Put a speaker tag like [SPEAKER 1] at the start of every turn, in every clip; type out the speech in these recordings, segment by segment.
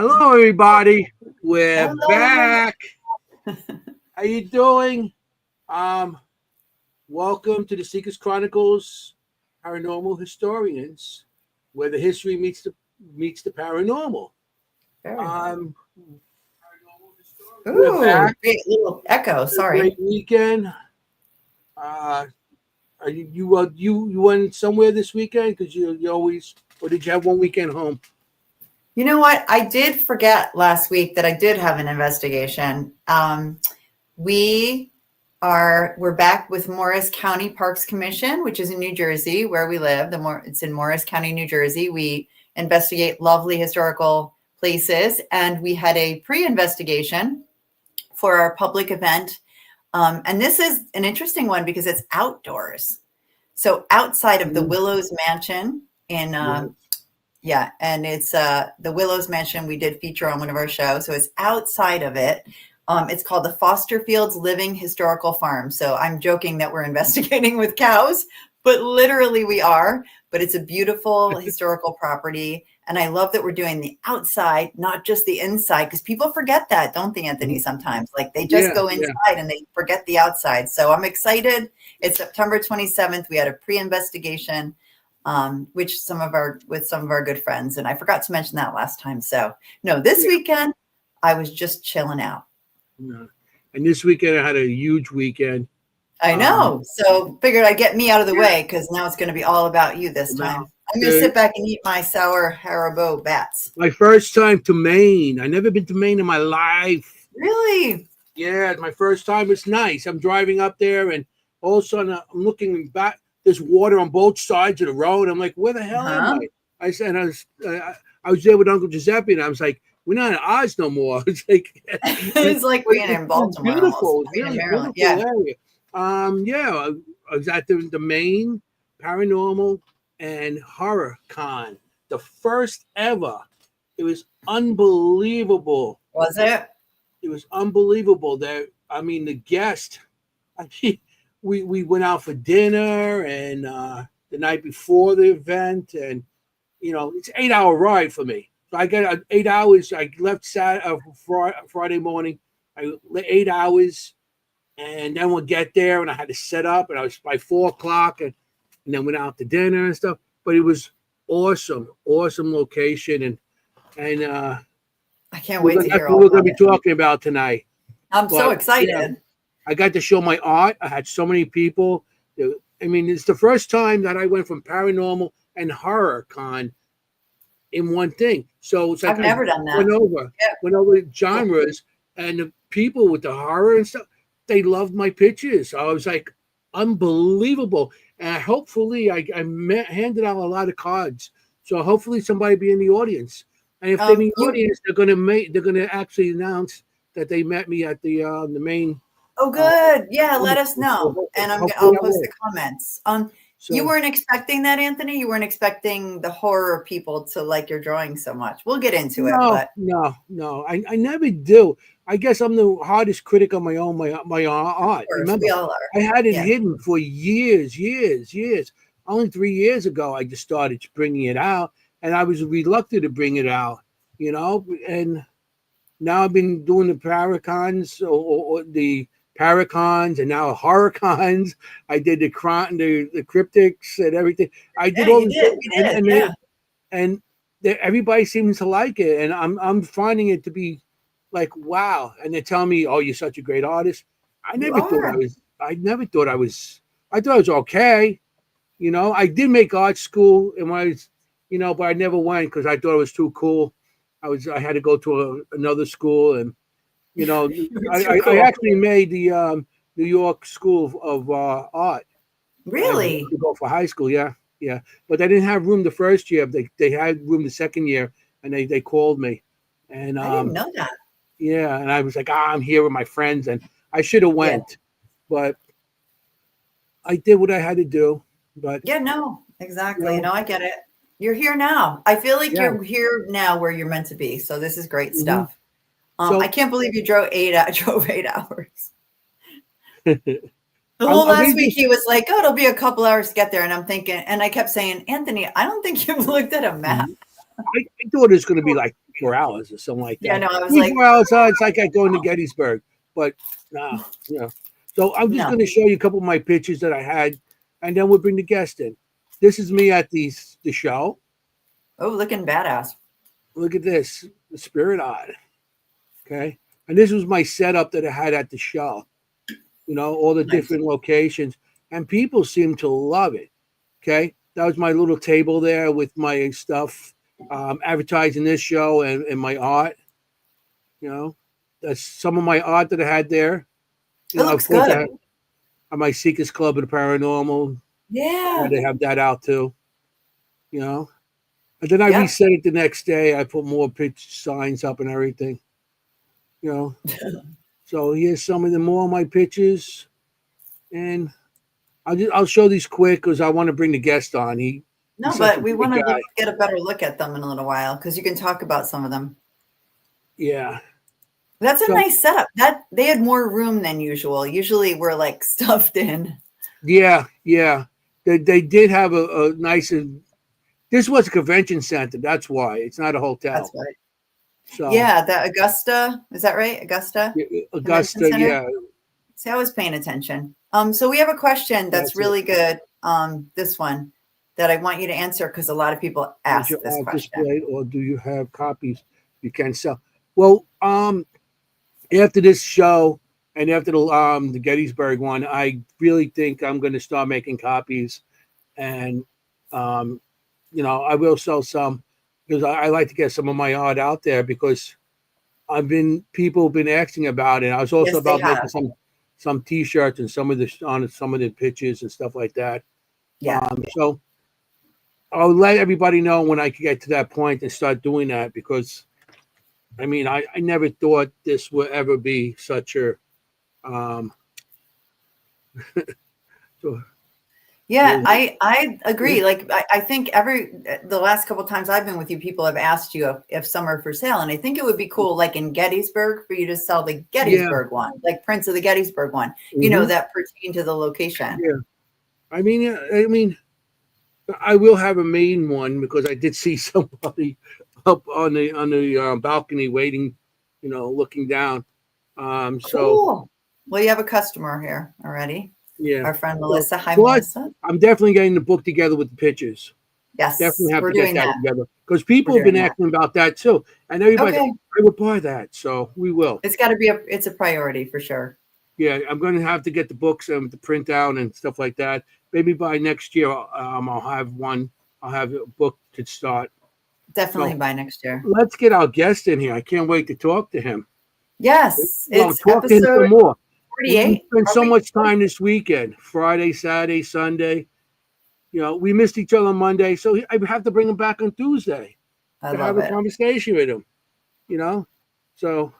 [SPEAKER 1] Hello, everybody. We're
[SPEAKER 2] Hello.
[SPEAKER 1] back. How you doing? Um, Welcome to the Secrets Chronicles, Paranormal Historians, where the history meets the paranormal.
[SPEAKER 2] Very nice.
[SPEAKER 1] Um, we're
[SPEAKER 2] Ooh,
[SPEAKER 1] back.
[SPEAKER 2] great little echo.
[SPEAKER 1] A
[SPEAKER 2] Sorry.
[SPEAKER 1] great weekend. Uh, you went somewhere this weekend because you always, or did you have one weekend home?
[SPEAKER 2] You know what? I did forget last week that I did have an investigation. We we're back with Morris County Parks Commission, which is in New Jersey, where we live. It's in Morris County, New Jersey. We investigate lovely historical places, and we had a pre-investigation for our public event. And this is an interesting one because it's outdoors. So outside of the
[SPEAKER 1] Mm,
[SPEAKER 2] Willows Mansion in
[SPEAKER 1] yes.
[SPEAKER 2] yeah, and it's the Willows Mansion we did feature on one of our shows. So it's outside of it. It's called the Foster Fields Living Historical Farm. So I'm joking that we're investigating with cows, but literally we are. But it's a beautiful historical property. And I love that we're doing the outside, not just the inside, because people forget that, don't they, Anthony,
[SPEAKER 1] Mhm.
[SPEAKER 2] sometimes? Like they just
[SPEAKER 1] Yeah,
[SPEAKER 2] go
[SPEAKER 1] yeah.
[SPEAKER 2] inside and they forget the outside. So I'm excited. It's September 27th. We had a pre-investigation which with some of our good friends. And I forgot to mention that last time. So no, this
[SPEAKER 1] Yeah.
[SPEAKER 2] weekend I was just chilling out.
[SPEAKER 1] Yeah. And this weekend I had a huge weekend.
[SPEAKER 2] I
[SPEAKER 1] Um,
[SPEAKER 2] know. So figured I'd get me out of the
[SPEAKER 1] yeah,
[SPEAKER 2] way because now it's going to be all about you this
[SPEAKER 1] about
[SPEAKER 2] time. I'm going to
[SPEAKER 1] the
[SPEAKER 2] sit back and eat my sour Haribo bats.
[SPEAKER 1] my first time to Maine. I never been to Maine in my life.
[SPEAKER 2] Really?
[SPEAKER 1] Yeah, my first time. It's nice. I'm driving up there, and all of a sudden I'm looking back. There's water on both sides of the road. I'm like, where the hell am
[SPEAKER 2] Huh?
[SPEAKER 1] I? I said, I was there with Uncle Giuseppe, and I was like, we're not in Oz no more. It's like
[SPEAKER 2] It's like being in
[SPEAKER 1] it's
[SPEAKER 2] Baltimore almost.
[SPEAKER 1] beautiful. It's
[SPEAKER 2] I mean, in
[SPEAKER 1] really
[SPEAKER 2] Maryland.
[SPEAKER 1] beautiful
[SPEAKER 2] Yeah.
[SPEAKER 1] area. Yeah, I was at the Maine Paranormal and Horror Con, the first ever. It was unbelievable.
[SPEAKER 2] Was it?
[SPEAKER 1] It was unbelievable. That I mean, the guest. I mean, we went out for dinner and the night before the event, and it's 8 hour ride for me. So I got 8 hours. I left Friday morning. 8 hours, and then we'll get there, and I had to set up, and I was by 4 o'clock, and then went out to dinner and stuff. But it was awesome location, and
[SPEAKER 2] I can't wait to
[SPEAKER 1] that's
[SPEAKER 2] hear
[SPEAKER 1] what
[SPEAKER 2] all
[SPEAKER 1] we're
[SPEAKER 2] about
[SPEAKER 1] going to be
[SPEAKER 2] it.
[SPEAKER 1] talking about tonight.
[SPEAKER 2] I'm so
[SPEAKER 1] But yeah,
[SPEAKER 2] excited.
[SPEAKER 1] I got to show my art. I had so many people. I mean, it's the first time that I went from paranormal and horror con in one thing. So it's like
[SPEAKER 2] I've
[SPEAKER 1] I
[SPEAKER 2] never done that.
[SPEAKER 1] went over
[SPEAKER 2] Yeah.
[SPEAKER 1] went over
[SPEAKER 2] Cool.
[SPEAKER 1] genres, and the people with the horror and stuff, they loved my pictures. I was like, unbelievable. And hopefully, handed out a lot of cards. So hopefully, somebody be in the audience. And if they're in the
[SPEAKER 2] You
[SPEAKER 1] audience, they're gonna actually announce that they met me at the main.
[SPEAKER 2] Oh,
[SPEAKER 1] Uh,
[SPEAKER 2] good. Yeah, let us know,
[SPEAKER 1] so
[SPEAKER 2] and
[SPEAKER 1] hopefully,
[SPEAKER 2] I'll
[SPEAKER 1] I
[SPEAKER 2] post the
[SPEAKER 1] will.
[SPEAKER 2] comments. You
[SPEAKER 1] So
[SPEAKER 2] weren't expecting that, Anthony? You weren't expecting the horror people to like your drawing so much. We'll get into it,
[SPEAKER 1] no,
[SPEAKER 2] but
[SPEAKER 1] no, no. I never do. I guess I'm the hardest critic of my
[SPEAKER 2] of
[SPEAKER 1] art.
[SPEAKER 2] course,
[SPEAKER 1] Remember,
[SPEAKER 2] we all are.
[SPEAKER 1] I had it
[SPEAKER 2] Yeah.
[SPEAKER 1] hidden for years. Only 3 years ago, I just started bringing it out, and I was reluctant to bring it out. And now I've been doing the Paracons or the Paracons, and now Horrorcons. I did the cryptics and everything. I did
[SPEAKER 2] Yeah,
[SPEAKER 1] all
[SPEAKER 2] you
[SPEAKER 1] the
[SPEAKER 2] did.
[SPEAKER 1] things,
[SPEAKER 2] You
[SPEAKER 1] and
[SPEAKER 2] did.
[SPEAKER 1] and
[SPEAKER 2] Yeah.
[SPEAKER 1] they, and everybody seems to like it, and I'm finding it to be like wow. And they're telling me, "Oh, you're such a great artist." I
[SPEAKER 2] You
[SPEAKER 1] never thought I
[SPEAKER 2] are.
[SPEAKER 1] was. I never thought I was. I thought I was okay. I did make art school, and when I was, but I never went because I thought it was too cool. I had to go to another school, and you know,
[SPEAKER 2] You were
[SPEAKER 1] I,
[SPEAKER 2] too
[SPEAKER 1] I, I
[SPEAKER 2] cool.
[SPEAKER 1] actually made the New York School of Art
[SPEAKER 2] Really?
[SPEAKER 1] to go for high school. Yeah, yeah. But they didn't have room the first year. They had room the second year, and they called me, and
[SPEAKER 2] I didn't know that.
[SPEAKER 1] yeah, and I was like, I'm here with my friends, and I should have
[SPEAKER 2] Yeah.
[SPEAKER 1] went, but I did what I had to do. But
[SPEAKER 2] Yeah, no,
[SPEAKER 1] you
[SPEAKER 2] exactly.
[SPEAKER 1] know,
[SPEAKER 2] No, I get it. You're here now. I feel like
[SPEAKER 1] yeah.
[SPEAKER 2] you're here now where you're meant to be. So this is great
[SPEAKER 1] hmm
[SPEAKER 2] stuff. I
[SPEAKER 1] So
[SPEAKER 2] can't believe you drove 8 hours. The whole
[SPEAKER 1] I'm
[SPEAKER 2] last
[SPEAKER 1] going to
[SPEAKER 2] week
[SPEAKER 1] just.
[SPEAKER 2] he was like, "Oh, it'll be a couple hours to get there," and I'm thinking, and I kept saying, "Anthony, I don't think you've looked at a map."
[SPEAKER 1] I thought it was going to be like 24 hours or something like
[SPEAKER 2] Yeah,
[SPEAKER 1] that.
[SPEAKER 2] no, I was like,
[SPEAKER 1] 24 hours, it's like I going to Gettysburg, but nah, you know. So I'm just
[SPEAKER 2] no.
[SPEAKER 1] going to show you a couple of my pictures that I had, and then we'll bring the guest in. This is me at the show.
[SPEAKER 2] Oh, looking badass.
[SPEAKER 1] Look at this, the Spirit Odd. Okay, and this was my setup that I had at the show. You know, all the
[SPEAKER 2] Nice.
[SPEAKER 1] different locations, and people seem to love it. Okay, that was my little table there with my stuff, advertising this show and my art. You know, that's some of my art that I had there. You
[SPEAKER 2] It
[SPEAKER 1] know, of
[SPEAKER 2] looks
[SPEAKER 1] course, I
[SPEAKER 2] good.
[SPEAKER 1] had my Seekers Club of the Paranormal. I had
[SPEAKER 2] Yeah.
[SPEAKER 1] to have that out too. You know, and then I
[SPEAKER 2] Yep.
[SPEAKER 1] reset it the next day. I put more pitch signs up and everything. You know, so here's some of the more of my pictures, and I'll show these quick because I want to bring the guest on. He's
[SPEAKER 2] No,
[SPEAKER 1] such
[SPEAKER 2] but
[SPEAKER 1] a
[SPEAKER 2] we
[SPEAKER 1] great
[SPEAKER 2] want to
[SPEAKER 1] guy.
[SPEAKER 2] get a better look at them in a little while because you can talk about some of them.
[SPEAKER 1] Yeah.
[SPEAKER 2] That's a
[SPEAKER 1] So
[SPEAKER 2] nice setup. That they had more room than usual. Usually we're like stuffed in.
[SPEAKER 1] yeah, yeah. They did have a nice. This was a convention center. That's why it's not a
[SPEAKER 2] That's
[SPEAKER 1] hotel.
[SPEAKER 2] right.
[SPEAKER 1] So
[SPEAKER 2] Yeah, the Augusta, is that right? Augusta Convention
[SPEAKER 1] Augusta,
[SPEAKER 2] Center.
[SPEAKER 1] yeah,
[SPEAKER 2] See, I was paying attention. So we have a question that's
[SPEAKER 1] that's it.
[SPEAKER 2] really good. This one that I want you to answer because a lot of people
[SPEAKER 1] Is your
[SPEAKER 2] ask this
[SPEAKER 1] art
[SPEAKER 2] question.
[SPEAKER 1] displayed, or do you have copies you can sell? Well, after this show and after the Gettysburg one, I really think I'm going to start making copies, and um, you know, I will sell some because I like to get some of my art out there because people have been asking about it. I was also
[SPEAKER 2] Yes, they
[SPEAKER 1] about
[SPEAKER 2] have.
[SPEAKER 1] making some T-shirts and some of the on some of the pictures and stuff like that.
[SPEAKER 2] Yeah.
[SPEAKER 1] So I'll let everybody know when I can get to that point and start doing that because I mean I never thought this would ever be such a um so
[SPEAKER 2] Yeah,
[SPEAKER 1] really,
[SPEAKER 2] I agree. Like I think the last couple times I've been with you, people have asked you if some are for sale, and I think it would be cool, like in Gettysburg, for you to sell the
[SPEAKER 1] yeah,
[SPEAKER 2] Gettysburg one, like prints of the Gettysburg one,
[SPEAKER 1] hmm
[SPEAKER 2] that pertain to the location.
[SPEAKER 1] yeah. I mean I will have a main one because I did see somebody up on the balcony waiting, you know, looking down. So
[SPEAKER 2] Cool. Well, you have a customer here already.
[SPEAKER 1] yeah.
[SPEAKER 2] Our friend
[SPEAKER 1] So,
[SPEAKER 2] Melissa. Hi,
[SPEAKER 1] but
[SPEAKER 2] Melissa.
[SPEAKER 1] I'm definitely getting the book together with the pictures. Definitely
[SPEAKER 2] Yes,
[SPEAKER 1] have
[SPEAKER 2] we're
[SPEAKER 1] to get
[SPEAKER 2] doing
[SPEAKER 1] that
[SPEAKER 2] that.
[SPEAKER 1] together because
[SPEAKER 2] We're
[SPEAKER 1] people have been
[SPEAKER 2] doing that.
[SPEAKER 1] asking about that too, and everybody's like,
[SPEAKER 2] Okay.
[SPEAKER 1] I would buy that, so we will.
[SPEAKER 2] It's got to be it's a priority for sure.
[SPEAKER 1] Yeah, I'm going to have to get the books and the print out and stuff like that. Maybe by next year, I'll have one. I'll have a book to start.
[SPEAKER 2] Definitely
[SPEAKER 1] So
[SPEAKER 2] by next year.
[SPEAKER 1] let's get our guest in here. I can't wait to talk to him.
[SPEAKER 2] Yes,
[SPEAKER 1] Well,
[SPEAKER 2] it's
[SPEAKER 1] talk to him some
[SPEAKER 2] episode
[SPEAKER 1] more. We
[SPEAKER 2] 48.
[SPEAKER 1] spent
[SPEAKER 2] Are
[SPEAKER 1] so
[SPEAKER 2] we?
[SPEAKER 1] much time this weekend, Friday, Saturday, Sunday. You know, we missed each other on Monday, so I have to bring him back on Tuesday
[SPEAKER 2] I
[SPEAKER 1] to have
[SPEAKER 2] love
[SPEAKER 1] a
[SPEAKER 2] it.
[SPEAKER 1] conversation with him. You know, so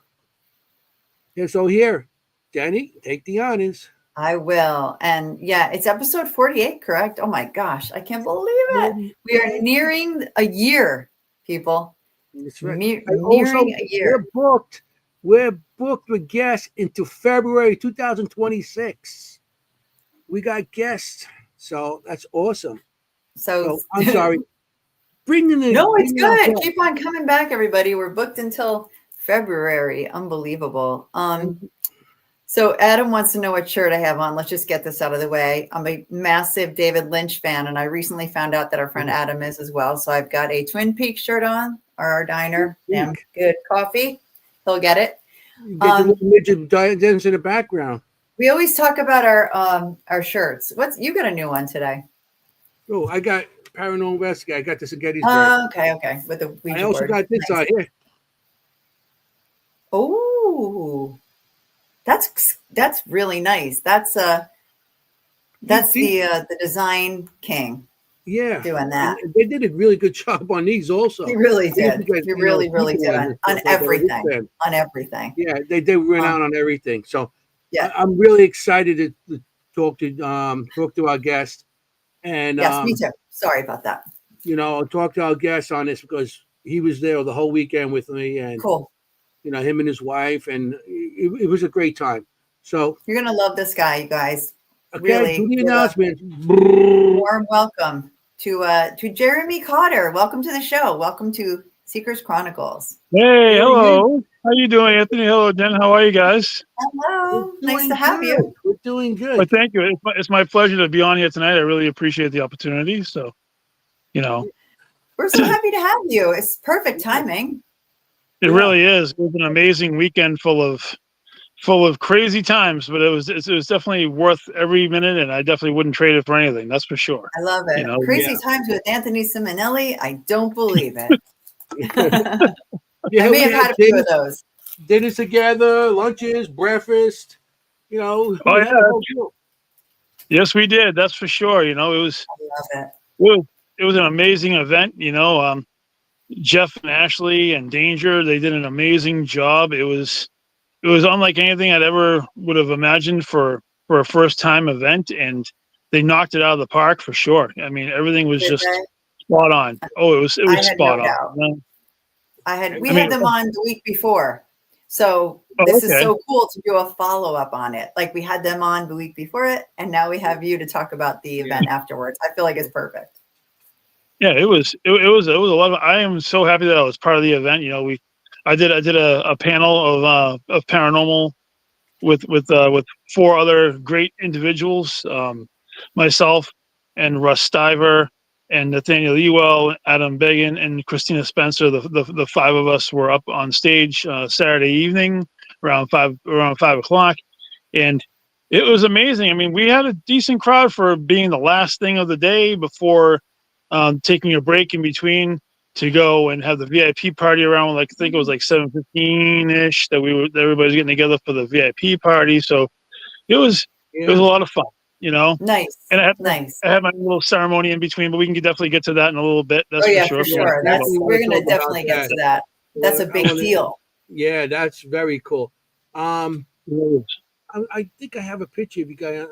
[SPEAKER 1] yeah. So here, Jenny, take the honors.
[SPEAKER 2] I will. And yeah, it's episode 48, correct? Oh my gosh, I can't believe it. We are nearing a year, people.
[SPEAKER 1] That's right. I
[SPEAKER 2] Nearing
[SPEAKER 1] also
[SPEAKER 2] a year.
[SPEAKER 1] we're booked with guests into February 2026. We got guests, so that's awesome.
[SPEAKER 2] So
[SPEAKER 1] So I'm sorry.
[SPEAKER 2] no, it's
[SPEAKER 1] Bring in our
[SPEAKER 2] good.
[SPEAKER 1] guest.
[SPEAKER 2] Keep on coming back, everybody. We're booked until February. Unbelievable. So Adam wants to know what shirt I have on. Let's just get this out of the way. I'm a massive David Lynch fan, and I recently found out that our friend Adam is as well. So I've got a Twin Peaks shirt on, our diner. Damn good coffee. He'll get it.
[SPEAKER 1] Get the little midget dance in the background.
[SPEAKER 2] We always talk about our shirts. You got a new one today?
[SPEAKER 1] Oh, I got Paranormal Investigator. I got this at Gettysburg.
[SPEAKER 2] Okay. With the Ouija
[SPEAKER 1] I also
[SPEAKER 2] board.
[SPEAKER 1] got this
[SPEAKER 2] Nice.
[SPEAKER 1] out here.
[SPEAKER 2] Oh, that's really nice. That's the design king.
[SPEAKER 1] Yeah,
[SPEAKER 2] Doing that.
[SPEAKER 1] and they did a really good job on these also.
[SPEAKER 2] He really did.
[SPEAKER 1] Get,
[SPEAKER 2] He really did on everything. On everything.
[SPEAKER 1] Yeah, they went out on everything. So
[SPEAKER 2] yeah,
[SPEAKER 1] I'm really excited to talk to our guest and
[SPEAKER 2] yes, me too. Sorry about that.
[SPEAKER 1] You know, talk to our guest on this because he was there the whole weekend with me and
[SPEAKER 2] cool.
[SPEAKER 1] You know, him and his wife, and it was a great time. So
[SPEAKER 2] you're gonna love this guy, you guys.
[SPEAKER 1] Okay,
[SPEAKER 2] really,
[SPEAKER 1] do the announcement.
[SPEAKER 2] Warm welcome to Jeremy Cotter. Welcome to the show. Welcome to Seekers Chronicles.
[SPEAKER 3] Hey, hello. How you doing, Anthony? Hello, Jen. How are you guys?
[SPEAKER 2] Hello.
[SPEAKER 1] We're
[SPEAKER 2] Nice to
[SPEAKER 1] doing
[SPEAKER 2] have you.
[SPEAKER 1] good. We're doing
[SPEAKER 3] Well,
[SPEAKER 1] good.
[SPEAKER 3] thank you. It's my pleasure to be on here tonight. I really appreciate the opportunity. So, you know,
[SPEAKER 2] We're so happy to have you. It's perfect timing.
[SPEAKER 3] it
[SPEAKER 1] Yeah.
[SPEAKER 3] really is. It was an amazing weekend full of crazy times, but it was definitely worth every minute, and I definitely wouldn't trade it for anything. That's for sure.
[SPEAKER 2] I love it.
[SPEAKER 3] You know,
[SPEAKER 2] Crazy times with Anthony Simonelli. I don't believe it.
[SPEAKER 1] Yeah,
[SPEAKER 2] I may
[SPEAKER 1] we
[SPEAKER 2] have had a few of those.
[SPEAKER 1] dinners together, lunches, breakfast.
[SPEAKER 3] Oh
[SPEAKER 1] We
[SPEAKER 3] yeah,
[SPEAKER 1] had a whole deal.
[SPEAKER 3] yes, we did. That's for sure. You know,
[SPEAKER 2] I love it.
[SPEAKER 3] it was an amazing event. You know, Jeff and Ashley and Danger, they did an amazing job. It was unlike anything I'd ever would have imagined for a first time event, and they knocked it out of the park for sure. I mean, everything was
[SPEAKER 2] Did
[SPEAKER 3] just
[SPEAKER 2] they?
[SPEAKER 3] spot on. Oh, it
[SPEAKER 2] I
[SPEAKER 3] was
[SPEAKER 2] had no
[SPEAKER 3] spot on.
[SPEAKER 2] doubt.
[SPEAKER 3] You know?
[SPEAKER 2] We
[SPEAKER 3] I
[SPEAKER 2] had
[SPEAKER 3] mean,
[SPEAKER 2] them on the week before. So
[SPEAKER 3] oh,
[SPEAKER 2] this is
[SPEAKER 3] okay.
[SPEAKER 2] so cool to do a follow-up on it. Like we had them on the week before it, and now we have you to talk about the event afterwards. I feel like it's perfect.
[SPEAKER 3] Yeah, it was a lot of. I am so happy that I was part of the event. You know, I did a panel of paranormal with four other great individuals, myself and Russ Stiver and Nathaniel Ewell, Adam Began, and Christina Spencer. The five of us were up on stage Saturday evening around 5 o'clock, and it was amazing. I mean, we had a decent crowd for being the last thing of the day before taking a break in between to go and have the VIP party around. Like I think it was like 7:15 ish that everybody's getting together for the VIP party. So it was a lot of fun, you know.
[SPEAKER 2] Nice.
[SPEAKER 3] And
[SPEAKER 2] Nice.
[SPEAKER 3] I had my little ceremony in between, but we can definitely get to that in a little bit. That's
[SPEAKER 2] for sure. We're gonna definitely get to that. That's a big deal.
[SPEAKER 1] Yeah, that's very cool. I think I have a picture of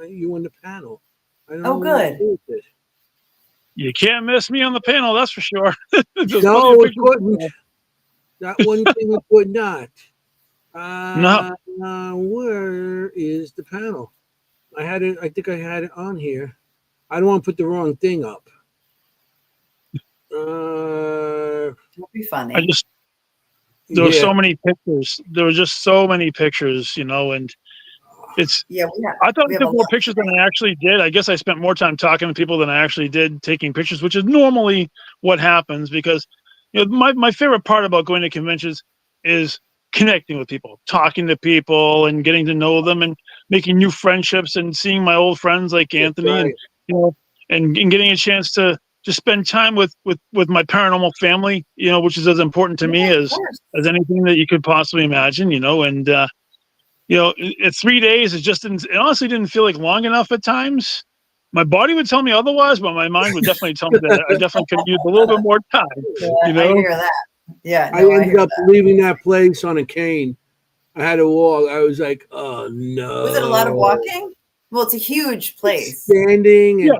[SPEAKER 1] you on the panel. I don't know
[SPEAKER 2] good.
[SPEAKER 1] what it is.
[SPEAKER 3] You can't miss me on the panel, that's for sure.
[SPEAKER 1] No, we couldn't. That one thing we could not.
[SPEAKER 3] No.
[SPEAKER 1] Where is the panel? I think I had it on here. I don't want to put the wrong thing up.
[SPEAKER 2] It'll be funny.
[SPEAKER 3] There were so many pictures. There were just so many pictures, you know, and it's. I thought I took more pictures than I actually did. I guess I spent more time talking to people than I actually did taking pictures, which is normally what happens because, you know, my favorite part about going to conventions is connecting with people, talking to people, and getting to know them, and making new friendships, and seeing my old friends like Anthony, and you know, and getting a chance to spend time with my paranormal family, you know, which is as important to me as anything that you could possibly imagine, you know, and you know, 3 days it honestly didn't feel like long enough at times. My body would tell me otherwise, but my mind would definitely tell me that I definitely could use a little bit more time. You know?
[SPEAKER 2] I hear that. Yeah,
[SPEAKER 1] I ended up leaving that place on a cane. I had to walk. I was like, oh no.
[SPEAKER 2] Was it a lot of walking? Well, it's a huge place.
[SPEAKER 1] Standing. And,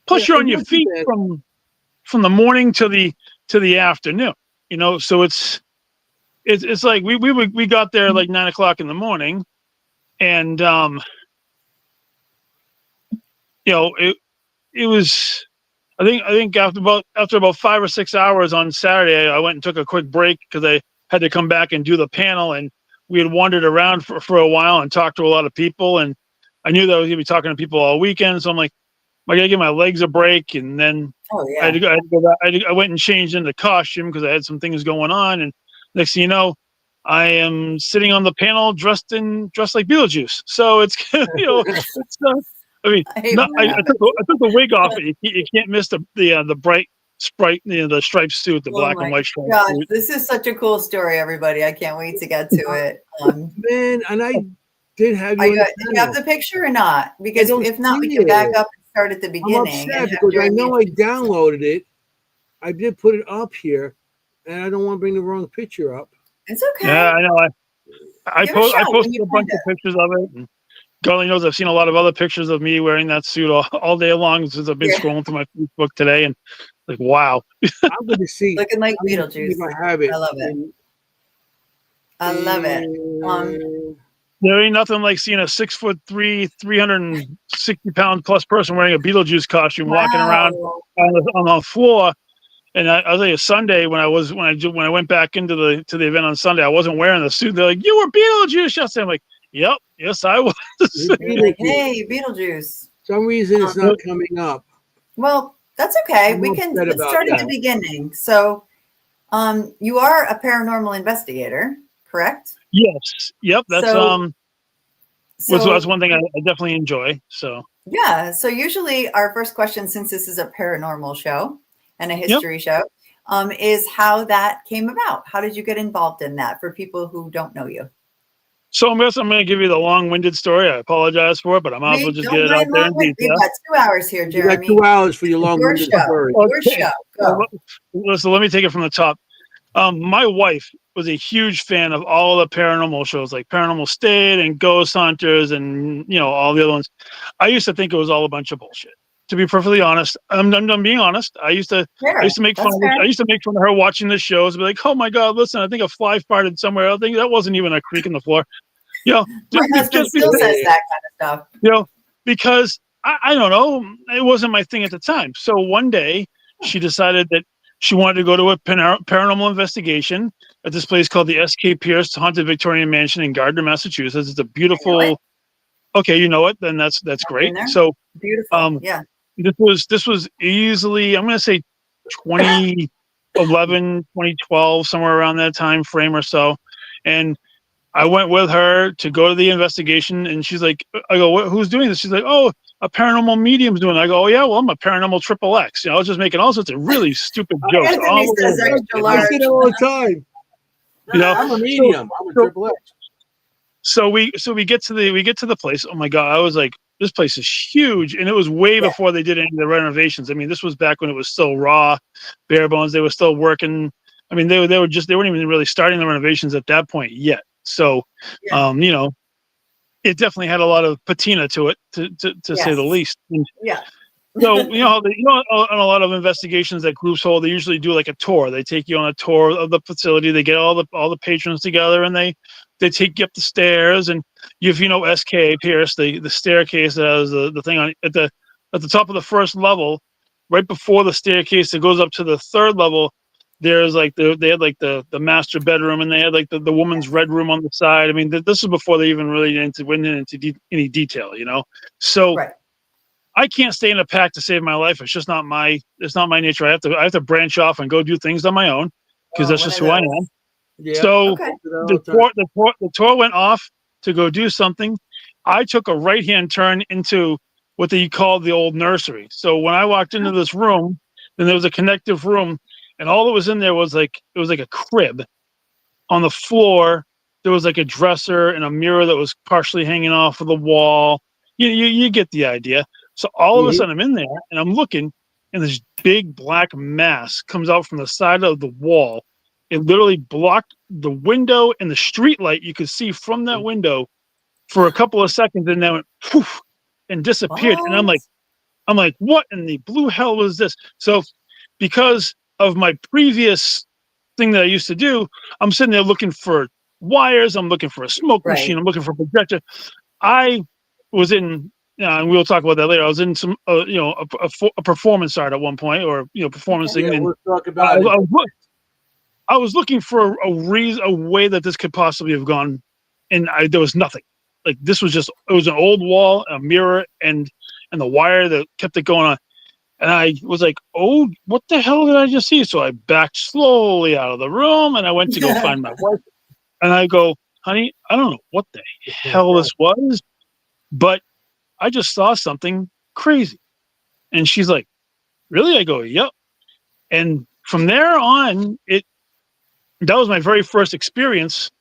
[SPEAKER 3] Plus, you're on your feet from the morning to the afternoon. You know, so it's like we got there like 9 o'clock in the morning, and you know, it was. I think after about 5 or 6 hours on Saturday, I went and took a quick break because I had to come back and do the panel, and we had wandered around for a while and talked to a lot of people, and I knew that I was gonna be talking to people all weekend, so I'm like, I gotta give my legs a break, and then I had to go back. I went and changed into costume because I had some things going on, and next thing you know, I am sitting on the panel dressed like Beetlejuice. So it's you know, it's I mean, I took the wig off. You can't miss the bright sprite, you know, the striped suit, the black and white striped suit.
[SPEAKER 2] This is such a cool story, everybody. I can't wait to get to it.
[SPEAKER 1] Man, and I did have you.
[SPEAKER 2] Did you have the picture or not? Because if not, we can back up and start at the beginning.
[SPEAKER 1] I'm upset because I know I downloaded it. I did put it up here, and I don't want to bring the wrong picture up.
[SPEAKER 2] It's okay.
[SPEAKER 3] Yeah, I know. I posted a bunch of pictures of it. And God only knows I've seen a lot of other pictures of me wearing that suit all day long since I've been scrolling through my Facebook today, and like, wow.
[SPEAKER 1] I'm going to see.
[SPEAKER 2] Looking like Beetlejuice.
[SPEAKER 1] If I have it.
[SPEAKER 2] I love it. I love it.
[SPEAKER 3] There ain't nothing like seeing a 6'3", 360-pound plus person wearing a Beetlejuice costume walking around on the floor And I'll tell you, Sunday when I went back into the event on Sunday, I wasn't wearing the suit. They're like, "You were Beetlejuice yesterday." I'm like, "Yep, yes, I was."
[SPEAKER 2] Like, hey, Beetlejuice.
[SPEAKER 1] Some reason it's not coming up.
[SPEAKER 2] Well, that's okay. Let's start at the beginning. So, you are a paranormal investigator, correct?
[SPEAKER 3] Yes. Yep. That's that's one thing I definitely enjoy. So.
[SPEAKER 2] Yeah. So usually our first question, since this is a paranormal show and a history show, is how that came about. How did you get involved in that for people who don't know you?
[SPEAKER 3] So I'm going to give you the long-winded story. I apologize for it, but I might as well just get it out there.
[SPEAKER 2] We've got 2 hours here, Jeremy.
[SPEAKER 1] You got 2 hours for your long-winded story.
[SPEAKER 2] Your show. Go.
[SPEAKER 3] So let me take it from the top. My wife was a huge fan of all the paranormal shows, like Paranormal State and Ghost Hunters, and all the other ones. I used to think it was all a bunch of bullshit. To be perfectly honest, I'm being honest. I used to make fun. I used to make fun of her watching the shows. Be like, "Oh my God, listen! I think a fly farted somewhere. I think that wasn't even a creak in the floor."
[SPEAKER 2] My husband still says that kind of
[SPEAKER 3] stuff. Because I don't know, it wasn't my thing at the time. So one day she decided that she wanted to go to a paranormal investigation at this place called the S.K. Pierce Haunted Victorian Mansion in Gardner, Massachusetts. It's a beautiful. Okay, you know it. Then that's great. So
[SPEAKER 2] beautiful. Yeah.
[SPEAKER 3] This was easily, I'm going to say 2011, 2012, somewhere around that time frame or so. And I went with her to go to the investigation, and she's like, I go, "Who's doing this?" She's like, "Oh, a paranormal medium's doing it." I go, "Oh yeah, well, I'm a paranormal XXX." I was just making all sorts of really stupid jokes.
[SPEAKER 1] I say it all the time. I'm a medium. I'm a XXX.
[SPEAKER 3] So we get to the place. Oh my God, I was like, this place is huge, and it was way before they did any of the renovations. I mean, this was back when it was still raw, bare bones. They were still working. I mean, they weren't even really starting the renovations at that point yet. So, it definitely had a lot of patina to it, to say the least. And so, on a lot of investigations that groups hold, they usually do like a tour. They take you on a tour of the facility. They get all the patrons together, and they take you up the stairs. And if you know SK Pierce, the staircase that has the thing on at the top of the first level, right before the staircase that goes up to the third level. There's like they had like the master bedroom, and they had like the woman's red room on the side. I mean, this is before they even really went into any detail, So I can't stay in a pack to save my life. It's just not my nature. I have to branch off and go do things on my own, because that's just who I am. Yeah. So the tour went off to go do something. I took a right-hand turn into what they call the old nursery. So when I walked into this room, then there was a connective room. And all that was in there was like a crib. On the floor, there was like a dresser and a mirror that was partially hanging off of the wall. You get the idea. So all of a sudden I'm in there and I'm looking, and this big black mass comes out from the side of the wall. It literally blocked the window and the street light you could see from that window for a couple of seconds, and then went poof and disappeared. What? And I'm like, what in the blue hell was this? So because of my previous thing that I used to do, I'm sitting there looking for wires. I'm looking for a smoke machine. I'm looking for a projector. I was in, and we'll talk about that later. I was in some, a performance art at one point, or performance thing. And
[SPEAKER 1] we'll talk about it.
[SPEAKER 3] I was looking for a way that this could possibly have gone, and there was nothing. Like, this was just, it was an old wall, a mirror, and the wire that kept it going on. And I was like, "Oh, what the hell did I just see?" So I backed slowly out of the room, and I went to go find my wife. And I go, "Honey, I don't know what the hell this was, but I just saw something crazy." And she's like, "Really?" I go, "Yep." And from there on, that was my very first experience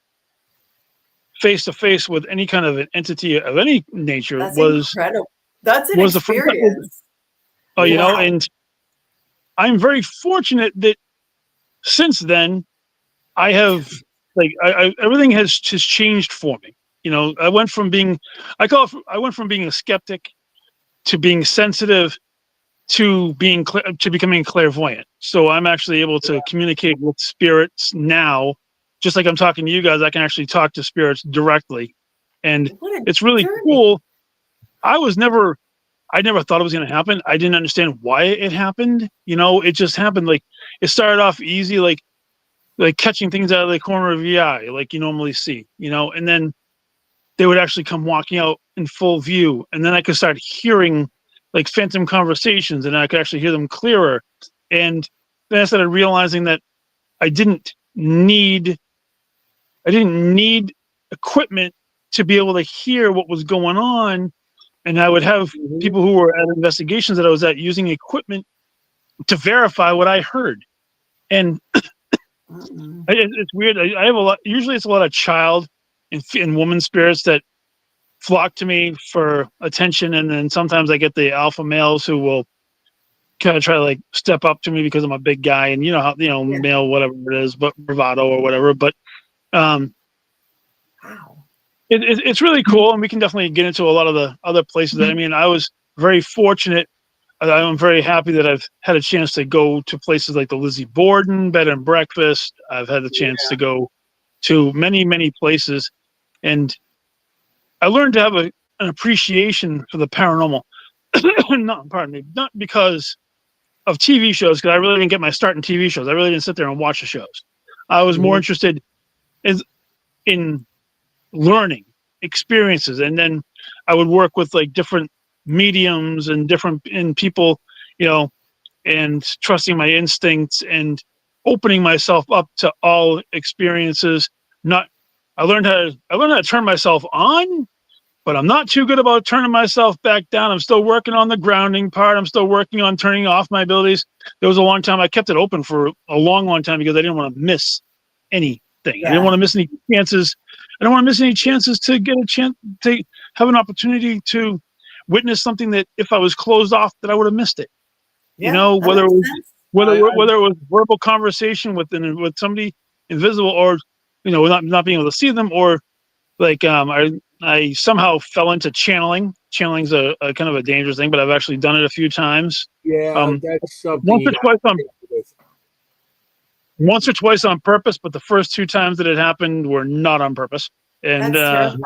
[SPEAKER 3] face to face with any kind of an entity of any nature.
[SPEAKER 2] That's incredible. That's an experience.
[SPEAKER 3] And I'm very fortunate that since then I have everything has just changed for me. I went from being a skeptic to being sensitive to becoming clairvoyant. So I'm actually able to communicate with spirits now, just like I'm talking to you guys. I can actually talk to spirits directly, and it's really cool. I never thought it was going to happen. I didn't understand why it happened. It just happened. Like, it started off easy, like catching things out of the corner of the eye, like you normally see, and then they would actually come walking out in full view, and then I could start hearing like phantom conversations, and I could actually hear them clearer. And then I started realizing that I didn't need equipment to be able to hear what was going on, and I would have people who were at investigations that I was at using equipment to verify what I heard. And it's weird. I have a lot. Usually, it's a lot of child and woman spirits that flock to me for attention, and then sometimes I get the alpha males who will kind of try to like step up to me because I'm a big guy, and how male, whatever it is, but bravado or whatever. But wow, it's really cool, and we can definitely get into a lot of the other places. I mean, I was very fortunate. I'm very happy that I've had a chance to go to places like the Lizzie Borden Bed and Breakfast. I've had the chance to go to many, many places, and I learned to have an appreciation for the paranormal. Not because of TV shows, because I really didn't get my start in TV shows. I really didn't sit there and watch the shows. I was more interested in learning experiences, and then I would work with like different mediums and people, and trusting my instincts and opening myself up to all experiences. I learned how to turn myself on, but I'm not too good about turning myself back down. I'm still working on the grounding part. I'm still working on turning off my abilities. There was a long time I kept it open for a long, long time because I didn't want to miss anything. I didn't want to miss any chances. I don't want to miss any chances to get a chance to have an opportunity to witness something that if I was closed off, that I would have missed it. Whether it was verbal conversation with somebody invisible, or not being able to see them, or like I somehow fell into channeling. Channeling's a kind of a dangerous thing, but I've actually done it a few times.
[SPEAKER 1] That's something.
[SPEAKER 3] Once or twice on purpose, but the first 2 times that it happened were not on purpose. And
[SPEAKER 2] that's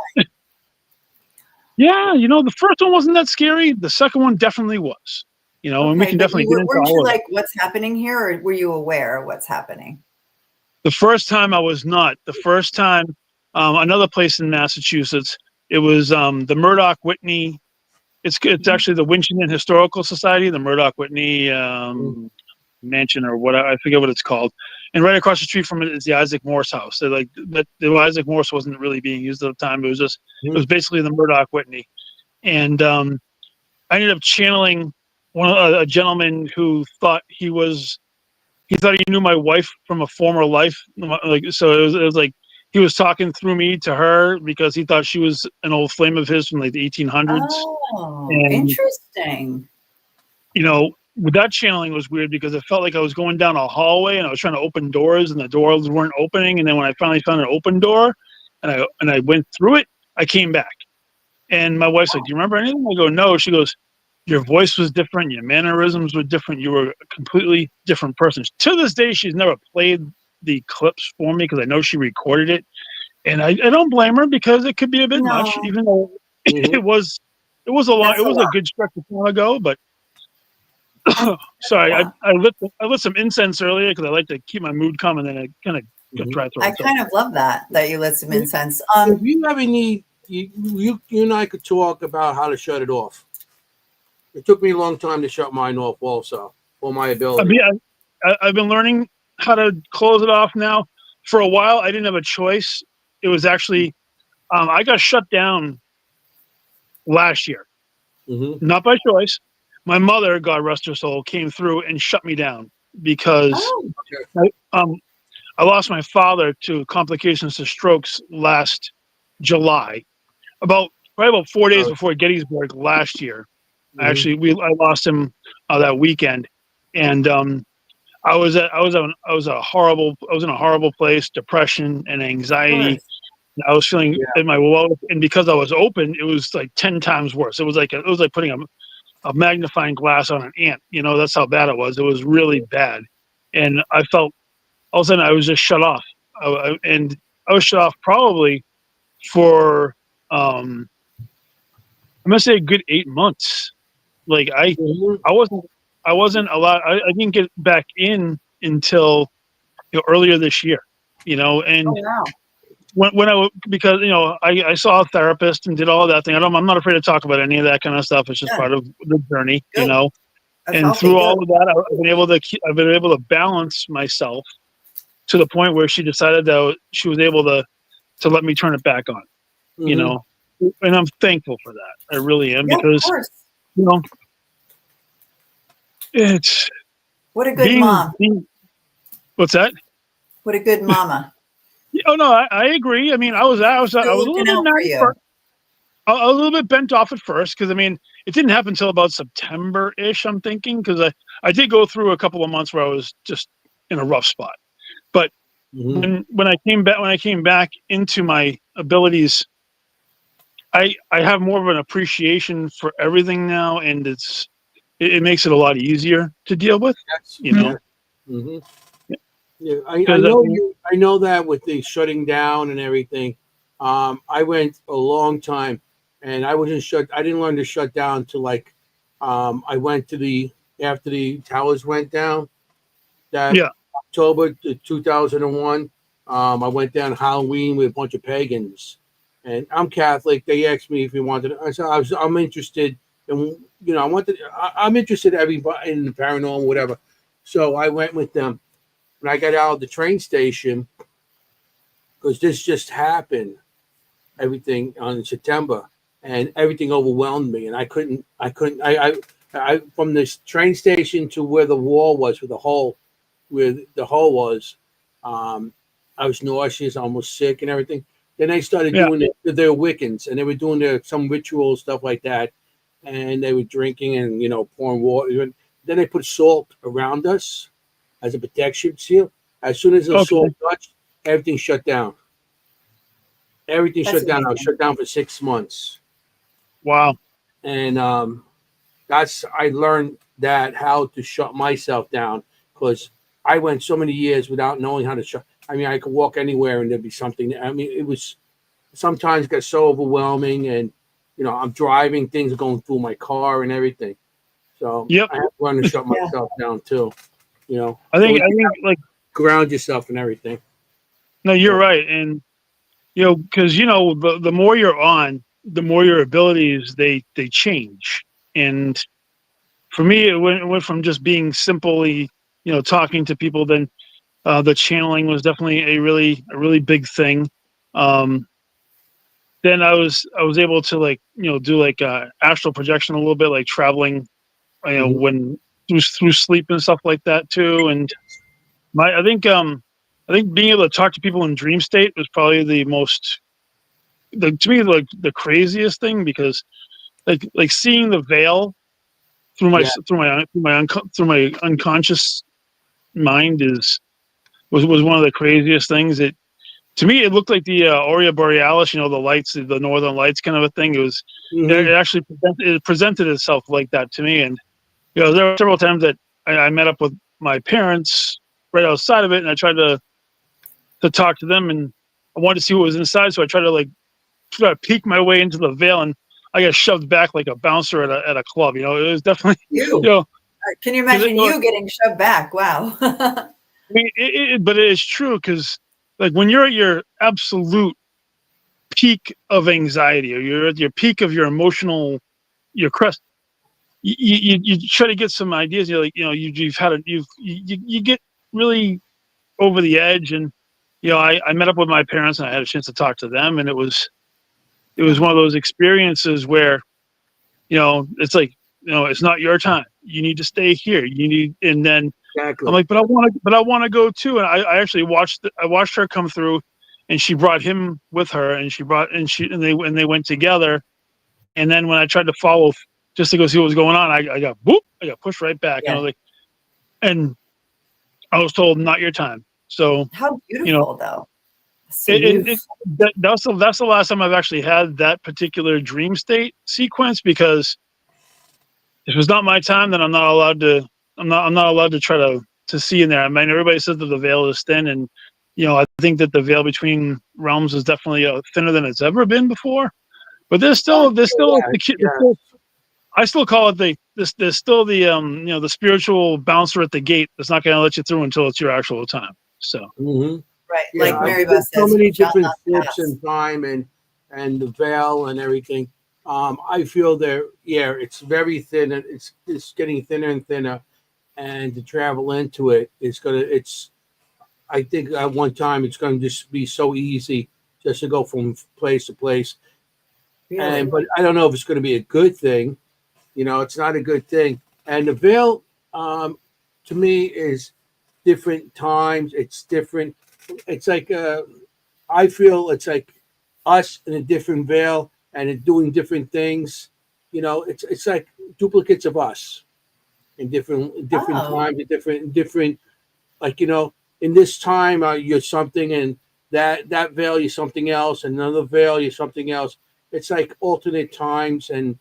[SPEAKER 3] the first one wasn't that scary. The second one definitely was. And we can definitely get into
[SPEAKER 2] weren't
[SPEAKER 3] all
[SPEAKER 2] you
[SPEAKER 3] of
[SPEAKER 2] like, what's happening here, or were you aware of what's happening?
[SPEAKER 3] The first time I was not. The first time, another place in Massachusetts, it was the Murdoch Whitney. It's actually the Winchendon Historical Society, the Murdoch Whitney mansion or whatever, I forget what it's called. And right across the street from it is the Isaac Morse house. So like the Isaac Morse wasn't really being used at the time. It was basically the Murdoch Whitney. And I ended up channeling a gentleman who thought he knew my wife from a former life. So it was like he was talking through me to her because he thought she was an old flame of his from like the 1800s.
[SPEAKER 2] Oh, interesting.
[SPEAKER 3] With that channeling was weird because it felt like I was going down a hallway and I was trying to open doors and the doors weren't opening. And then when I finally found an open door and I went through it, I came back. And my wife's like, "Do you remember anything?" I go, "No." She goes, "Your voice was different. Your mannerisms were different. You were a completely different person." To this day, she's never played the clips for me because I know she recorded it. And I don't blame her because it could be a bit much, even though it was a good stretch of time ago, but sorry, I lit some incense earlier because I like to keep my mood calm, and then I kind of try to throw it.
[SPEAKER 2] I kind of love that you lit some incense.
[SPEAKER 1] If you ever need, you and I could talk about how to shut it off. It took me a long time to shut mine off, also, for my ability.
[SPEAKER 3] I've been learning how to close it off now. For a while, I didn't have a choice. It was actually, I got shut down last year, not by choice. My mother, God rest her soul, came through and shut me down because I lost my father to complications to strokes last July, probably about 4 days before Gettysburg last year. Actually, I lost him that weekend, and I was in a horrible place, depression and anxiety. I was feeling in my lowest, and because I was open, it was like 10 times worse. It was like putting a magnifying glass on an ant. That's how bad it was. It was really bad, and I felt all of a sudden I was just shut off. And I was shut off probably for I'm gonna say a good 8 months. Like I wasn't allowed. I didn't get back in until earlier this year. And
[SPEAKER 2] Oh, wow.
[SPEAKER 3] when because I saw a therapist and did all of that thing. I'm not afraid to talk about any of that kind of stuff. It's just part of the journey,
[SPEAKER 2] Good. That's
[SPEAKER 3] and
[SPEAKER 2] healthy.
[SPEAKER 3] through
[SPEAKER 2] Good.
[SPEAKER 3] all of that, I've been able to balance myself to the point where she decided that she was able to let me turn it back on. And I'm thankful for that. I really am, because
[SPEAKER 2] of course.
[SPEAKER 3] It's
[SPEAKER 2] what a good mom.
[SPEAKER 3] What's that?
[SPEAKER 2] What a good mama.
[SPEAKER 3] Oh no, I agree. I mean, I was a little bit mad at first. A little bit bent off at first, because it didn't happen until about September-ish, I'm thinking, because I did go through a couple of months where I was just in a rough spot. But when I came back into my abilities, I have more of an appreciation for everything now, and it makes it a lot easier to deal with.
[SPEAKER 1] Mm-hmm. Yeah, I know that with the shutting down and everything. I went a long time, and I didn't learn to shut down till I went to after the towers went down. That October 2001. I went down Halloween with a bunch of pagans, and I'm Catholic. They asked me if we wanted. I said I'm interested, and I'm interested in everybody in the paranormal, whatever. So I went with them. When I got out of the train station, because this just happened, everything on September, and everything overwhelmed me, and I couldn't. I from this train station to where the wall was, where the hole was, I was nauseous, almost sick, and everything. Then they started doing their Wiccans, and they were doing some ritual stuff like that, and they were drinking and pouring water. Then they put salt around us as a protection seal. As soon as the salt touched, everything shut down. Everything shut down. I was shut down for 6 months.
[SPEAKER 3] Wow.
[SPEAKER 1] And I learned how to shut myself down, because I went so many years without knowing how to shut. I could walk anywhere and there'd be something. It was sometimes got so overwhelming, and I'm driving, things are going through my car and everything. So I have to learn to shut myself down too.
[SPEAKER 3] I think like
[SPEAKER 1] ground yourself and everything.
[SPEAKER 3] No, you're right, and because the more you're on, the more your abilities they change. And for me, it went from just being simply talking to people. Then the channeling was definitely a really big thing. Then I was able to do astral projection a little bit, like traveling, when through sleep and stuff like that too. And I think being able to talk to people in dream state was probably to me the craziest thing, because like seeing the veil through my unconscious mind was one of the craziest things. To me, it looked like the Aurora Borealis, the lights, the northern lights kind of a thing. It actually presented itself like that to me. And there were several times that I met up with my parents right outside of it, and I tried to talk to them, and I wanted to see what was inside. So I tried to peek my way into the veil, and I got shoved back like a bouncer at a club. It was definitely
[SPEAKER 2] Can you imagine you getting shoved back? Wow.
[SPEAKER 3] I mean, but it is true, because when you're at your absolute peak of anxiety, or you're at your peak of your emotional, your crest, you try to get some ideas. You're like, you get really over the edge. And I met up with my parents, and I had a chance to talk to them, and it was one of those experiences where it's like, it's not your time. You need to stay here. And then
[SPEAKER 1] exactly.
[SPEAKER 3] I'm like, but I want to go too. And I actually watched her come through, and she brought him with her, and they went together. And then when I tried to follow just to go see what was going on, I got pushed right back. And I was told, not your time. So
[SPEAKER 2] how beautiful though.
[SPEAKER 3] That's the last time I've actually had that particular dream state sequence, because if it's not my time, then I'm not allowed to try to see in there. I mean, everybody says that the veil is thin, and I think that the veil between realms is definitely thinner than it's ever been before. But I still call it there's still the the spiritual bouncer at the gate that's not going to let you through until it's your actual time. So
[SPEAKER 2] right,
[SPEAKER 1] yeah,
[SPEAKER 2] like Mary Beth says,
[SPEAKER 1] so many
[SPEAKER 2] you shall
[SPEAKER 1] different
[SPEAKER 2] not
[SPEAKER 1] ships
[SPEAKER 2] pass.
[SPEAKER 1] and time and the veil and everything. I feel it's very thin and it's getting thinner and thinner, and to travel into it's I think at one time it's going to just be so easy just to go from place to place.
[SPEAKER 2] Really?
[SPEAKER 1] But I don't know if it's going to be a good thing. It's not a good thing. And the veil, to me, is different times. It's different. It's like I feel it's like us in a different veil and doing different things. It's like duplicates of us in different
[SPEAKER 2] Oh,
[SPEAKER 1] times, different like in this time you're something, and that veil you're something else, and another veil you're something else. It's like alternate times and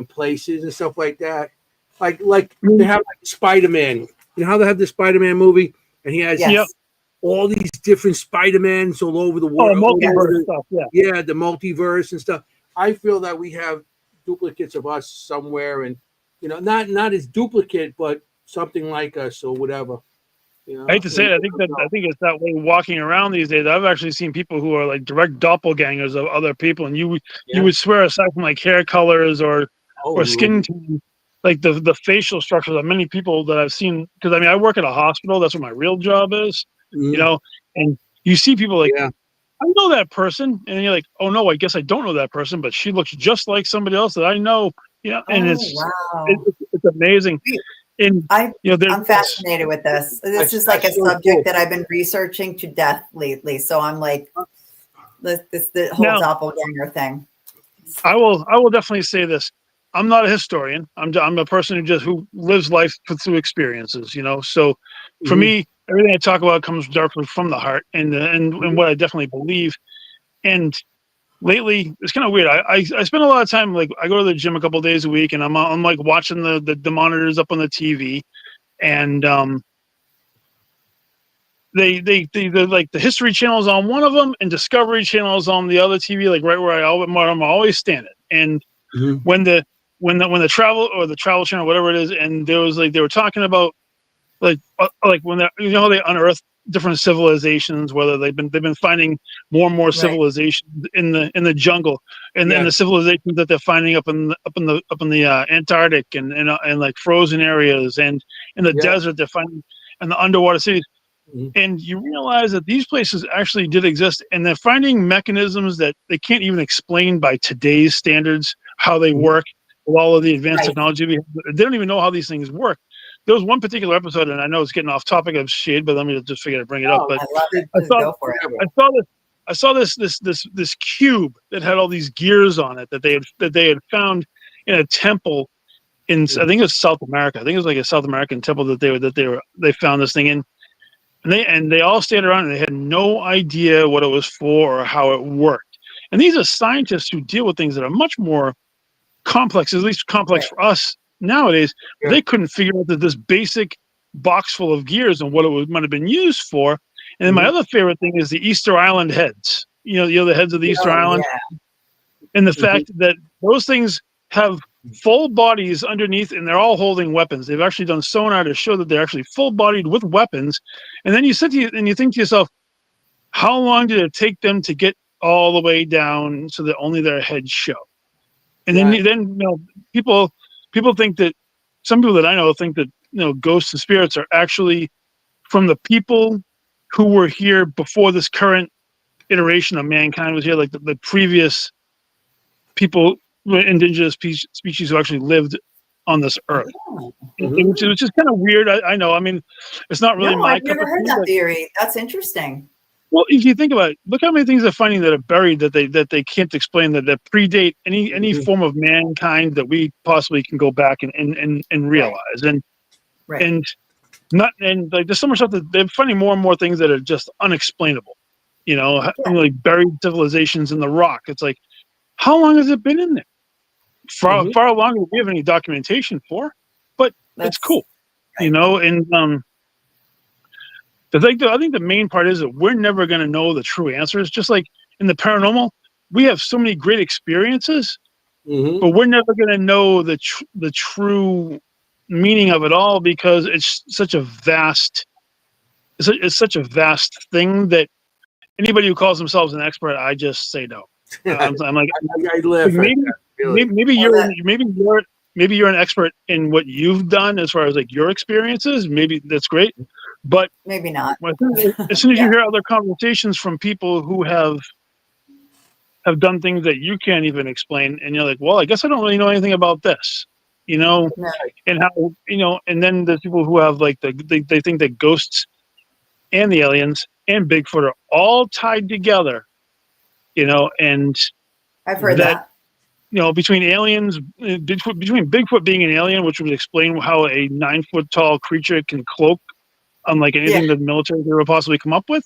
[SPEAKER 1] places and stuff like that. Like they have like Spider-Man. You know how they have the Spider-Man movie, and he has
[SPEAKER 3] yep.
[SPEAKER 2] yes.
[SPEAKER 1] all these different Spider-Mans all over the
[SPEAKER 3] Oh,
[SPEAKER 1] world.
[SPEAKER 3] multiverse stuff.
[SPEAKER 1] Yeah, the multiverse and stuff. I feel that we have duplicates of us somewhere, and not as duplicate, but something like us or whatever.
[SPEAKER 3] I hate to say it, I think it's that way walking around these days. I've actually seen people who are like direct doppelgangers of other people, and you would swear, aside from like hair colors or skin tone, like the facial structures of many people that I've seen. Because I mean, I work at a hospital. That's what my real job is, and you see people like, I know that person, and you're like, oh no, I guess I don't know that person, but she looks just like somebody else that I know. And it's amazing. And
[SPEAKER 2] I'm fascinated with this. This is like a subject that I've been researching to death lately. So I'm like, the whole doppelganger thing.
[SPEAKER 3] I will definitely say this. I'm not a historian. I'm a person who lives life through experiences. So for me, everything I talk about comes directly from the heart and what I definitely believe. And lately, it's kind of weird. I spend a lot of time, like I go to the gym a couple days a week, and I'm like watching the monitors up on the TV, and they like the History Channel is on one of them, and Discovery Channel is on the other TV, like right where I'm always standing. And when the travel or the Travel Channel, whatever it is, and there was like they were talking about like when they they unearth different civilizations, whether they've been finding more and more civilizations in the jungle, and the civilizations that they're finding up in the Antarctic and like frozen areas, and in the desert they're finding, and the underwater cities. And you realize that these places actually did exist, and they're finding mechanisms that they can't even explain by today's standards how they work with all of the advanced technology. They don't even know how these things work. There was one particular episode, and I know it's getting off topic of shade, but let me just figure to bring it up. But
[SPEAKER 2] I love it. Go for it.
[SPEAKER 3] I saw this cube that had all these gears on it that they had found in a temple in I think it was South America. I think it was like a South American temple that they found this thing in. And they all stayed around and they had no idea what it was for or how it worked. And these are scientists who deal with things that are much more complex, at least complex for us nowadays. They couldn't figure out that this basic box full of gears and what it might have been used for. And then my other favorite thing is the Easter Island heads. The heads of the Easter Island. And the fact that those things have full bodies underneath, and they're all holding weapons. They've actually done sonar to show that they're actually full-bodied with weapons. And then you think to yourself, how long did it take them to get all the way down so that only their heads show? And then people think that, some people that I know think that ghosts and spirits are actually from the people who were here before this current iteration of mankind was here, like the previous people, indigenous species who actually lived on this earth, which is kind of weird. I know. I mean, it's not really my
[SPEAKER 2] I've never heard that theory. That's interesting.
[SPEAKER 3] Well, if you think about it, look how many things they're finding that are buried that they can't explain, that predate any form of mankind that we possibly can go back and realize. And like there's so much stuff that they're finding more and more things that are just unexplainable. Like buried civilizations in the rock. It's like, how long has it been in there? Far longer than we have any documentation for, but it's cool, And I think the main part is that we're never going to know the true answers. Just like in the paranormal, we have so many great experiences, but we're never going to know the true meaning of it all because it's such a vast thing that anybody who calls themselves an expert, I just say no. I'm like,
[SPEAKER 1] I laugh at
[SPEAKER 3] maybe,
[SPEAKER 1] that, really.
[SPEAKER 3] maybe you're an expert in what you've done as far as like your experiences. Maybe that's great, but
[SPEAKER 2] maybe not.
[SPEAKER 3] as soon as you hear other conversations from people who have done things that you can't even explain, and you're like, well, I guess I don't really know anything about this,
[SPEAKER 2] No.
[SPEAKER 3] and how, and then there's people who have like they think that ghosts and the aliens and Bigfoot are all tied together, and
[SPEAKER 2] I've heard that.
[SPEAKER 3] Between aliens, between Bigfoot being an alien, which would explain how a 9-foot tall creature can cloak, unlike anything that the military could ever possibly come up with,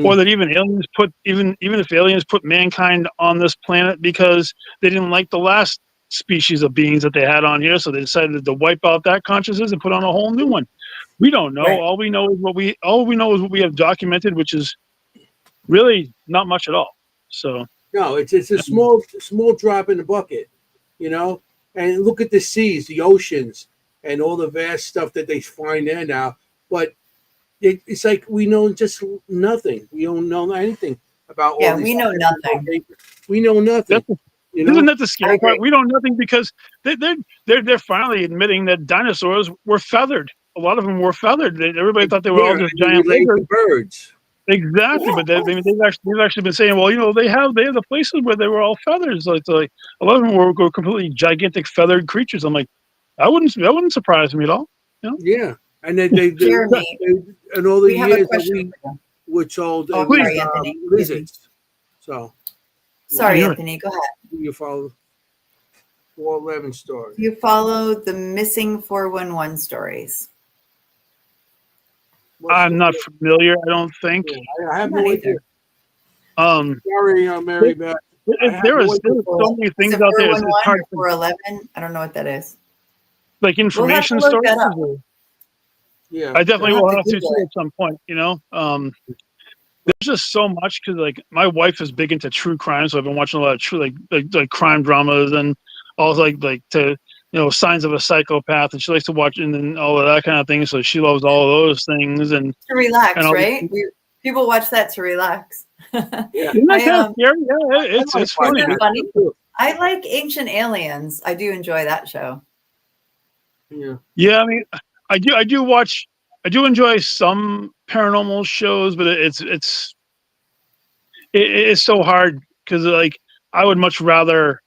[SPEAKER 3] or that even aliens even if aliens put mankind on this planet because they didn't like the last species of beings that they had on here, so they decided to wipe out that consciousness and put on a whole new one. We don't know.
[SPEAKER 2] Right.
[SPEAKER 3] All we know is what we have documented, which is really not much at all. So
[SPEAKER 1] no, it's a small drop in the bucket, And look at the seas, the oceans, and all the vast stuff that they find there now. But it's like we know just nothing. We don't know anything about all these.
[SPEAKER 2] We know nothing.
[SPEAKER 1] We know nothing.
[SPEAKER 3] Isn't that the scary part? We know nothing because they're finally admitting that dinosaurs were feathered. A lot of them were feathered. Everybody thought they were all just giant
[SPEAKER 1] birds.
[SPEAKER 3] Exactly, but they've actually been saying, well, they have the places where they were all feathers. Like a lot of them were completely gigantic feathered creatures. I'm like, that wouldn't surprise me at all.
[SPEAKER 1] Yeah, and they and all the years that we were told lizards. So
[SPEAKER 2] sorry, Anthony, go ahead.
[SPEAKER 1] You follow 411 story.
[SPEAKER 2] You follow the missing 411 stories.
[SPEAKER 3] I'm not familiar. I don't think.
[SPEAKER 1] I have no idea. Sorry, Mary Beth.
[SPEAKER 3] There is so many things out there. It's hard.
[SPEAKER 2] 411. I don't know what that is.
[SPEAKER 3] Like information stories.
[SPEAKER 1] Yeah,
[SPEAKER 3] I definitely will have to at some point. There's just so much because like my wife is big into true crime, so I've been watching a lot of true like crime dramas and all like to. Signs of a psychopath, and she likes to watch and all of that kind of thing. So she loves all of those things and
[SPEAKER 2] to relax, right? People watch that to relax.
[SPEAKER 3] Yeah, it's funny.
[SPEAKER 2] I like Ancient Aliens. I do enjoy that show.
[SPEAKER 3] Yeah. I mean, I do enjoy some paranormal shows, but it's so hard because like I would much rather.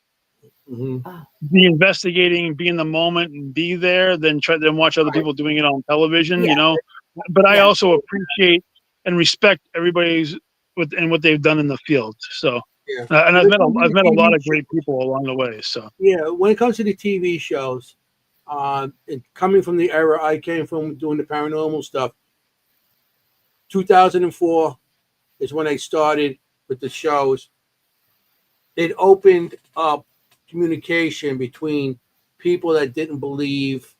[SPEAKER 3] Be investigating, be in the moment, and be there than watch other people doing it on television. But I also appreciate and respect everybody's and what they've done in the field. So, and I've met a lot of great people along the way. So,
[SPEAKER 1] when it comes to the TV shows, coming from the era I came from doing the paranormal stuff, 2004 is when I started with the shows. It opened up communication between people that didn't believe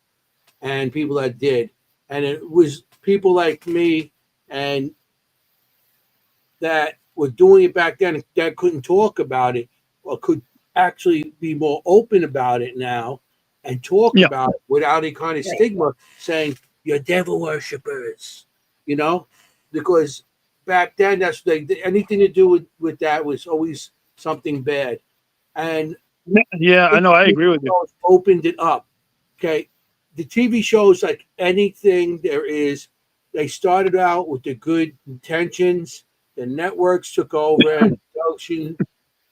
[SPEAKER 1] and people that did, and it was people like me and that were doing it back then that couldn't talk about it or could actually be more open about it now and talk about it without any kind of stigma saying you're devil worshippers, because back then that's anything to do with that was always something bad. And
[SPEAKER 3] I know, I agree with you.
[SPEAKER 1] Opened it up. Okay. The TV shows, like anything there is, they started out with the good intentions. The networks took over and production,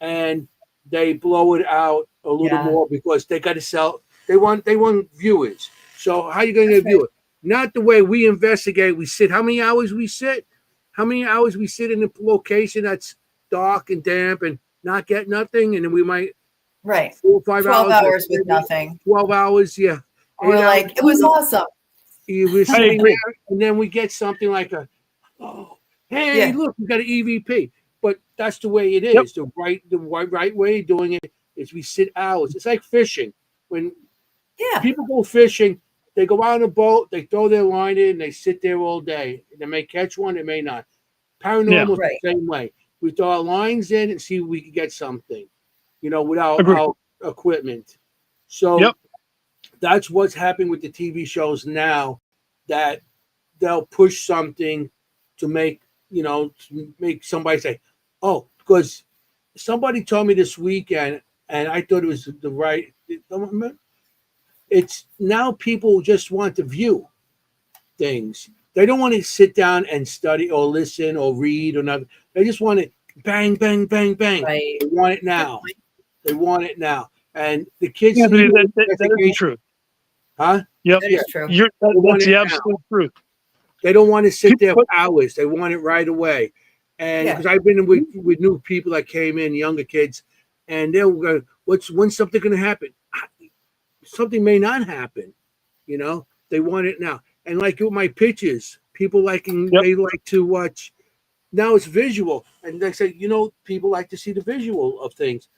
[SPEAKER 1] and they blow it out a little more because they got to sell. They want viewers. So how are you going to view it? Not the way we investigate. We sit. How many hours we sit? How many hours we sit in a location that's dark and damp and not get nothing, and then we might
[SPEAKER 2] 4
[SPEAKER 1] or 5
[SPEAKER 2] 12 hours with nothing.
[SPEAKER 1] 12 hours, yeah.
[SPEAKER 2] We're like, it was awesome.
[SPEAKER 1] You were sitting there, and then we get something like hey, look, we got an EVP. But that's the way it is. The right way of doing it is we sit hours. It's like fishing. When people go fishing, they go out on a boat, they throw their line in, they sit there all day. They may catch one, they may not. Paranormal is the same way. We throw our lines in and see if we can get something, without our equipment. So that's what's happening with the TV shows now, that they'll push something to make, to make somebody say, oh, because somebody told me this weekend, and I thought it was the right. It's now people just want to view things. They don't want to sit down and study or listen or read or nothing. They just want it bang, bang, bang, bang.
[SPEAKER 2] Right.
[SPEAKER 1] They want it now. They want it now. And the kids
[SPEAKER 3] Yeah, that is true.
[SPEAKER 1] Huh?
[SPEAKER 3] Yep.
[SPEAKER 2] That is true.
[SPEAKER 3] That's the absolute truth.
[SPEAKER 1] They don't want to sit there for hours. They want it right away. And because I've been with new people that came in, younger kids, and they'll go, when's something going to happen? Something may not happen. They want it now. And like with my pictures, people they like to watch. Now it's visual. And they say, people like to see the visual of things.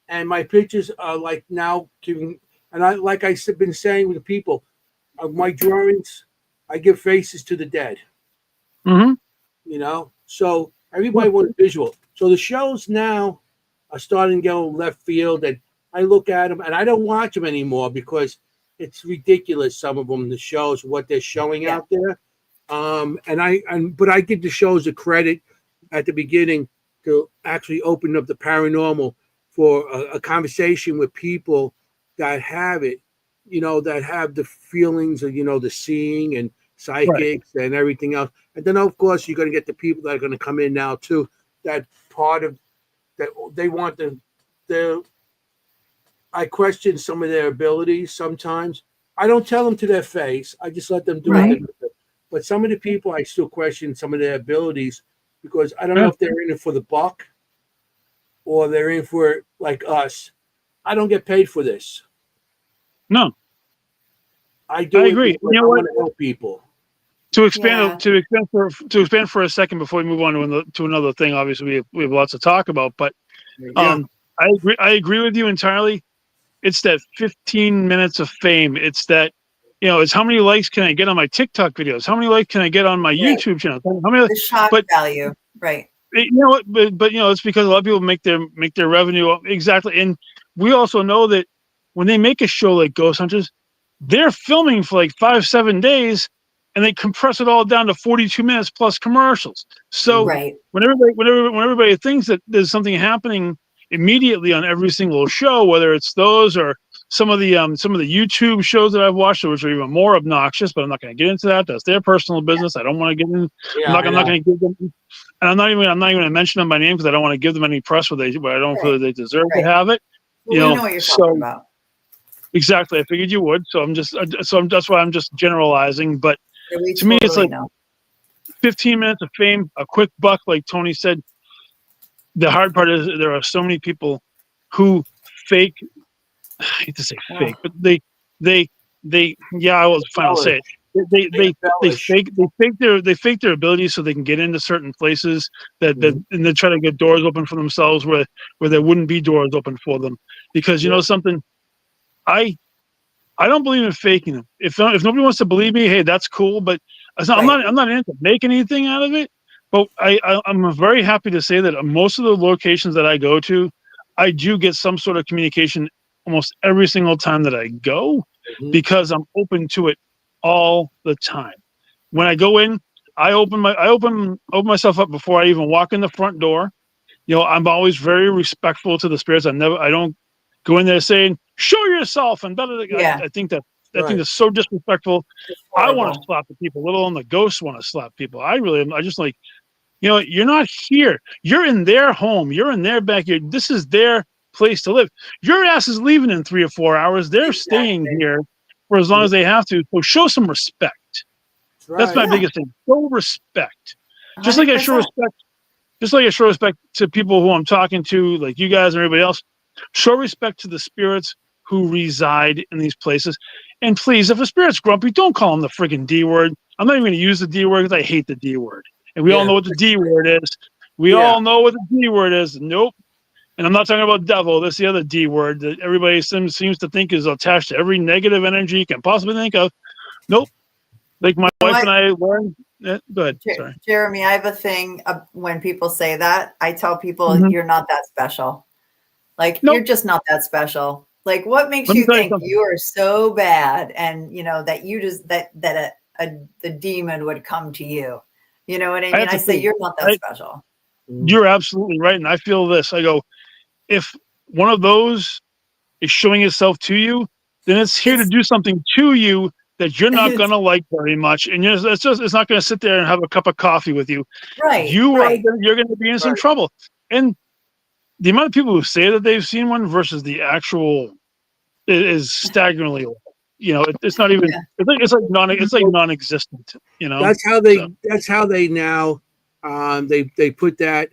[SPEAKER 1] And my pictures are like now giving, and I've been saying with the people, my drawings, I give faces to the dead.
[SPEAKER 3] Mm-hmm.
[SPEAKER 1] So everybody wants visual. So the shows now are starting to go left field, and I look at them and I don't watch them anymore because it's ridiculous. Some of them, the shows, what they're showing out there. But I give the shows a credit at the beginning to actually open up the paranormal for a conversation with people that have it, that have the feelings of, the seeing and psychics and everything else. And then, of course, you're going to get the people that are going to come in now, too, that part of that they want I question some of their abilities sometimes. I don't tell them to their face. I just let them do it. But some of the people, I still question some of their abilities because I don't know if they're in it for the buck or they're in for it like us. I don't get paid for this.
[SPEAKER 3] No.
[SPEAKER 1] I agree.
[SPEAKER 3] You know
[SPEAKER 1] I
[SPEAKER 3] what?
[SPEAKER 1] want to help people.
[SPEAKER 3] To expand for a second before we move on to another thing, obviously we have lots to talk about, but I agree with you entirely. It's that 15 minutes of fame. It's that, it's how many likes can I get on my TikTok videos? How many likes can I get on my YouTube channel? How many?
[SPEAKER 2] The shock value, right?
[SPEAKER 3] But it's because a lot of people make their revenue exactly. And we also know that when they make a show like Ghost Hunters, they're filming for like 5-7 days, and they compress it all down to 42 minutes plus commercials. So when everybody thinks that there's something happening immediately on every single show, whether it's those or some of the YouTube shows that I've watched, which are even more obnoxious, but I'm not going to get into that. That's their personal business. I don't want to get in. I'm not going to give them, and I'm not even going to mention them by name because I don't want to give them any press where I don't feel they deserve to have it.
[SPEAKER 2] Well, we know what you're talking about.
[SPEAKER 3] Exactly. I figured you would. So that's why I'm just generalizing. But to me, it's like 15 minutes of fame, a quick buck, like Tony said. The hard part is there are so many people who fake. I hate to say fake, but they. I was final to say it. They fake their abilities so they can get into certain places and they try to get doors open for themselves where there wouldn't be doors open for them. Because something, I don't believe in faking them. If nobody wants to believe me, hey, that's cool. But I'm not into making anything out of it. But I'm very happy to say that most of the locations that I go to, I do get some sort of communication almost every single time that I go because I'm open to it all the time. When I go in, I open myself up before I even walk in the front door. I'm always very respectful to the spirits. I don't go in there saying, show yourself and I think that's so disrespectful. I want to slap the people, let alone the ghosts want to slap people. I really am. I just like, you're not here. You're in their home. You're in their backyard. This is their place to live. Your ass is leaving in 3 or 4 hours. They're staying here for as long as they have to. So show some respect. That's my biggest thing. Show respect. 100%. Just like I show respect to people who I'm talking to, like you guys and everybody else. Show respect to the spirits who reside in these places. And please, if a spirit's grumpy, don't call them the friggin' D word. I'm not even going to use the D word because I hate the D word. And we all know what the D word is. We all know what the D word is. Nope. And I'm not talking about devil. That's the other D word that everybody seems to think is attached to every negative energy you can possibly think of. Nope. Like my wife and I learned. Go ahead. Sorry.
[SPEAKER 2] Jeremy, I have a thing when people say that. I tell people you're not that special. Like, you're just not that special. Like, what makes
[SPEAKER 3] Let me
[SPEAKER 2] you
[SPEAKER 3] tell you
[SPEAKER 2] think
[SPEAKER 3] something.
[SPEAKER 2] you are so bad, and that you just that the demon would come to you? You know what I mean?
[SPEAKER 3] have
[SPEAKER 2] I
[SPEAKER 3] to
[SPEAKER 2] say
[SPEAKER 3] think,
[SPEAKER 2] you're not that special.
[SPEAKER 3] you're absolutely right. And I feel this. I go, if one of those is showing itself to you, then it's here to do something to you that you're not going to like very much. And it's not going to sit there and have a cup of coffee with you.
[SPEAKER 2] Right.
[SPEAKER 3] You're going to be in some trouble. And the amount of people who say that they've seen one versus the actual is staggeringly low. It's not even.
[SPEAKER 2] Yeah.
[SPEAKER 3] It's like non-existent.
[SPEAKER 1] That's how they now. They put that.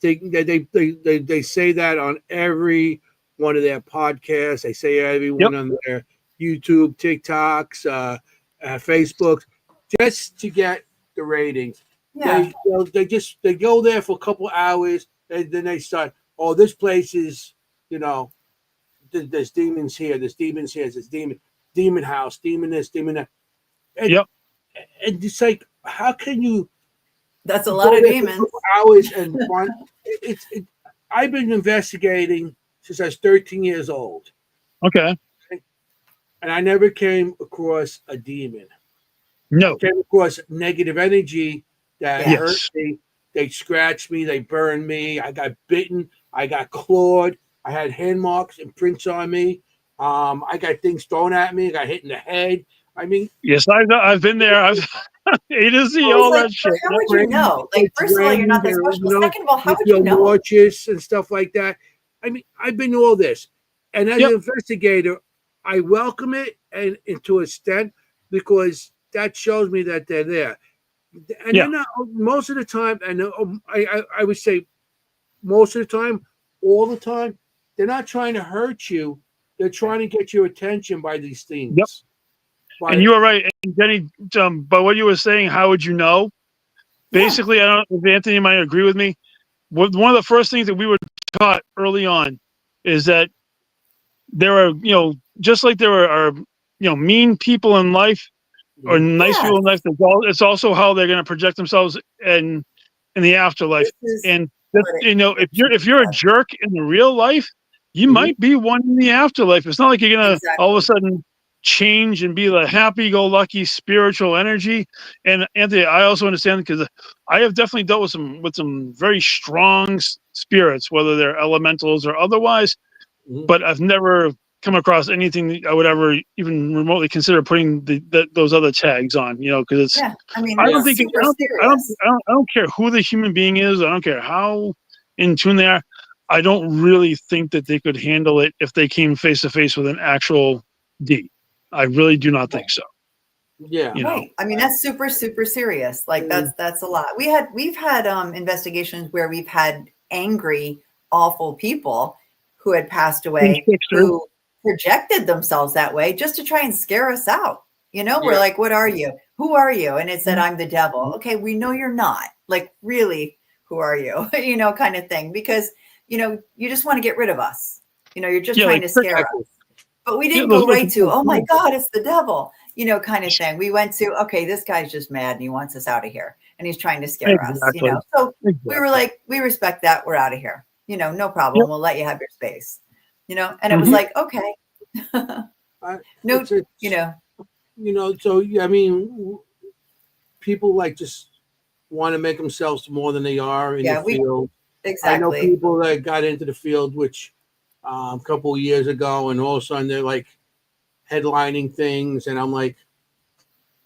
[SPEAKER 1] They say that on every one of their podcasts. They say everyone on their YouTube, TikToks, Facebook, just to get the ratings.
[SPEAKER 2] Yeah.
[SPEAKER 1] They go there for a couple hours, and then they start. Oh, this place is, there's demons here. There's demons here. There's demon house, demon this, demon that. And, and it's like, how can you?
[SPEAKER 2] That's a lot of demons.
[SPEAKER 1] Hours and one. I've been investigating since I was 13 years old.
[SPEAKER 3] Okay.
[SPEAKER 1] And I never came across a demon.
[SPEAKER 3] No.
[SPEAKER 1] I came across negative energy that hurt me. They scratched me. They burned me. I got bitten. I got clawed. I had hand marks and prints on me. I got things thrown at me. I got hit in the head. I mean,
[SPEAKER 3] yes, I've been there. I've A to Z, all that shit.
[SPEAKER 2] How would you know? Like, first of all, you're not that special. Second of all, how would you know?
[SPEAKER 1] Watches and stuff like that. I mean, I've been all this, and as an investigator, I welcome it and to an extent because that shows me that they're there. And they're not most of the time, and I would say most of the time, all the time, they're not trying to hurt you. They're trying to get your attention by these things.
[SPEAKER 3] Yep. And you are right. And Jenny, by what you were saying, how would you know? Basically, I don't know if Anthony might agree with me. One of the first things that we were taught early on is that there are, just like there are mean people in life or nice people in life, it's also how they're going to project themselves in the afterlife. And if you're a jerk in the real life, you might be one in the afterlife. It's not like you're going to all of a sudden change and be the happy-go-lucky spiritual energy. And Anthony, I also understand because I have definitely dealt with some very strong spirits, whether they're elementals or otherwise. But I've never come across anything that I would ever even remotely consider putting those other tags on. Because it's. I mean, I don't care who the human being is. I don't care how in tune they are. I don't really think that they could handle it if they came face to face with an actual D. I really do not think so.
[SPEAKER 1] Yeah.
[SPEAKER 2] Right. I mean, that's super, super serious. Like that's a lot. We've had investigations where we've had angry, awful people who had passed away who projected themselves that way just to try and scare us out. We're like, what are you? Who are you? And it said, I'm the devil. Okay, we know you're not. Like, really, who are you? Kind of thing. Because, you just want to get rid of us. You're just trying to scare us. But we didn't go right to, oh my God, it's the devil, kind of thing. We went to, okay, this guy's just mad and he wants us out of here. And he's trying to scare us, So we were like, we respect that. We're out of here. No problem. We'll let you have your space, and it was like, okay.
[SPEAKER 1] So, I mean, people like just want to make themselves more than they are in the field.
[SPEAKER 2] Exactly.
[SPEAKER 1] I know people that got into the field, which a couple of years ago, and all of a sudden they're like headlining things, and I'm like,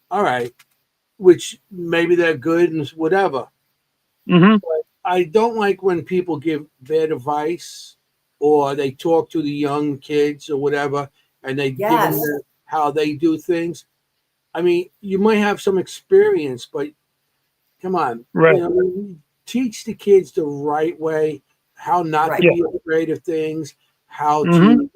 [SPEAKER 1] all right, which maybe they're good and whatever. But I don't like when people give bad advice or they talk to the young kids or whatever, and they give them how they do things. I mean, you might have some experience, but come on, teach the kids the right way, how not to be afraid of things. How to,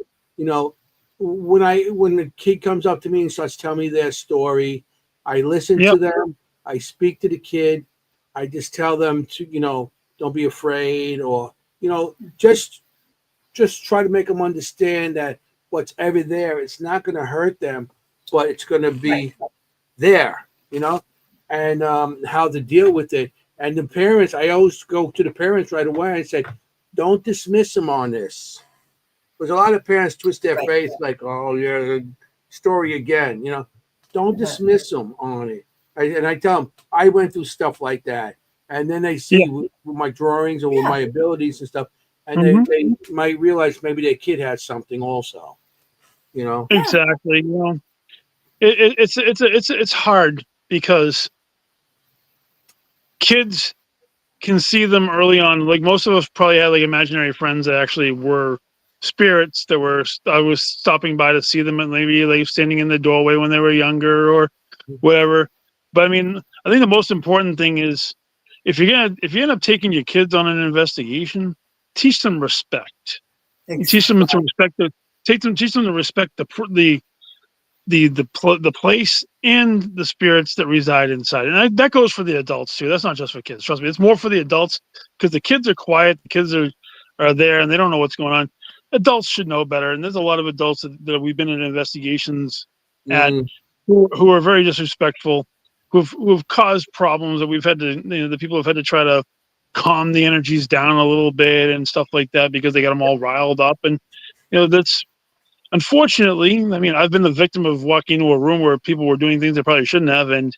[SPEAKER 1] when the kid comes up to me and starts telling me their story, I listen to them. I speak to the kid. I just tell them to, don't be afraid, or just try to make them understand that what's ever there, it's not going to hurt them, but it's going to be there, and how to deal with it. And the parents, I always go to the parents right away and say, don't dismiss them on this. Because a lot of parents twist their
[SPEAKER 2] Right.
[SPEAKER 1] face like, "Oh, yeah, story again." Don't dismiss them on it. And I tell them I went through stuff like that, and then they see with my drawings or with my abilities and stuff, and they might realize maybe their kid has something also.
[SPEAKER 3] Exactly. It's hard because kids can see them early on. Like most of us probably had like imaginary friends that actually were spirits that I was stopping by to see them and maybe like standing in the doorway when they were younger or whatever. But I mean, I think the most important thing is if you end up taking your kids on an investigation, teach them respect.
[SPEAKER 2] Exactly.
[SPEAKER 3] Teach them to respect teach them to respect the place and the spirits that reside inside, and that goes for the adults too. That's not just for kids. Trust me, it's more for the adults because the kids are quiet. The kids are there and they don't know what's going on. Adults should know better, and there's a lot of adults that we've been in investigations at who are very disrespectful, who've caused problems that we've had to. The people have had to try to calm the energies down a little bit and stuff like that because they got them all riled up, and that's. Unfortunately, I mean, I've been the victim of walking into a room where people were doing things they probably shouldn't have and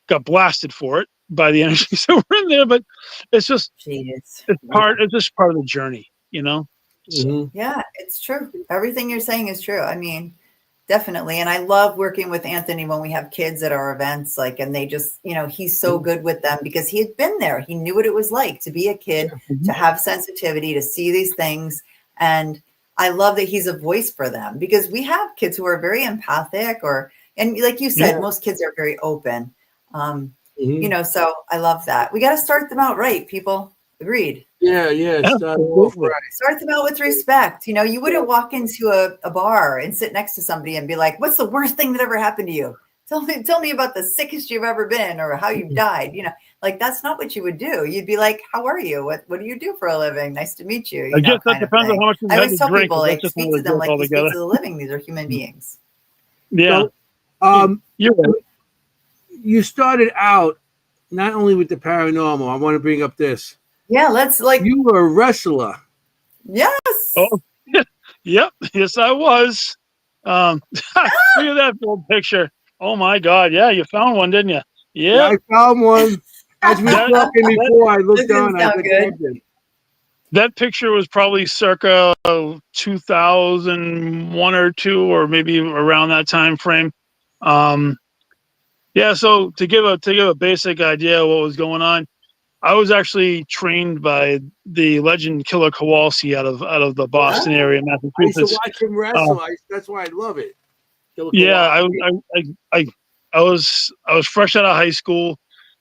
[SPEAKER 3] got blasted for it by the energies that were in there. But it's just, it's just part of the journey, So.
[SPEAKER 2] Yeah, it's true. Everything you're saying is true. I mean, definitely. And I love working with Anthony when we have kids at our events, and they just, he's so good with them because he had been there. He knew what it was like to be a kid, to have sensitivity, to see these things. And I love that he's a voice for them because we have kids who are very empathic and like you said, most kids are very open. So I love that. We got to start them out right, people. Agreed.
[SPEAKER 1] Yeah.
[SPEAKER 2] Start them out with respect. You wouldn't walk into a bar and sit next to somebody and be like, "What's the worst thing that ever happened to you? Tell me about the sickest you've ever been or how you died." That's not what you would do. You'd be like, "How are you? What do you do for a living? Nice to meet you."
[SPEAKER 3] I guess that depends on how much you
[SPEAKER 2] I
[SPEAKER 3] had
[SPEAKER 2] always
[SPEAKER 3] to
[SPEAKER 2] tell
[SPEAKER 3] drink.
[SPEAKER 2] people, speak to them like you speak to the living. These are human beings.
[SPEAKER 3] Yeah.
[SPEAKER 1] So, you started out not only with the paranormal. I want to bring up this.
[SPEAKER 2] Yeah, let's
[SPEAKER 1] You were a wrestler.
[SPEAKER 2] Yes.
[SPEAKER 3] Oh, yep. Yes, I was. Look at that old picture. Oh my God. Yeah, you found one, didn't you?
[SPEAKER 1] Yeah, I found one. As we were talking before, I looked down.
[SPEAKER 3] That picture was probably circa 2001 or 2, or maybe around that time frame. So to give a basic idea of what was going on, I was actually trained by the legend Killer Kowalski out of the Boston area, Massachusetts.
[SPEAKER 1] I used to watch him wrestle. That's why I love it.
[SPEAKER 3] Yeah, I was fresh out of high school.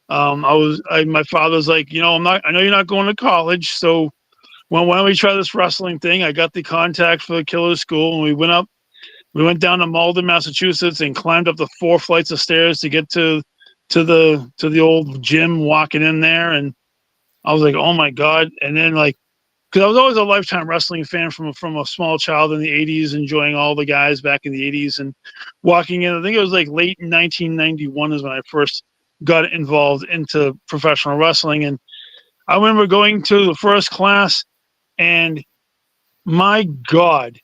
[SPEAKER 3] My father's like, I know you're not going to college, so why don't we try this wrestling thing? I got the contact for the Killer School, and we went down to Malden, Massachusetts, and climbed up the 4 flights of stairs to get to the old gym. Walking in there, and I was like, oh my God! And then because I was always a lifetime wrestling fan from a small child in the 80s, enjoying all the guys back in the 80s, and walking in. I think it was late in 1991 is when I first got involved into professional wrestling, and I remember going to the first class, and my God.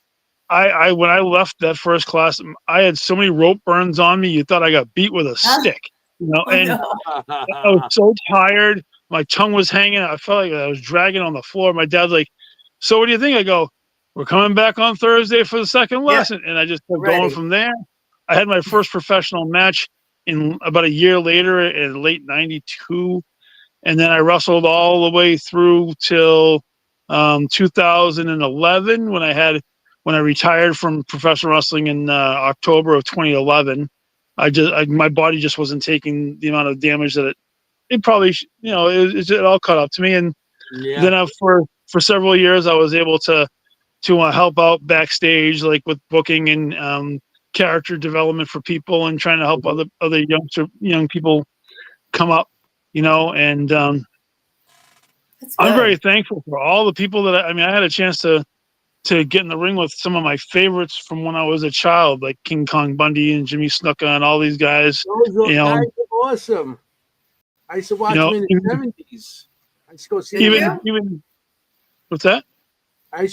[SPEAKER 3] I when I left that first class, I had so many rope burns on me. You thought I got beat with a stick, and I was so tired. My tongue was hanging. I felt like I was dragging on the floor. My dad's like, "So what do you think?" I go, "We're coming back on Thursday for the second lesson." And I just kept going from there. I had my first professional match in about a year later in late '92. And then I wrestled all the way through till 2011 when I retired from professional wrestling in October of 2011. My body just wasn't taking the amount of damage that it probably it all caught up to me. And then for several years I was able to help out backstage, like with booking and character development for people and trying to help other young people come up, and I'm very thankful for all the people that I had a chance to get in the ring with some of my favorites from when I was a child, like King Kong Bundy and Jimmy Snuka and all these guys.
[SPEAKER 1] Those guys are awesome. I used to watch them in the 70s. I used to go see
[SPEAKER 3] even what's that?
[SPEAKER 1] We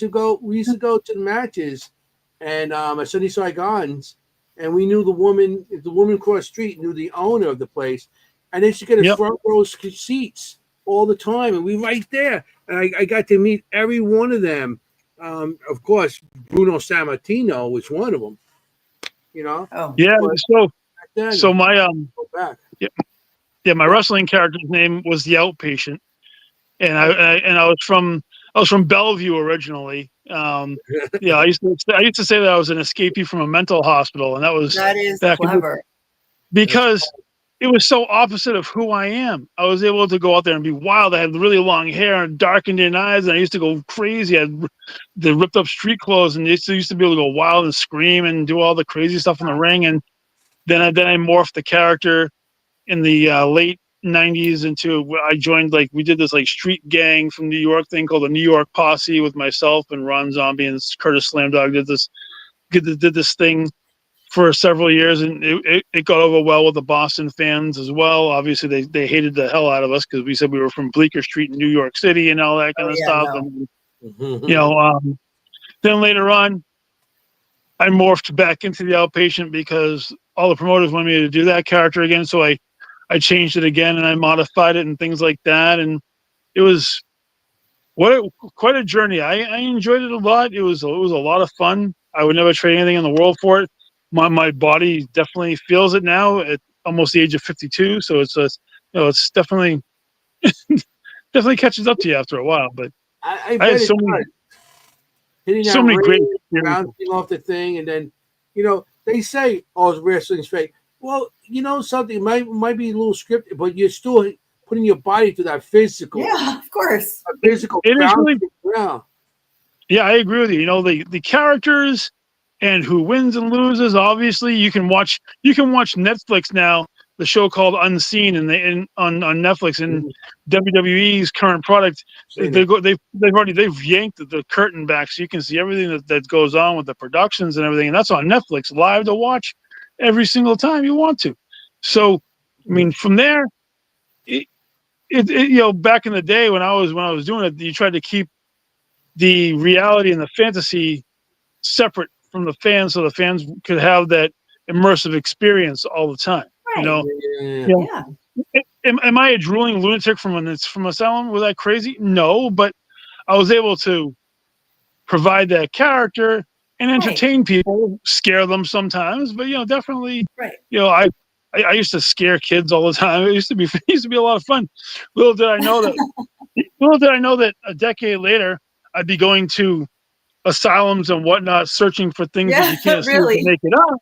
[SPEAKER 1] used to go to the matches, and at Sunny Saigon's, and we knew the woman across the street knew the owner of the place, and they used to get a front row seats all the time, and we right there, and I got to meet every one of them. Of course, Bruno Sammartino was one of them.
[SPEAKER 2] Oh
[SPEAKER 3] yeah. So my
[SPEAKER 1] go back.
[SPEAKER 3] my wrestling character's name was the Outpatient, and I was from Bellevue originally. I used to say that I was an escapee from a mental hospital, and that
[SPEAKER 2] is clever
[SPEAKER 3] because it was so opposite of who I am. I was able to go out there and be wild. I had really long hair and dark Indian eyes, and I used to go crazy. I had the ripped up street clothes, and used to be able to go wild and scream and do all the crazy stuff in the ring. And then I morphed the character in the late 90s into, I joined, we did this street gang from New York thing called the New York Posse with myself and Ron Zombie and Curtis Slam Dog did this thing for several years, and it got over well with the Boston fans as well. Obviously, they hated the hell out of us because we said we were from Bleecker Street in New York City and all that kind of stuff. No. And then later on, I morphed back into the Outpatient because all the promoters wanted me to do that character again. So I changed it again and I modified it and things like that. And it was quite a journey. I enjoyed it a lot. It was a lot of fun. I would never trade anything in the world for it. My body definitely feels it now at almost the age of 52. So it's definitely catches up to you after a while. But
[SPEAKER 1] I had so many
[SPEAKER 3] great
[SPEAKER 1] bouncing off the thing, and then they say, "Oh, wrestling's fake." Well, something might be a little scripted, but you're still putting your body through that physical.
[SPEAKER 2] Yeah, of course.
[SPEAKER 1] Physical.
[SPEAKER 3] It is really. Yeah, I agree with you. The characters and who wins and loses. Obviously, you can watch Netflix now. The show called Unseen on Netflix, and WWE's current product. They've yanked the curtain back so you can see everything that goes on with the productions and everything, and that's on Netflix live to watch every single time you want to. So, I mean, from there, back in the day when I was doing it, you tried to keep the reality and the fantasy separate from the fans, so the fans could have that immersive experience all the time.
[SPEAKER 2] Right.
[SPEAKER 3] Am I a drooling lunatic from Asylum? Was that crazy? No, but I was able to provide that character and entertain people, scare them sometimes. But definitely, I used to scare kids all the time. It used to be a lot of fun. Little did I know that a decade later I'd be going to asylums and whatnot, searching for things that you can't see to make it up.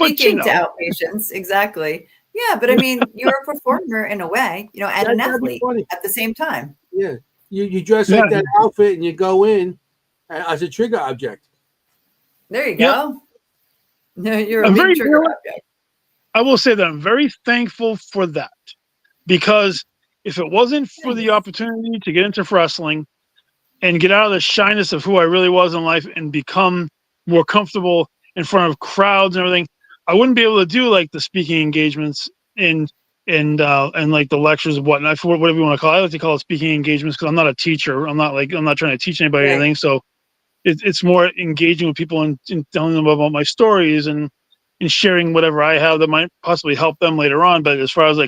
[SPEAKER 2] Speaking to outpatients, exactly. Yeah, but I mean, you're a performer in a way, and an athlete at the same time.
[SPEAKER 1] Yeah, you dress like that outfit and you go in as a trigger object.
[SPEAKER 2] There you go. No, you're a big trigger object.
[SPEAKER 3] I will say that I'm very thankful for that, because if it wasn't for the opportunity to get into wrestling and get out of the shyness of who I really was in life and become more comfortable in front of crowds and everything, I wouldn't be able to do the speaking engagements and the lectures and whatnot, whatever you want to call it. I like to call it speaking engagements because I'm not a teacher. I'm not trying to teach anybody anything. So it's more engaging with people and telling them about my stories and sharing whatever I have that might possibly help them later on. But as far as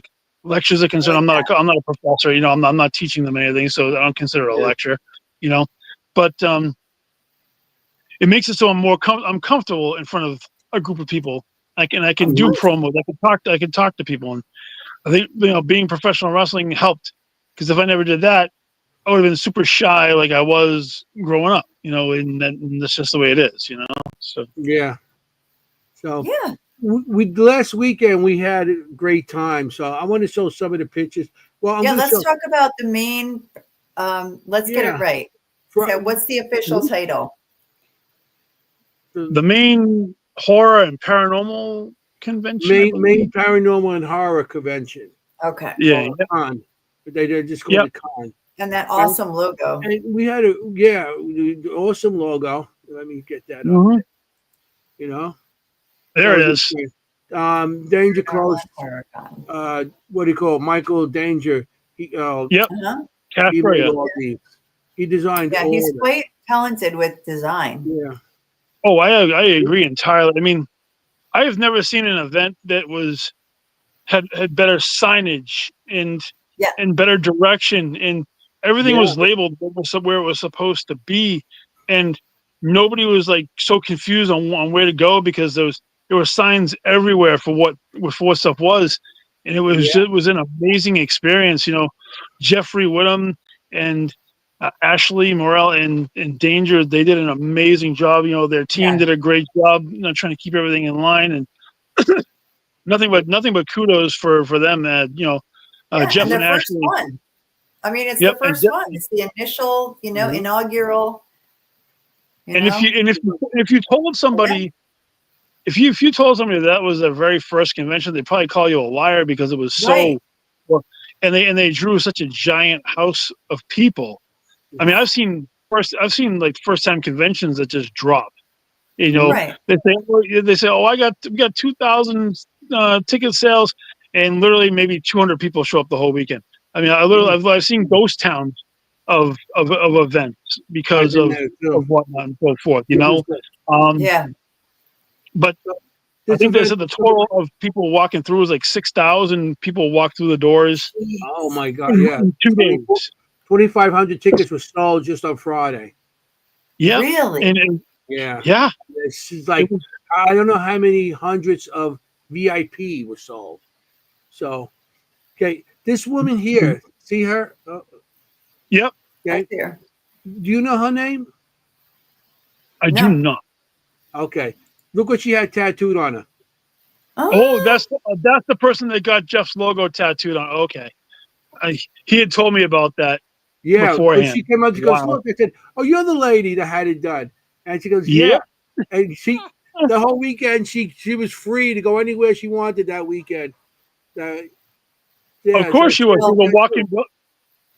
[SPEAKER 3] lectures are concerned, I'm not a professor. I'm not teaching them anything, so I don't consider it a lecture. But it makes it so I'm comfortable in front of a group of people. I can do promos. I can talk to people, and I think being professional wrestling helped, because if I never did that, I would have been super shy like I was growing up. And that's just the way it is. So
[SPEAKER 1] yeah. So we last weekend we had a great time. So I want to show some of the pictures. Well,
[SPEAKER 2] let's talk about the main. Let's get it right. So what's the official title?
[SPEAKER 3] The main horror and paranormal convention.
[SPEAKER 1] Main paranormal and horror convention.
[SPEAKER 2] Okay.
[SPEAKER 3] Yeah.
[SPEAKER 1] Con. But they're just called the con.
[SPEAKER 2] And that awesome logo.
[SPEAKER 1] And we had the awesome logo. Let me get that up.
[SPEAKER 3] There it is.
[SPEAKER 1] Danger Close. What do you call it? Michael Danger. He
[SPEAKER 3] Casper,
[SPEAKER 1] he designed.
[SPEAKER 2] Yeah, talented with design.
[SPEAKER 1] Yeah.
[SPEAKER 3] Oh, I agree entirely. I mean, I have never seen an event that had better signage and better direction, and everything was labeled where it was supposed to be, and nobody was like so confused on where to go because there were signs everywhere for what stuff was, and it was an amazing experience. You know, Jeffrey Whittam and Ashley Morel and Danger, they did an amazing job. You know, their team did a great job, you know, trying to keep everything in line, and nothing but kudos for them. You know, Jeff and Ashley.
[SPEAKER 2] One. I mean, it's the first one. It's the initial, you know, inaugural.
[SPEAKER 3] And if you told somebody, if you told somebody that was their very first convention, they'd probably call you a liar because it was so. And they drew such a giant house of people. I mean, I've seen like first time conventions that just drop. You know, they say, oh, we got 2,000 ticket sales, and literally maybe 200 people show up the whole weekend. I mean, I've seen ghost towns of events because of whatnot and so forth. You know, But I think they said the total of people walking through was like 6,000 people walked through the doors.
[SPEAKER 1] Oh my God! Yeah,
[SPEAKER 3] in 2 days.
[SPEAKER 1] 2,500 tickets were sold just on Friday.
[SPEAKER 3] Yeah,
[SPEAKER 2] really.
[SPEAKER 3] And
[SPEAKER 1] yeah. It's like I don't know how many hundreds of VIP were sold. So, okay, this woman here, see her?
[SPEAKER 3] Yep.
[SPEAKER 1] Okay.
[SPEAKER 2] Right there.
[SPEAKER 1] Do you know her name?
[SPEAKER 3] I do not.
[SPEAKER 1] Okay. Look what she had tattooed on her.
[SPEAKER 3] Oh, that's the person that got Jeff's logo tattooed on. Okay. He had told me about that.
[SPEAKER 1] Yeah,
[SPEAKER 3] beforehand.
[SPEAKER 1] She came up. She goes, "Look," I said, "Oh, you're the lady that had it done." And she goes, "Yeah." And she, the whole weekend, she was free to go anywhere she wanted that weekend.
[SPEAKER 3] Of course, you were.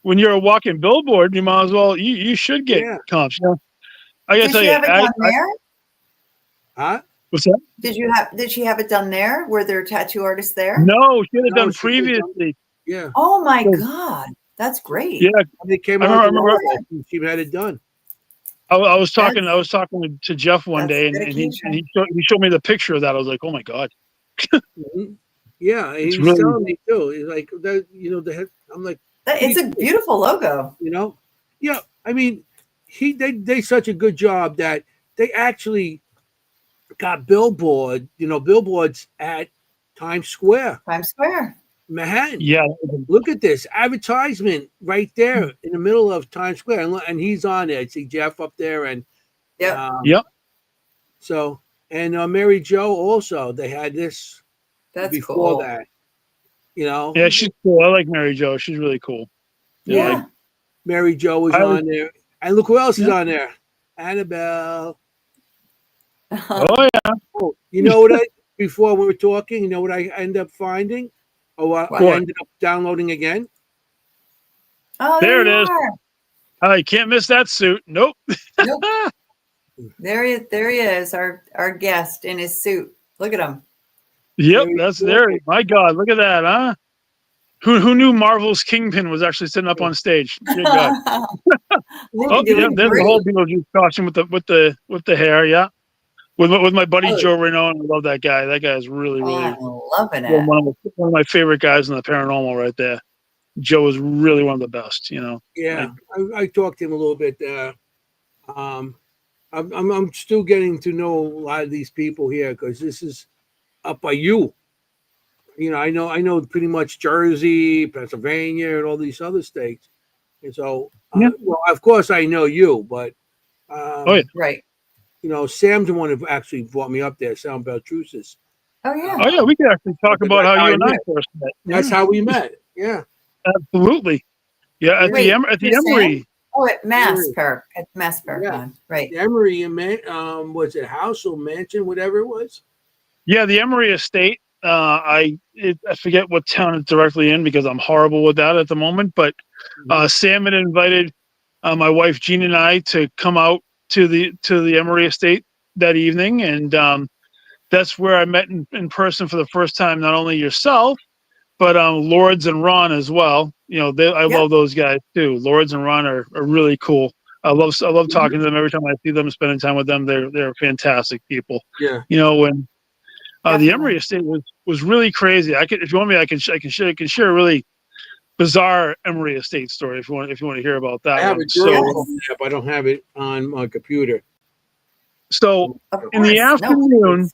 [SPEAKER 3] When you're a walking billboard, you might as well. You should get comps. Yeah. I gotta tell you,
[SPEAKER 2] have it done there?
[SPEAKER 1] Huh?
[SPEAKER 3] What's that?
[SPEAKER 2] Did she have it done there? Were there tattoo artists there?
[SPEAKER 3] No, she had it done previously.
[SPEAKER 1] Yeah.
[SPEAKER 2] Oh my God, that's great.
[SPEAKER 3] Yeah,
[SPEAKER 1] they came out. I remember she had it done.
[SPEAKER 3] I was talking to Jeff one day, and he showed me the picture of that. I was like, oh my God.
[SPEAKER 1] Yeah, he was telling me too. He's like that, you know. I'm like,
[SPEAKER 2] it's a beautiful logo.
[SPEAKER 1] You know, yeah. I mean, they did such a good job that they actually got billboards at Times Square. Manhattan.
[SPEAKER 3] Yeah.
[SPEAKER 1] Look at this advertisement right there in the middle of Times Square, and he's on there. I see Jeff up there, and So, and Mary Jo also, they had this.
[SPEAKER 2] That's
[SPEAKER 1] before
[SPEAKER 2] cool.
[SPEAKER 1] that, you know.
[SPEAKER 3] Yeah, she's cool. I like Mary Jo. She's really cool.
[SPEAKER 2] Yeah.
[SPEAKER 1] Mary Jo was on there, and look who else is on there. Annabelle.
[SPEAKER 3] Oh yeah.
[SPEAKER 1] Oh, you know what? Before we were talking, you know what I ended up finding? I ended up downloading again.
[SPEAKER 2] Oh,
[SPEAKER 3] there it is. I can't miss that suit. Nope.
[SPEAKER 2] There he is, our guest in his suit. Look at him.
[SPEAKER 3] Yep, that's there. My God, look at that, huh? Who knew Marvel's Kingpin was actually sitting up on stage? Good God. There's the whole Beetlejuice costume with the hair, yeah. With my buddy Joe Reno, and I love that guy. That guy is really
[SPEAKER 2] I'm loving it.
[SPEAKER 3] One of my favorite guys in the paranormal right there. Joe is really one of the best, you know.
[SPEAKER 1] Yeah. I talked to him a little bit. I'm still getting to know a lot of these people here because this is up by you. You know, I know pretty much Jersey, Pennsylvania, and all these other states. And so, well, of course, I know you, but
[SPEAKER 2] right.
[SPEAKER 1] You know, Sam's the one who actually brought me up there, Sam Beltrusis.
[SPEAKER 2] Oh yeah.
[SPEAKER 3] Oh yeah, we can actually talk about how you and I first met.
[SPEAKER 1] That's how we met. Yeah.
[SPEAKER 3] Absolutely. Yeah, at the Emory.
[SPEAKER 2] Oh, at Mass Park. At Mass Park, right.
[SPEAKER 1] The Emory, was it house or mansion, whatever it was?
[SPEAKER 3] Yeah, the Emory estate. I forget what town it's directly in because I'm horrible with that at the moment. But Sam had invited my wife Jean and I to come out to the Emory estate that evening, and that's where I met in person for the first time. Not only yourself, but Lords and Ron as well. You know, I love those guys too. Lords and Ron are really cool. I love talking to them every time I see them, spending time with them. They're fantastic people.
[SPEAKER 1] Yeah.
[SPEAKER 3] You know, when the Emery estate was really crazy. If you want me, I can share a really bizarre Emery estate story if you want to hear about that.
[SPEAKER 1] I have
[SPEAKER 3] one.
[SPEAKER 1] a journal app. I don't have it on my computer.
[SPEAKER 3] So in the afternoon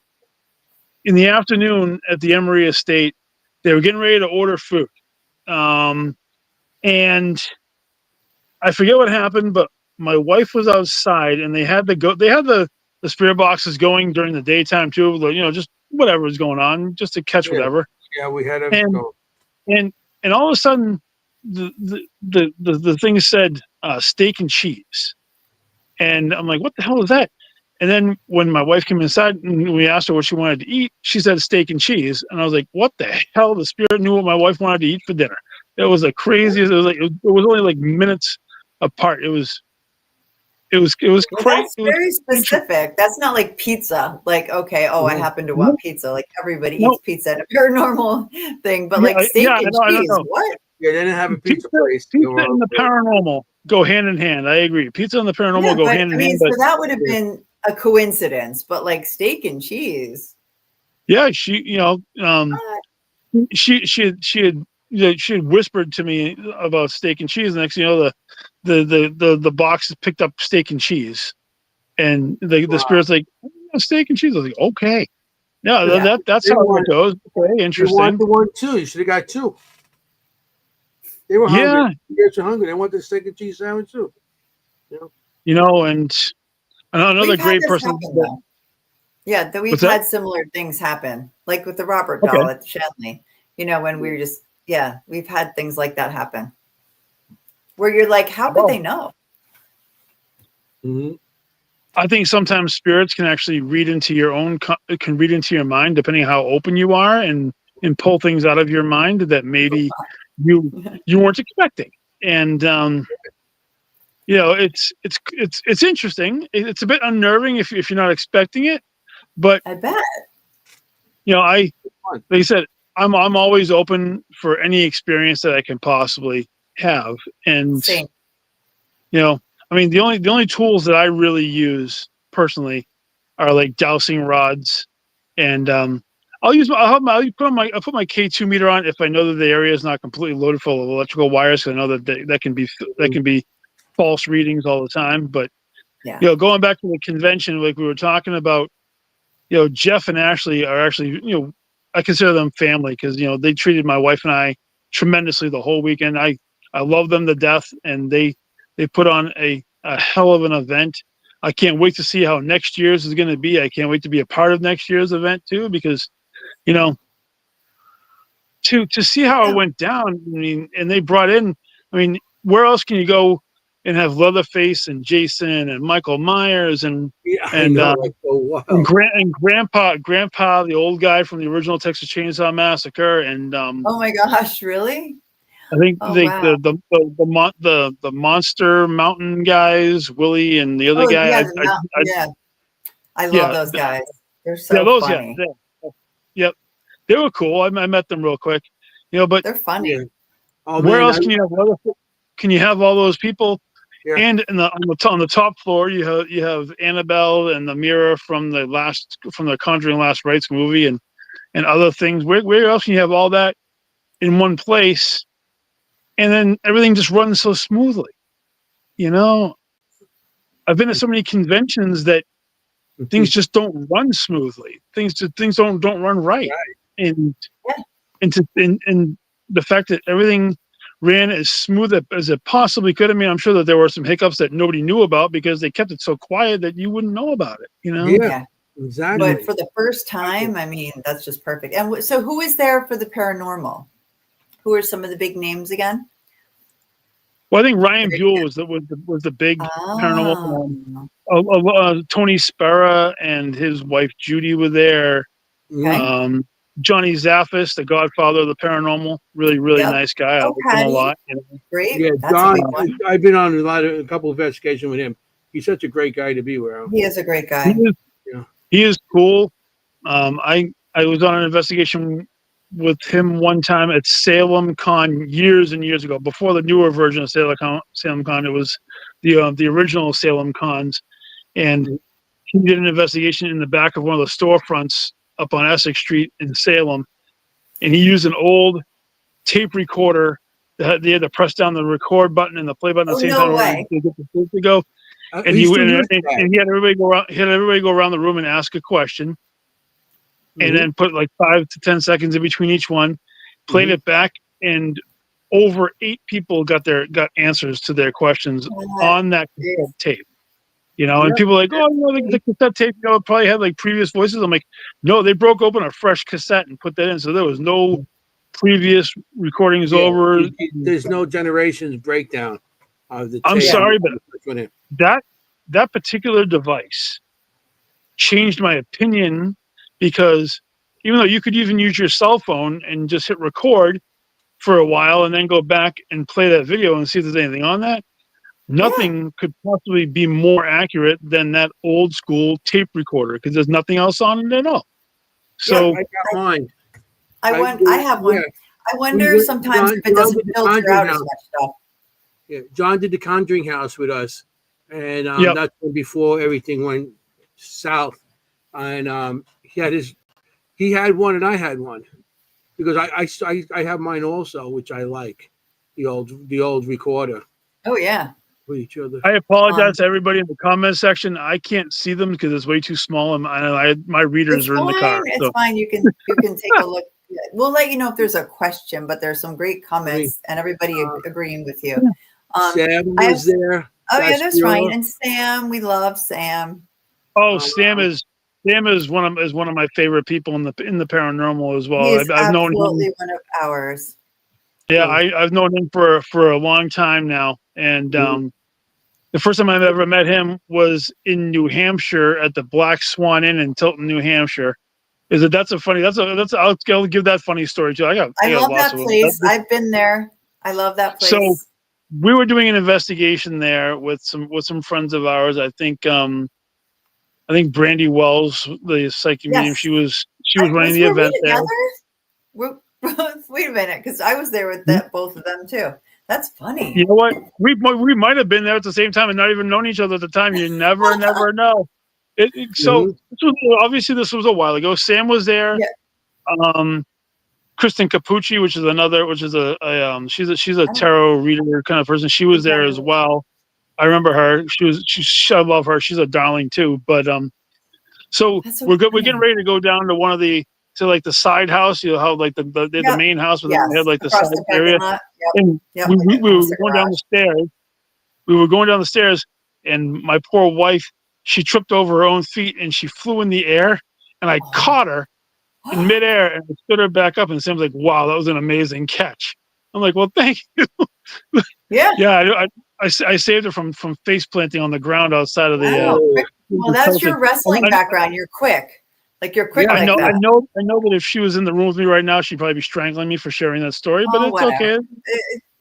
[SPEAKER 3] at the Emery estate, they were getting ready to order food, and I forget what happened, but my wife was outside, and they had the spirit boxes going during the daytime too. You know, just whatever was going on, just to catch whatever.
[SPEAKER 1] Yeah, we had a
[SPEAKER 3] and all of a sudden, the thing said steak and cheese, and I'm like, what the hell is that? And then when my wife came inside and we asked her what she wanted to eat, she said steak and cheese, and I was like, what the hell? The spirit knew what my wife wanted to eat for dinner. It was the craziest. It was only like minutes apart. It was crazy.
[SPEAKER 2] That's very specific. That's not like pizza. Like, okay, I happen to want pizza. Like everybody eats pizza at a paranormal thing, but like steak and cheese, what?
[SPEAKER 1] Yeah, they didn't have a pizza place.
[SPEAKER 3] Pizza and the paranormal go hand in hand. I agree. Pizza and the paranormal go hand in hand.
[SPEAKER 2] So that would have been a coincidence, but like steak and cheese.
[SPEAKER 3] Yeah, she had whispered to me about steak and cheese. Next, you know, the box picked up steak and cheese, and the spirit's like, steak and cheese. I was like, okay, that's how it goes. Okay, interesting.
[SPEAKER 1] You want the one too? You should have got two. They were hungry. Yeah, you guys are hungry. They want the steak and cheese sandwich too.
[SPEAKER 3] You know, and another great person.
[SPEAKER 2] We've had similar things happen, like with the Robert doll at Shanley. You know, when we were just we've had things like that happen, where you're like, how did they know?
[SPEAKER 1] Mm-hmm.
[SPEAKER 3] I think sometimes spirits can actually read into your mind, depending on how open you are, and pull things out of your mind that maybe you weren't expecting. And you know, it's interesting. It's a bit unnerving if you're not expecting it, but
[SPEAKER 2] I bet.
[SPEAKER 3] You know, like I said, I'm always open for any experience that I can possibly have, and
[SPEAKER 2] Same.
[SPEAKER 3] You know, I mean, the only tools that I really use personally are like dowsing rods, and I'll put my K2 meter on if I know that the area is not completely loaded full of electrical wires, because I know that can be false readings all the time. But you know, going back to the convention, like we were talking about, you know, Jeff and Ashley are actually, you know, I consider them family, because you know they treated my wife and I tremendously the whole weekend. I love them to death, and they put on a hell of an event. I can't wait to see how next year's is going to be. I can't wait to be a part of next year's event too, because you know, to see how it went down. I mean, and they brought in. I mean, where else can you go and have Leatherface and Jason and Michael Myers and Grandpa, the old guy from the original Texas Chainsaw Massacre, and
[SPEAKER 2] oh my gosh, really?
[SPEAKER 3] I think the Monster Mountain guys, Willie and the other guy.
[SPEAKER 2] I love those guys. They're so funny.
[SPEAKER 3] Yep, they were cool. I met them real quick, you know. But
[SPEAKER 2] they're funny.
[SPEAKER 3] Where else can you have? Can you have all those people? Yeah. And on the top floor, you have Annabelle and the mirror from the Conjuring Last Rites movie and other things. Where else can you have all that in one place, and then everything just runs so smoothly? You know, I've been to so many conventions that things just don't run smoothly. Things don't run right. And the fact that everything ran as smooth as it possibly could. I mean, I'm sure that there were some hiccups that nobody knew about because they kept it so quiet that you wouldn't know about it, you know?
[SPEAKER 1] Yeah, exactly.
[SPEAKER 2] But for the first time, I mean, that's just perfect. And so who is there for the paranormal? Who are some of the big names again?
[SPEAKER 3] Well, I think Ryan Buell was the big paranormal. Tony Spera and his wife Judy were there.
[SPEAKER 2] Okay.
[SPEAKER 3] Johnny Zaffis, the godfather of the paranormal, really nice guy. I like him a lot. You know?
[SPEAKER 2] Great.
[SPEAKER 1] Yeah, John. I've been on a couple of investigations with him. He's such a great guy to be around.
[SPEAKER 2] He is a great guy.
[SPEAKER 3] He is cool. I was on an investigation with him one time at Salem Con years and years ago, before the newer version of Salem Con. It was the original Salem Cons, and he did an investigation in the back of one of the storefronts up on Essex Street in Salem, and he used an old tape recorder that they had to press down the record button and the play button at the same time to get the tape to go. And he had everybody go around. He had everybody go around the room and ask a question, and then put like 5 to 10 seconds in between each one. Played it back, and over 8 people got answers to their questions on that cassette tape. And people are like, oh, the cassette tape, probably had like previous voices. I'm like, no, they broke open a fresh cassette and put that in, so there was no previous recordings over.
[SPEAKER 1] There's no generations breakdown of the tape.
[SPEAKER 3] I'm sorry, but that particular device changed my opinion, because even though you could even use your cell phone and just hit record for a while and then go back and play that video and see if there's anything on that, nothing could possibly be more accurate than that old school tape recorder, because there's nothing else on it at all. So
[SPEAKER 1] I got mine.
[SPEAKER 2] I have one. I wonder sometimes if it doesn't filter out as much stuff.
[SPEAKER 1] Yeah, John did the Conjuring House with us, and that's before everything went south. And he had one, and I had one, because I have mine also, which I like, the old recorder.
[SPEAKER 2] Oh yeah.
[SPEAKER 1] With each other.
[SPEAKER 3] I apologize to everybody in the comment section. I can't see them because it's way too small, and my readers are in the car.
[SPEAKER 2] It's fine. You can take a look. We'll let you know if there's a question, but there's some great comments and everybody agreeing with you.
[SPEAKER 1] Sam was there.
[SPEAKER 2] Oh yeah, that's right. And Sam, we love Sam.
[SPEAKER 3] Oh, Sam is one of my favorite people in the paranormal as well.
[SPEAKER 2] He's
[SPEAKER 3] I've known him.
[SPEAKER 2] Absolutely one of ours.
[SPEAKER 3] Yeah, I've known him for a long time now, and the first time I've ever met him was in New Hampshire at the Black Swan Inn in Tilton, New Hampshire. I'll give that funny story too. I
[SPEAKER 2] love that place. I've been there. I love that place.
[SPEAKER 3] So we were doing an investigation there with some friends of ours. I think Brandy Wells, the psychic medium, she was running the event there.
[SPEAKER 2] Wait a minute, because I was there with both of them too. That's funny.
[SPEAKER 3] You know what? We might have been there at the same time and not even known each other at the time. You never know. So obviously this was a while ago. Sam was there. Yeah. Kristen Capucci, she's a tarot reader kind of person. She was there as well. I remember her. I love her. She's a darling too. But so we're good. We're getting ready to go down to one of the side house. You know how like the main house, but then they had like the side area. And we were going down the stairs. We were going down the stairs, and my poor wife, she tripped over her own feet and she flew in the air, and I caught her in midair and stood her back up. And Sam's like, "Wow, that was an amazing catch." I'm like, "Well, thank you." Yeah. I saved her from face planting on the ground outside of the.
[SPEAKER 2] Well, that's your wrestling background. You're quick. Like you're quick.
[SPEAKER 3] I know that if she was in the room with me right now, she'd probably be strangling me for sharing that story. But it's okay.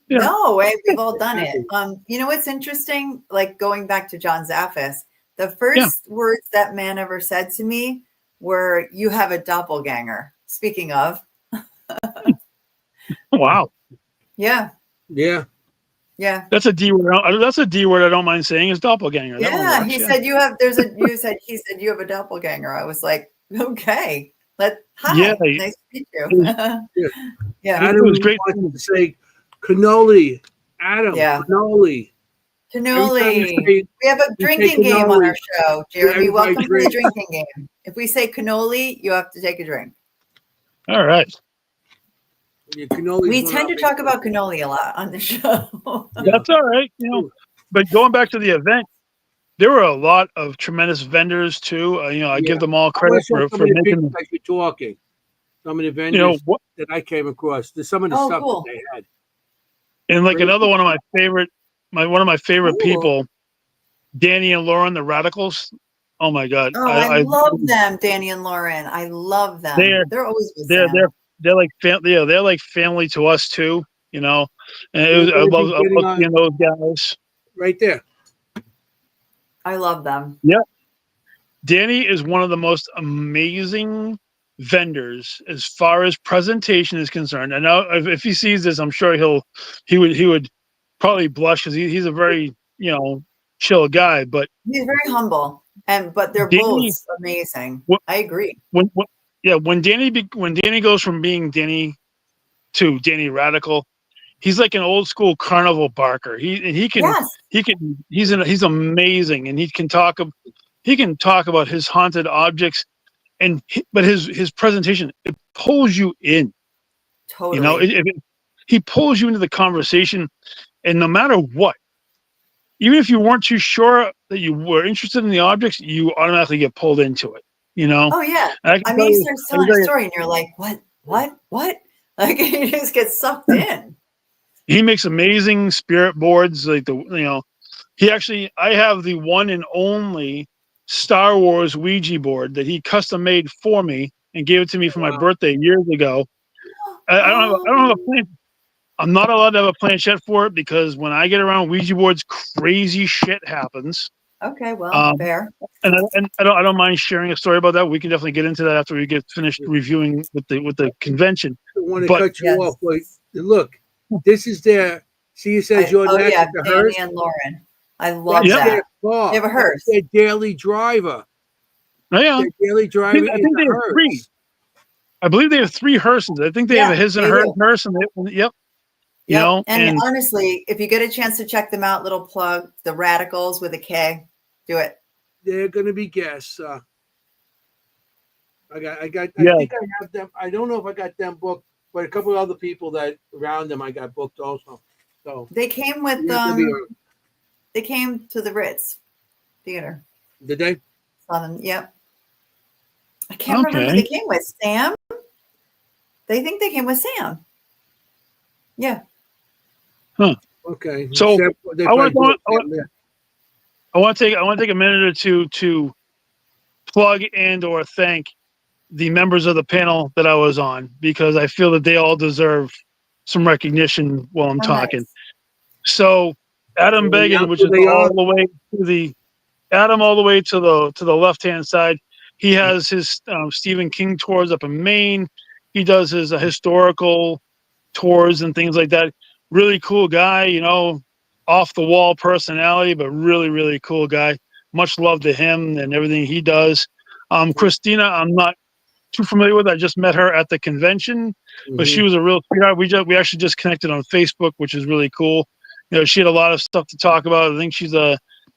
[SPEAKER 2] No way, we've all done it. You know what's interesting? Like going back to John Zaffis, the first words that man ever said to me were, "You have a doppelganger." Speaking of.
[SPEAKER 3] Wow.
[SPEAKER 2] Yeah.
[SPEAKER 1] Yeah.
[SPEAKER 2] Yeah.
[SPEAKER 3] That's a D word. That's a D word I don't mind saying, is doppelganger.
[SPEAKER 2] Yeah. He said you have a doppelganger. I was like, okay. Hi. Nice to meet you. Yeah.
[SPEAKER 1] Adam was great to say cannoli. Adam. Yeah. Cannoli.
[SPEAKER 2] We have a drinking game on our show, Jeremy. Welcome to the drinking game. If we say cannoli, you have to take a drink.
[SPEAKER 3] All right.
[SPEAKER 2] We tend to talk about cannoli a lot on the show.
[SPEAKER 3] That's all right. But going back to the event, there were a lot of tremendous vendors too. I give them all credit for making them.
[SPEAKER 1] You're talking. Some of the vendors that I came across. There's some of the stuff that they had.
[SPEAKER 3] And like another one of my favorite people, Danny and Lauren, the Radicals. Oh my God!
[SPEAKER 2] Oh, I love them, Danny and Lauren. I love them. They're always with them.
[SPEAKER 3] They're like they're like family to us too, and I love seeing those guys.
[SPEAKER 1] Right there.
[SPEAKER 2] I love them.
[SPEAKER 3] Yeah. Danny is one of the most amazing vendors as far as presentation is concerned. And now if he sees this, I'm sure he would probably blush because he's a very, chill guy, but
[SPEAKER 2] he's very humble, but they're
[SPEAKER 3] Danny,
[SPEAKER 2] both amazing. I agree.
[SPEAKER 3] When Danny goes from being Danny to Danny Radical, he's like an old school carnival barker. He's amazing, and he can talk about his haunted objects, but his presentation, it pulls you in.
[SPEAKER 2] Totally.
[SPEAKER 3] He pulls you into the conversation, and no matter what, even if you weren't too sure that you were interested in the objects, you automatically get pulled into it.
[SPEAKER 2] Oh yeah. I mean, you start telling a story, and you're like, what? Like you just get sucked in.
[SPEAKER 3] He makes amazing spirit boards, like I have the one and only Star Wars Ouija board that he custom made for me and gave it to me for my birthday years ago. I don't have a plan. I'm not allowed to have a planchette for it because when I get around Ouija boards, crazy shit happens.
[SPEAKER 2] Okay, well, fair.
[SPEAKER 3] And I don't mind sharing a story about that. We can definitely get into that after we get finished reviewing with the convention.
[SPEAKER 1] I want to cut you off. But look, this is their. See, it says your next.
[SPEAKER 2] Yeah, Danny and Lauren. I love that. They have a hearse.
[SPEAKER 1] Their daily driver.
[SPEAKER 3] Oh, yeah.
[SPEAKER 1] Their daily driver. I think they have 3.
[SPEAKER 3] I believe they have 3 hearses. I think they have a his and her hearse. Yep.
[SPEAKER 2] And honestly, if you get a chance to check them out, little plug, the Radicals with a K, do it.
[SPEAKER 1] They're going to be guests. I think I have them. I don't know if I got them booked, but a couple of other people that around them I got booked also. So
[SPEAKER 2] they came with they came to the Ritz Theater.
[SPEAKER 1] Did they?
[SPEAKER 2] Saw them. Yep. I can't remember who they came with. Sam. They think they came with Sam. Yeah.
[SPEAKER 3] Huh.
[SPEAKER 1] Okay.
[SPEAKER 3] So I want to take a minute or two to plug and or thank the members of the panel that I was on, because I feel that they all deserve some recognition while I'm talking. Nice. So Adam Began, which is all the way to the left hand side, he has his Stephen King tours up in Maine. He does his historical tours and things like that. Really cool guy, off the wall personality, but really, really cool guy. Much love to him and everything he does. Christina, I'm not too familiar with. I just met her at the convention, but she was a real sweetheart. We actually just connected on Facebook, which is really cool. She had a lot of stuff to talk about. I think she's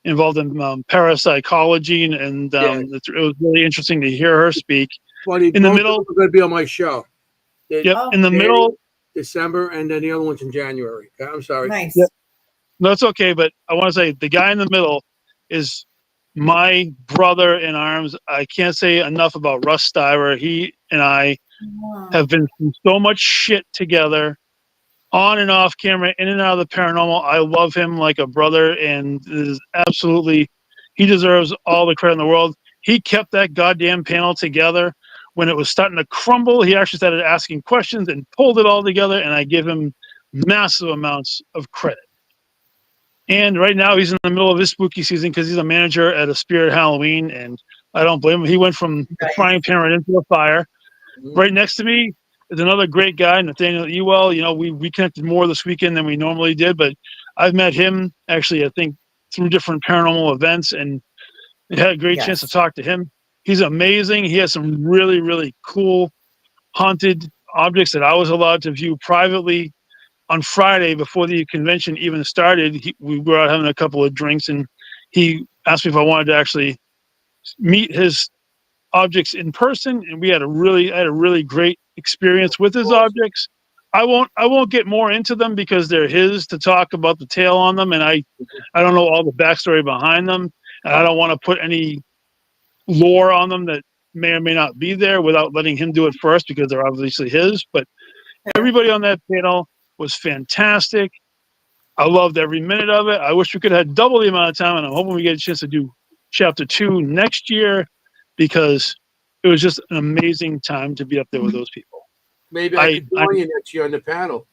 [SPEAKER 3] involved in parapsychology, and it was really interesting to hear her speak.
[SPEAKER 1] Funny, in the middle, going to be on my show.
[SPEAKER 3] In the middle,
[SPEAKER 1] December, and then the other one's in January. I'm sorry.
[SPEAKER 2] Nice.
[SPEAKER 3] Yep. No, it's okay, but I want to say the guy in the middle is my brother in arms. I can't say enough about Russ Stiver. He and I have been through so much shit together, on and off camera, in and out of the paranormal. I love him like a brother, and he deserves all the credit in the world. He kept that goddamn panel together. When it was starting to crumble, he actually started asking questions and pulled it all together, and I give him massive amounts of credit. And right now he's in the middle of his spooky season because he's a manager at a Spirit Halloween, and I don't blame him. He went from the frying pan right into the fire. Right next to me is another great guy, Nathaniel Ewell. We connected more this weekend than we normally did, but I've met him actually, I think, through different paranormal events, and had a great chance to talk to him. He's amazing. He has some really, really cool haunted objects that I was allowed to view privately. On Friday, before the convention even started, we were out having a couple of drinks, and he asked me if I wanted to actually meet his objects in person, and I had a really great experience with his objects. I won't get more into them because they're his to talk about the tale on them, and I don't know all the backstory behind them, and I don't want to put any lore on them that may or may not be there without letting him do it first, because they're obviously his. But everybody on that panel was fantastic. I loved every minute of it. I wish we could have had double the amount of time, and I'm hoping we get a chance to do chapter 2 next year, because it was just an amazing time to be up there with those people.
[SPEAKER 1] Maybe I could join you next year on the panel.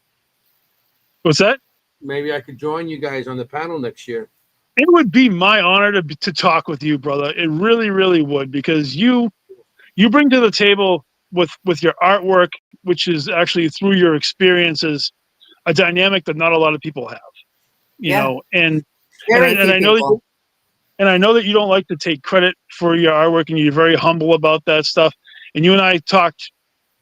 [SPEAKER 3] What's that?
[SPEAKER 1] Maybe I could join you guys on the panel next year.
[SPEAKER 3] It would be my honor to talk with you, brother. It really, really would, because you bring to the table with your artwork, which is actually through your experiences, a dynamic that not a lot of people have, you know, and
[SPEAKER 2] very few
[SPEAKER 3] I know that
[SPEAKER 2] people.
[SPEAKER 3] and I know that you don't like to take credit for your artwork, and you're very humble about that stuff. And you and I talked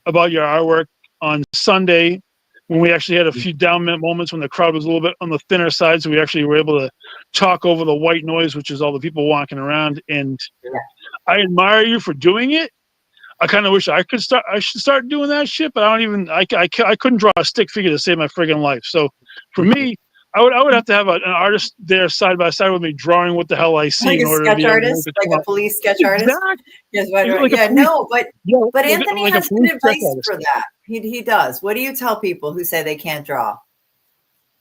[SPEAKER 3] about your artwork on Sunday when we actually had a few down moments when the crowd was a little bit on the thinner side, so we actually were able to talk over the white noise, which is all the people walking around. And I admire you for doing it. I kind of wish I should start doing that shit, but I don't even. I couldn't draw a stick figure to save my friggin' life. So for me, I would have to have an artist there side by side with me drawing what the hell I see
[SPEAKER 2] Like
[SPEAKER 3] in
[SPEAKER 2] a
[SPEAKER 3] order to
[SPEAKER 2] sketch
[SPEAKER 3] be able to
[SPEAKER 2] artist,
[SPEAKER 3] make it
[SPEAKER 2] like a police sketch artist.
[SPEAKER 3] Exactly.
[SPEAKER 2] Yes, right.
[SPEAKER 3] Like
[SPEAKER 2] Yeah, no, but Anthony
[SPEAKER 3] like
[SPEAKER 2] has good advice for that. He does. What do you tell people who say they can't draw?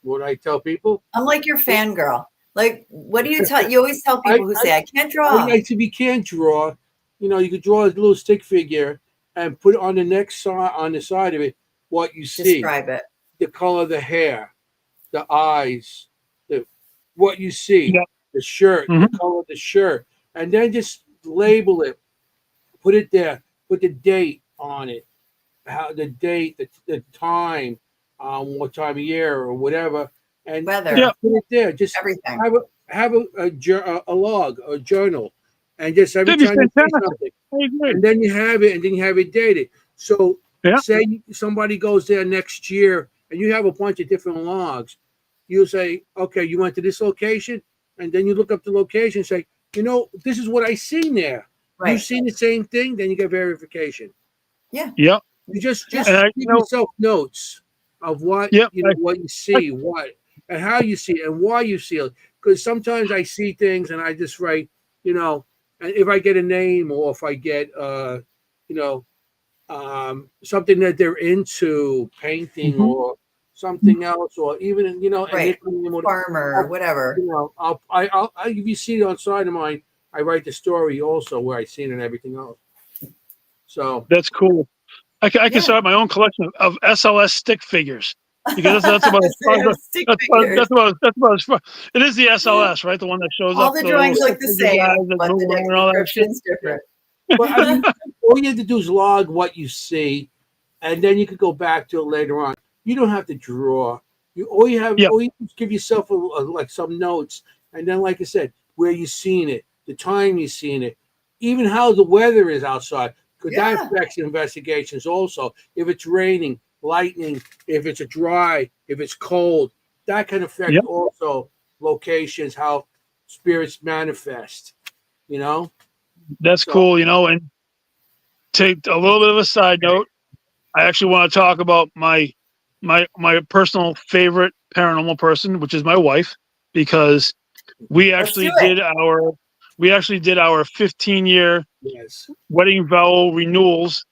[SPEAKER 1] What I tell people?
[SPEAKER 2] I'm like your fangirl. Like, what do you tell? You always tell people who say I can't draw.
[SPEAKER 1] If you can't draw, you know, you could draw a little stick figure and put on the next side, on the side of it, what you see.
[SPEAKER 2] Describe it.
[SPEAKER 1] The color of the hair, the eyes, what you see, the shirt, the color of the shirt, and then just label it, put it there, put the date on it, how the date, the time, what time of year or whatever, and
[SPEAKER 2] weather.
[SPEAKER 1] Put it there. Just
[SPEAKER 2] everything.
[SPEAKER 1] Have a log, a journal, and just every time you see something, and then you have it dated. So say somebody goes there next year and you have a bunch of different logs, you say, okay, you went to this location, and then you look up the location and say, you know, this is what I seen there. Right. You've seen the same thing, then you get verification.
[SPEAKER 2] Yeah.
[SPEAKER 3] Yep.
[SPEAKER 1] You just give yourself notes of what what you see, what and how you see it and why you see it. Because sometimes I see things and I just write, you know, and if I get a name or if I get something that they're into, painting or something else, or even
[SPEAKER 2] farmer or whatever.
[SPEAKER 1] You know, I'll if you see it on side of mine, I write the story also where I seen it and everything else. So
[SPEAKER 3] that's cool. I can start my own collection of SLS stick figures because that's about as far. It is the SLS, right? The one that shows
[SPEAKER 2] all
[SPEAKER 3] up.
[SPEAKER 2] The drawings look the same, but the description's different.
[SPEAKER 1] But I mean, all you have to do is log what you see, and then you could go back to it later on. You don't have to draw. All you give yourself like some notes, and then, like I said, where you seen it, the time you seen it, even how the weather is outside. Because that affects investigations also. If it's raining, lightning, if it's a dry, if it's cold, that can affect also locations, how spirits manifest, you know?
[SPEAKER 3] That's cool, you know, and take a little bit of a side note. I actually want to talk about my personal favorite paranormal person, which is my wife, because we actually did our 15-year wedding vow renewals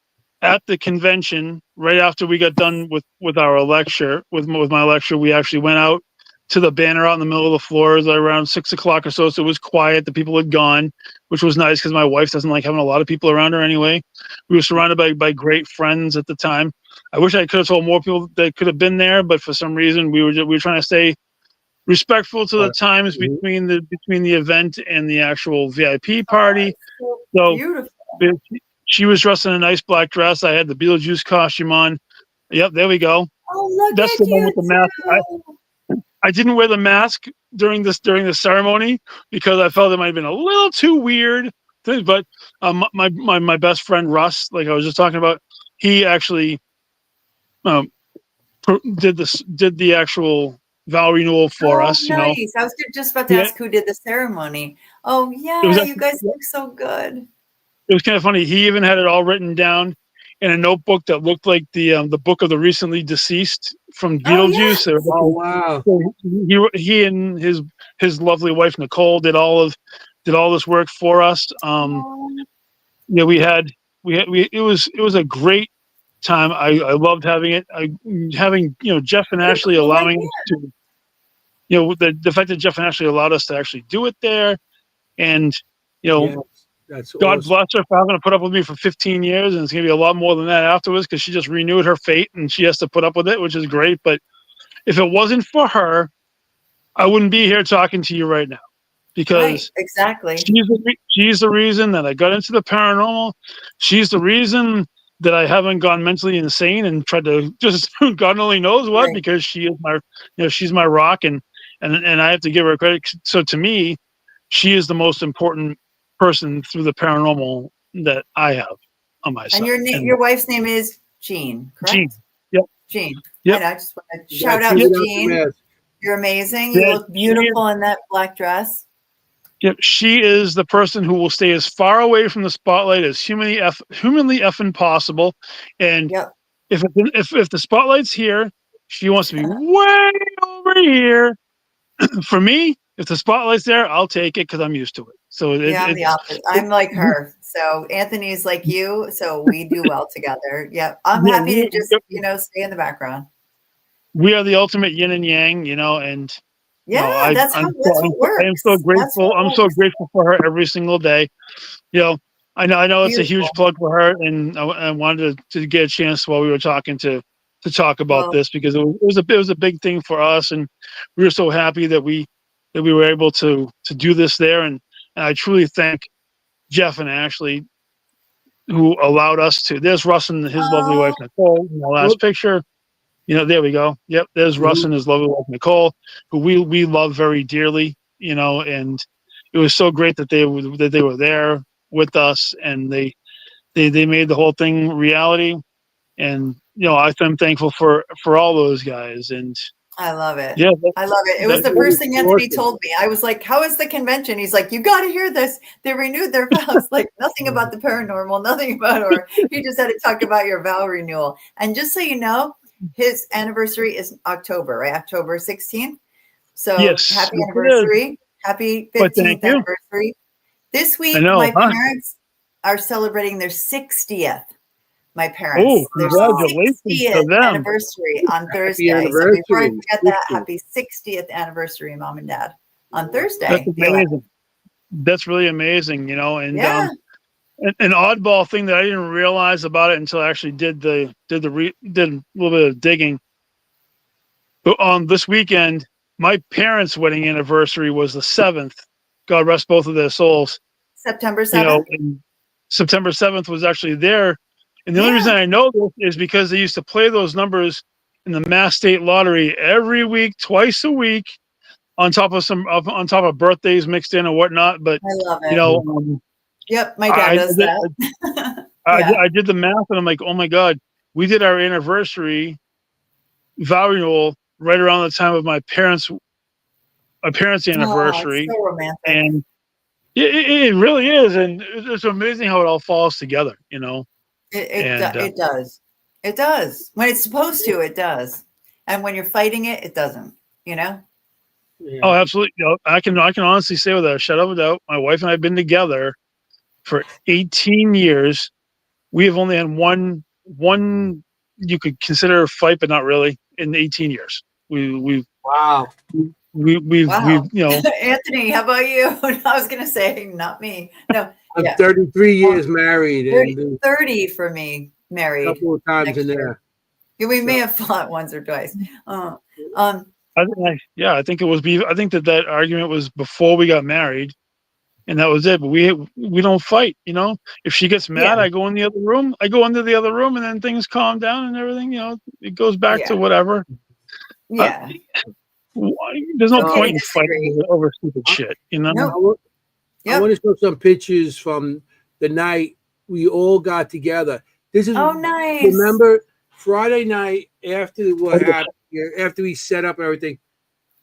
[SPEAKER 3] at the convention right after we got done with our lecture. With my lecture, we actually went out to the banner out in the middle of the floor around 6 o'clock or so. So it was quiet. The people had gone, which was nice because my wife doesn't like having a lot of people around her anyway. We were surrounded by great friends at the time. I wish I could have told more people that could have been there, but for some reason we were trying to stay respectful to the times between the event and the actual VIP party. So
[SPEAKER 2] beautiful.
[SPEAKER 3] She was dressed in a nice black dress. I had the Beetlejuice costume on. Yep, there we go.
[SPEAKER 2] Oh, look
[SPEAKER 3] That's
[SPEAKER 2] at
[SPEAKER 3] the one with the mask. I didn't wear the mask during the ceremony because I felt it might have been a little too weird. But my best friend Russ, like I was just talking about, he actually did the actual vow renewal for us.
[SPEAKER 2] Nice.
[SPEAKER 3] You know,
[SPEAKER 2] I was just about to ask who did the ceremony. Oh yeah, you guys look so good.
[SPEAKER 3] It was kind of funny. He even had it all written down in a notebook that looked like the book of the recently deceased from Beetlejuice.
[SPEAKER 1] Oh wow!
[SPEAKER 3] So he and his lovely wife Nicole did all this work for us. It was a great time. I loved having it. Having Jeff and Ashley allowing us to, the fact that Jeff and Ashley allowed us to actually do it there, and
[SPEAKER 1] that's
[SPEAKER 3] God
[SPEAKER 1] awesome.
[SPEAKER 3] bless her for having to put up with me for 15 years, and it's going to be a lot more than that afterwards because she just renewed her fate and she has to put up with it, which is great. But if it wasn't for her, I wouldn't be here talking to you right now because
[SPEAKER 2] exactly
[SPEAKER 3] she's the reason that I got into the paranormal. She's the reason that I haven't gone mentally insane and tried to just God only knows what, because she is my, she's my rock, and I have to give her credit. So to me, she is the most important person through the paranormal that I have on my side.
[SPEAKER 2] And your wife's name is Jean, correct?
[SPEAKER 3] Jean. Yep.
[SPEAKER 2] Jean.
[SPEAKER 3] Yep.
[SPEAKER 2] I just want to shout out to Jean. You're amazing. You look beautiful in that black dress.
[SPEAKER 3] Yep, she is the person who will stay as far away from the spotlight as humanly effing possible. And if the spotlight's here, she wants to be way over here. For me, if the spotlight's there, I'll take it because I'm used to it. So
[SPEAKER 2] I'm the opposite. I'm like her. So Anthony's like you. So we do well together. Yeah, I'm happy to just stay in the background.
[SPEAKER 3] We are the ultimate yin and yang, and.
[SPEAKER 2] That's how it works.
[SPEAKER 3] I am so grateful. I'm so grateful for her every single day. I know it's a huge plug for her, and I wanted to get a chance while we were talking to talk about this, because it was a big thing for us, and we were so happy that we were able to do this there, and I truly thank Jeff and Ashley, who allowed us to. There's Russ and his lovely wife Nicole in the last picture. There we go. Yep, there's Russ and his lovely wife Nicole, who we love very dearly. And it was so great that they were there with us, and they made the whole thing reality. And I'm thankful for all those guys. And
[SPEAKER 2] I love it.
[SPEAKER 3] Yeah,
[SPEAKER 2] I love it. It was the first thing Anthony told me. I was like, "How is the convention?" He's like, "You got to hear this. They renewed their vows." Like nothing about the paranormal, nothing about horror. He just had to talk about your vow renewal. And just so you know, his anniversary is October, right? October 16th. So happy anniversary. Happy 15th anniversary. This week, my parents are celebrating their 60th. My parents, their 60th anniversary on Thursday. So before I forget that, happy 60th anniversary, Mom and Dad, on Thursday.
[SPEAKER 3] That's amazing. That's really amazing, and an oddball thing that I didn't realize about it until I actually did a little bit of digging. But on this weekend, my parents' wedding anniversary was the 7th. God rest both of their souls.
[SPEAKER 2] September 7th.
[SPEAKER 3] And September 7th was actually there. And the only reason I know this is because they used to play those numbers in the Mass State Lottery every week, twice a week, on top of birthdays mixed in and whatnot. But
[SPEAKER 2] I love it. Yep, my dad does that.
[SPEAKER 3] I did the math, and I'm like, oh my God, we did our anniversary vow renewal right around the time of my parents' anniversary.
[SPEAKER 2] So romantic.
[SPEAKER 3] And it really is, and it's amazing how it all falls together,
[SPEAKER 2] It does. It does. When it's supposed to, it does. And when you're fighting it, it doesn't,
[SPEAKER 1] Yeah.
[SPEAKER 3] Oh, absolutely. I can honestly say without a shadow of a doubt, my wife and I have been together for 18 years. We have only had one you could consider a fight, but not really, in 18 years. We've
[SPEAKER 2] Anthony, how about you? I was gonna say not me. No.
[SPEAKER 1] I'm 33 years married.
[SPEAKER 2] 30 for me, married.
[SPEAKER 1] A couple of times in there.
[SPEAKER 2] We may have fought once or twice.
[SPEAKER 3] I think it was. I think that argument was before we got married, and that was it. But we don't fight. If she gets mad, I go in the other room. I go into the other room, and then things calm down and everything. It goes back to whatever.
[SPEAKER 2] Yeah.
[SPEAKER 3] There's no point in fighting over stupid shit.
[SPEAKER 2] No.
[SPEAKER 1] I want to show some pictures from the night we all got together. This is
[SPEAKER 2] nice.
[SPEAKER 1] Remember Friday night after what happened here, after we set up everything,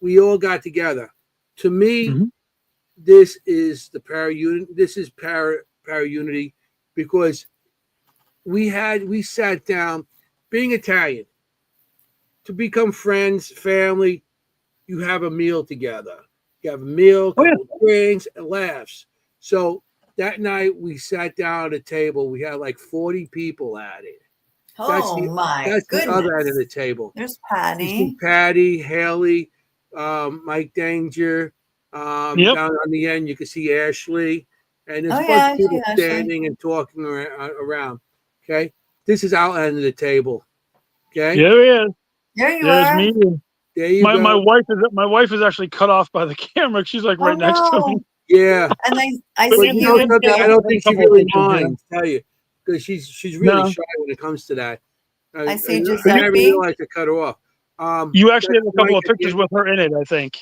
[SPEAKER 1] we all got together. To me, this is the para unity, because we sat down, being Italian, to become friends, family. You have a meal together. You have a meal, drinks, and laughs. So that night we sat down at a table. We had like 40 people at it. That's the other end of the table.
[SPEAKER 2] There's Patty.
[SPEAKER 1] Haley, Mike Danger. Down on the end, you can see Ashley. And there's a bunch of people standing and talking around. Okay. This is our end of the table. Okay.
[SPEAKER 3] There
[SPEAKER 2] There's
[SPEAKER 3] are. Me.
[SPEAKER 1] There you go.
[SPEAKER 3] My wife is actually cut off by the camera. She's like right next to me.
[SPEAKER 1] Yeah.
[SPEAKER 2] And I see you.
[SPEAKER 1] I don't think she really minds. Tell you. because she's really
[SPEAKER 3] No.
[SPEAKER 1] shy when it comes to that.
[SPEAKER 2] I see
[SPEAKER 1] I
[SPEAKER 2] Giuseppe.
[SPEAKER 1] never realized to cut her off.
[SPEAKER 3] You actually have a couple of pictures with her in it, I think.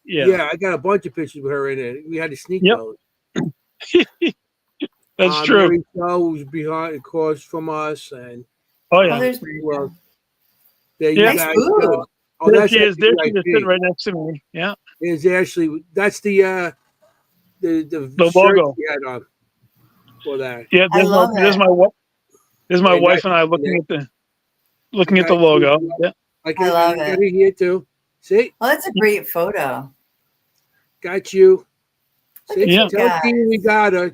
[SPEAKER 1] Yeah, I got a bunch of pictures with her in it. We had to sneak those.
[SPEAKER 3] That's true.
[SPEAKER 1] Mary Jo was behind, across from us, and
[SPEAKER 2] There's Mary Jo.
[SPEAKER 1] There you
[SPEAKER 2] Nice
[SPEAKER 1] guys
[SPEAKER 2] boob.
[SPEAKER 1] go. Oh,
[SPEAKER 3] there
[SPEAKER 1] that's
[SPEAKER 3] she is. There she is,
[SPEAKER 1] VIP.
[SPEAKER 3] sitting right next to me. Yeah.
[SPEAKER 1] Is Ashley? That's the shirt
[SPEAKER 3] logo.
[SPEAKER 1] she had on for that.
[SPEAKER 3] Yeah, there's my wife. There's my wife and I looking at the logo. Yeah.
[SPEAKER 1] I
[SPEAKER 2] love
[SPEAKER 1] got
[SPEAKER 2] it.
[SPEAKER 1] it here too. See?
[SPEAKER 2] Well, that's a great photo.
[SPEAKER 1] Got you. See?
[SPEAKER 2] Yeah.
[SPEAKER 1] Tell Jean we got her.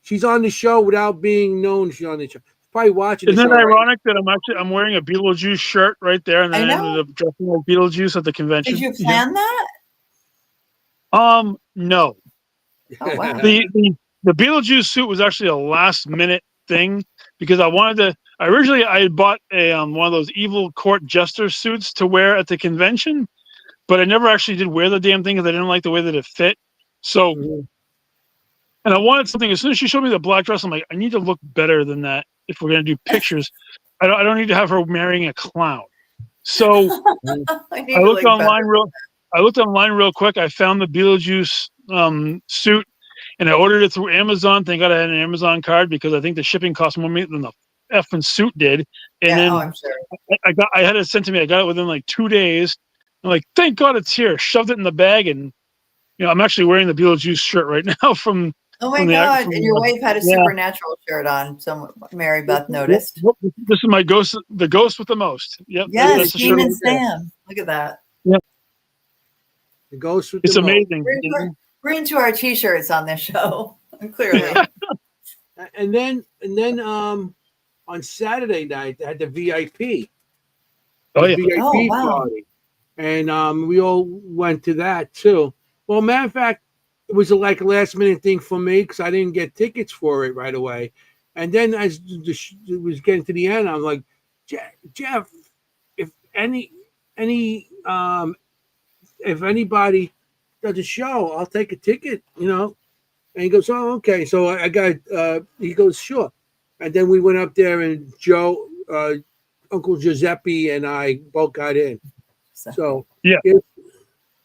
[SPEAKER 1] She's on the show without being known. She's on the show. She's probably watching.
[SPEAKER 3] Isn't it ironic that I'm wearing a Beetlejuice shirt right there, and then I ended up dressing like Beetlejuice at the convention?
[SPEAKER 2] Did you plan that?
[SPEAKER 3] No.
[SPEAKER 2] Oh, wow.
[SPEAKER 3] The Beetlejuice suit was actually a last minute thing because I originally had bought a one of those evil court jester suits to wear at the convention, but I never actually did wear the damn thing because I didn't like the way that it fit. So, and I wanted something. As soon as she showed me the black dress, I'm like, I need to look better than that if we're gonna do pictures. I don't need to have her marrying a clown. So I looked online real quick. I found the Beetlejuice suit, and I ordered it through Amazon. Thank God I had an Amazon card because I think the shipping cost more than the effing suit did. And then
[SPEAKER 2] I'm sure.
[SPEAKER 3] I had it sent to me. I got it within like 2 days. I'm like, thank God it's here. Shoved it in the bag, and I'm actually wearing the Beetlejuice shirt right now from.
[SPEAKER 2] Oh my God! And your wife had a supernatural shirt on. So Mary Beth noticed.
[SPEAKER 3] This is my ghost, the ghost with the most. Yep.
[SPEAKER 2] Yes, Demon Sam. Look at that.
[SPEAKER 3] Yep.
[SPEAKER 1] The ghost with
[SPEAKER 3] it's
[SPEAKER 1] the
[SPEAKER 3] amazing.
[SPEAKER 2] We're into our t-shirts on this show, clearly.
[SPEAKER 1] and then on Saturday night they had the VIP. VIP party, and we all went to that too. Well, matter of fact, it was like a last minute thing for me because I didn't get tickets for it right away. And then as it was getting to the end, I'm like, Jeff, if anybody does a show, I'll take a ticket, And he goes, oh, okay. So I got, he goes, sure. And then we went up there, and Joe, Uncle Giuseppe, and I both got in. So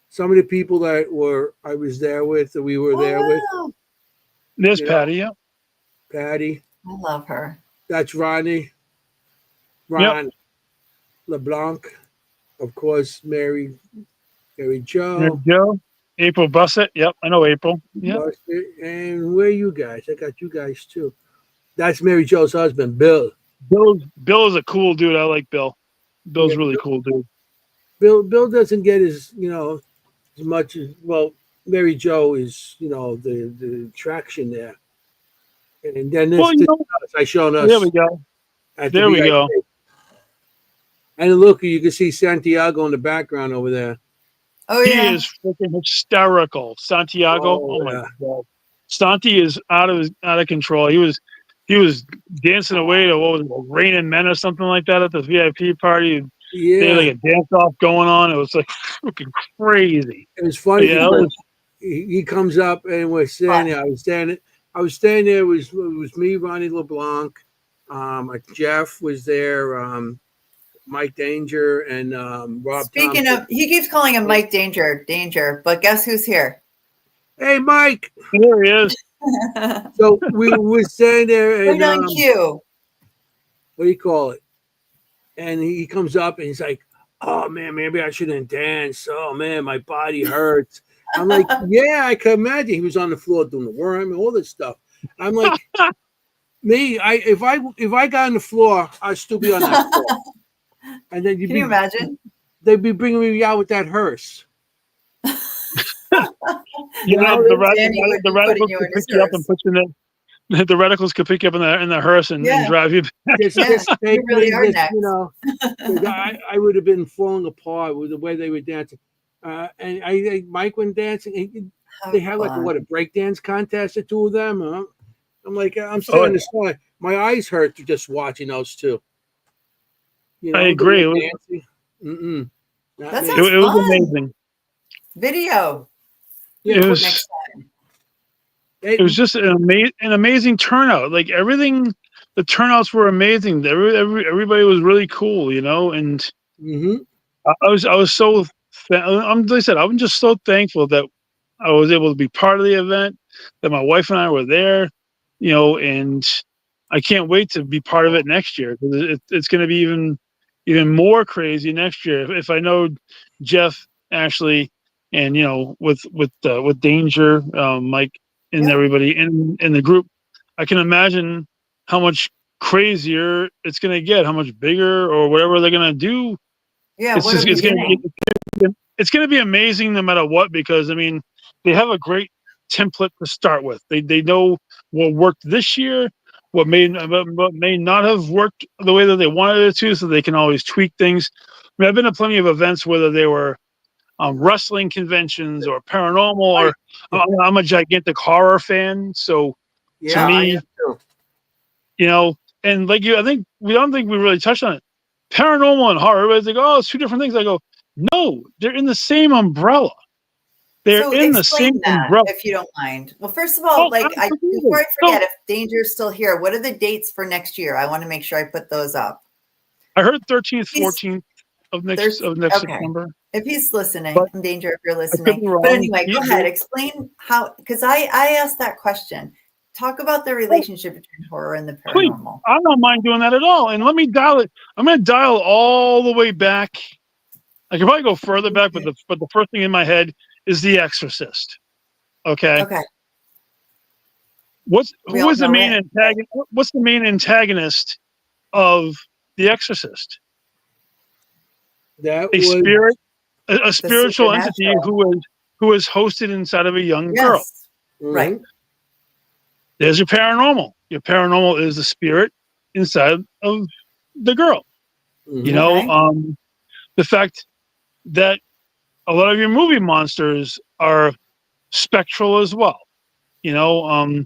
[SPEAKER 1] some of the people that I was there with, that we were there with.
[SPEAKER 3] There's Patty,
[SPEAKER 1] Patty.
[SPEAKER 2] I love her.
[SPEAKER 1] That's Ron LeBlanc, of course, Mary Jo.
[SPEAKER 3] April Bussett. Yep, I know April. Yep.
[SPEAKER 1] And where are you guys? I got you guys too. That's Mary Jo's husband, Bill.
[SPEAKER 3] Bill is a cool dude. I like Bill. Bill's really cool dude.
[SPEAKER 1] Bill doesn't get as much as Mary Jo is the attraction there. And then I shown us.
[SPEAKER 3] There we go. There we go.
[SPEAKER 1] And look, you can see Santiago in the background over there.
[SPEAKER 2] Oh yeah,
[SPEAKER 3] he is freaking hysterical. Santiago. Oh my God, Santi is out of control. He was dancing away to what was it, Rain and Men or something like that at the VIP party.
[SPEAKER 1] Yeah,
[SPEAKER 3] they had like a dance off going on. It was like freaking crazy.
[SPEAKER 1] It was funny. He comes up and we're standing. I was standing there. It was me, Ronnie LeBlanc. Jeff was there. Mike Danger and Rob.
[SPEAKER 2] Speaking of, he keeps calling him Mike Danger, but guess who's here?
[SPEAKER 1] Hey, Mike.
[SPEAKER 3] There he is.
[SPEAKER 1] So we were standing there and
[SPEAKER 2] on cue.
[SPEAKER 1] What do you call it? And he comes up and he's like, "Oh man, maybe I shouldn't dance. Oh man, my body hurts." I'm like, "Yeah, I can imagine." He was on the floor doing the worm and all this stuff. I'm like, if I got on the floor, I'd still be on that floor. And then
[SPEAKER 2] can you imagine?
[SPEAKER 1] They'd be bringing me out with that hearse.
[SPEAKER 3] The radicals could pick you up and put you in the radicals could pick you up in the hearse and drive you back.
[SPEAKER 2] You really are next.
[SPEAKER 1] I would have been falling apart with the way they were dancing. And Mike went dancing. They had a break dance contest, the two of them. I'm like, I'm standing this way. My eyes hurt just watching those two.
[SPEAKER 3] I agree.
[SPEAKER 2] That sounds
[SPEAKER 3] it was amazing.
[SPEAKER 2] Video.
[SPEAKER 3] Yeah, it was just an amazing turnout. Like everything the turnouts were amazing. Everybody was really cool, you know, and I was so like I said, I'm just so thankful that I was able to be part of the event, that my wife and I were there, you know, and I can't wait to be part of it next year, because it's going to be even more crazy next year. If I know Jeff, Ashley, and you know, with Danger, Mike, and everybody in the group, I can imagine how much crazier it's going to get, how much bigger, or whatever they're going to do.
[SPEAKER 2] Yeah,
[SPEAKER 3] it's just it's going to be amazing no matter what, because I mean, they have a great template to start with. They know what worked this year, what may not have worked the way that they wanted it to, so they can always tweak things. I mean, I've been to plenty of events, whether they were wrestling conventions or paranormal, or I'm a gigantic horror fan, so to me, you know, and like you, I don't think we really touched on it. Paranormal and horror, everybody's like, oh, it's two different things. I go, no, they're in the same umbrella. They're in the same umbrella.
[SPEAKER 2] If you don't mind. Well, first of all, before I forget, if Danger's still here, what are the dates for next year? I want to make sure I put those up.
[SPEAKER 3] I heard 13th, 14th of next September.
[SPEAKER 2] If he's listening, Danger, if you're listening. But anyway, go ahead. Explain how, because I asked that question. Talk about the relationship between horror and the paranormal.
[SPEAKER 3] I don't mind doing that at all. And let me dial it. I'm going to dial all the way back. I could probably go further back, but the first thing in my head is The Exorcist. Okay.
[SPEAKER 2] Okay.
[SPEAKER 3] What's the main antagonist of The Exorcist? A spiritual entity who is hosted inside of a young girl.
[SPEAKER 2] Right.
[SPEAKER 3] There's your paranormal. Your paranormal is the spirit inside of the girl. You know, the fact that a lot of your movie monsters are spectral as well. You know,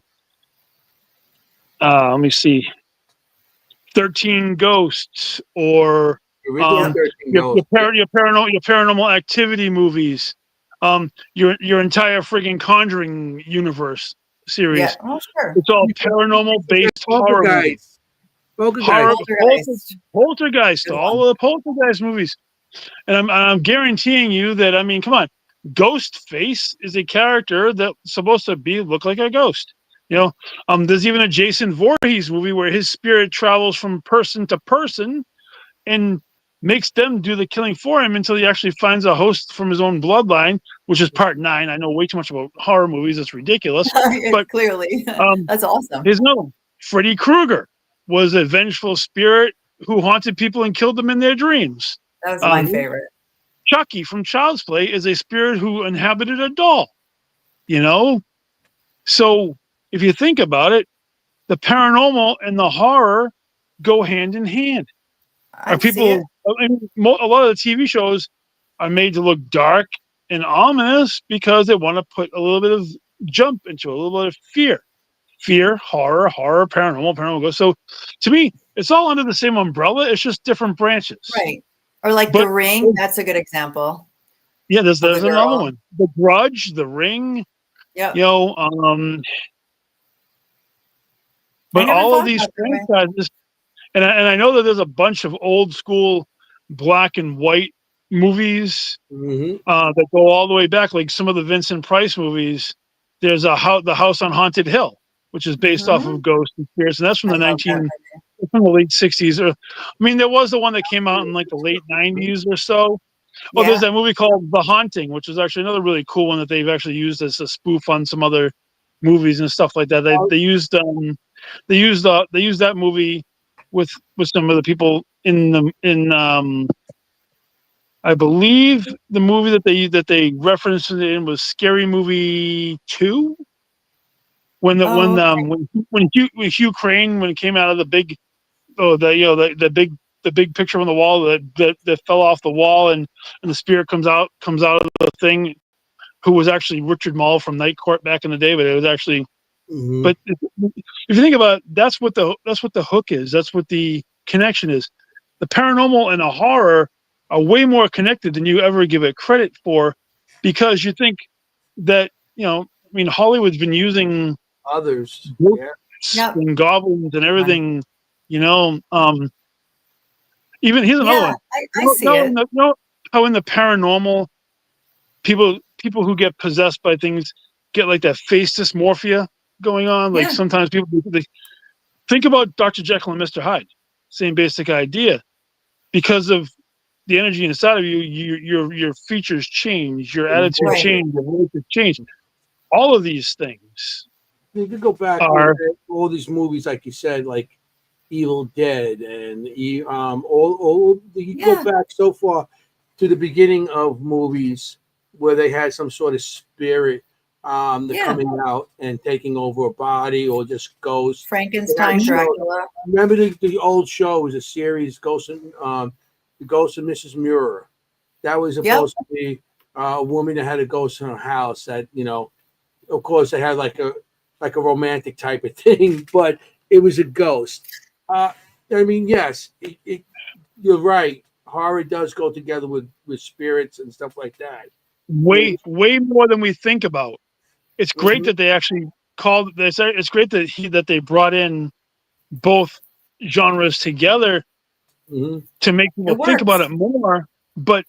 [SPEAKER 3] let me see, 13 Ghosts, or your paranormal activity movies, your entire friggin' Conjuring universe series.
[SPEAKER 2] Yeah. Oh, sure.
[SPEAKER 3] It's all paranormal based horror movies. Poltergeist, all of the Poltergeist movies. And I'm guaranteeing you that, I mean, come on, Ghostface is a character that's supposed to look like a ghost. You know, there's even a Jason Voorhees movie where his spirit travels from person to person and makes them do the killing for him until he actually finds a host from his own bloodline, which is part 9. I know way too much about horror movies. It's ridiculous. But
[SPEAKER 2] clearly, that's awesome.
[SPEAKER 3] There's another one. Freddy Krueger was a vengeful spirit who haunted people and killed them in their dreams.
[SPEAKER 2] That was my favorite.
[SPEAKER 3] Chucky from Child's Play is a spirit who inhabited a doll. You know? So if you think about it, the paranormal and the horror go hand in hand. A lot of the TV shows are made to look dark and ominous because they want to put a little bit of jump into it, a little bit of fear, horror, paranormal ghost. So to me, it's all under the same umbrella. It's just different branches.
[SPEAKER 2] Right. Or like The Ring. That's a good example.
[SPEAKER 3] Yeah, there's another one. The Grudge, The Ring.
[SPEAKER 2] Yeah.
[SPEAKER 3] You know, but all of these franchises, and I know that there's a bunch of old school black and white movies that go all the way back, like some of the Vincent Price movies. There's the House on Haunted Hill, which is based off of ghosts and spirits, and that's from the late 60s. I mean, there was the one that came out in like the late 90s or so. Oh, there's that movie called The Haunting, which is actually another really cool one that they've actually used as a spoof on some other movies and stuff like that. They used that movie with some of the people in I believe the movie that they referenced it in was Scary Movie 2. When Hugh Crane, when it came out of the big picture on the wall that fell off the wall, and the spirit comes out of the thing, who was actually Richard Mall from Night Court back in the day, but it was actually but if you think about it, that's what the hook is. That's what the connection is. The paranormal and the horror are way more connected than you ever give it credit for, because you think that, you know, I mean, Hollywood's been using
[SPEAKER 1] others
[SPEAKER 3] and goblins and everything Even here's another one.
[SPEAKER 2] I see it.
[SPEAKER 3] How in the paranormal, people who get possessed by things get like that face dysmorphia going on. Like sometimes people they think about Dr. Jekyll and Mr. Hyde, same basic idea. Because of the energy inside of you, your features change, your attitude change, your voice change. All of these things.
[SPEAKER 1] You could go back to all these movies, like you said, like Evil Dead, and you go back so far to the beginning of movies where they had some sort of spirit coming out and taking over a body, or just ghosts.
[SPEAKER 2] Frankenstein, Dracula.
[SPEAKER 1] Remember the old show was a series, The Ghost of Mrs. Muir. That was supposed to be a woman that had a ghost in her house. That of course, they had like a romantic type of thing, but it was a ghost. I mean, yes, you're right. Horror does go together with spirits and stuff like that.
[SPEAKER 3] Way more than we think about. It's great that they actually called this. It's great that they brought in both genres together to make people think about it more. But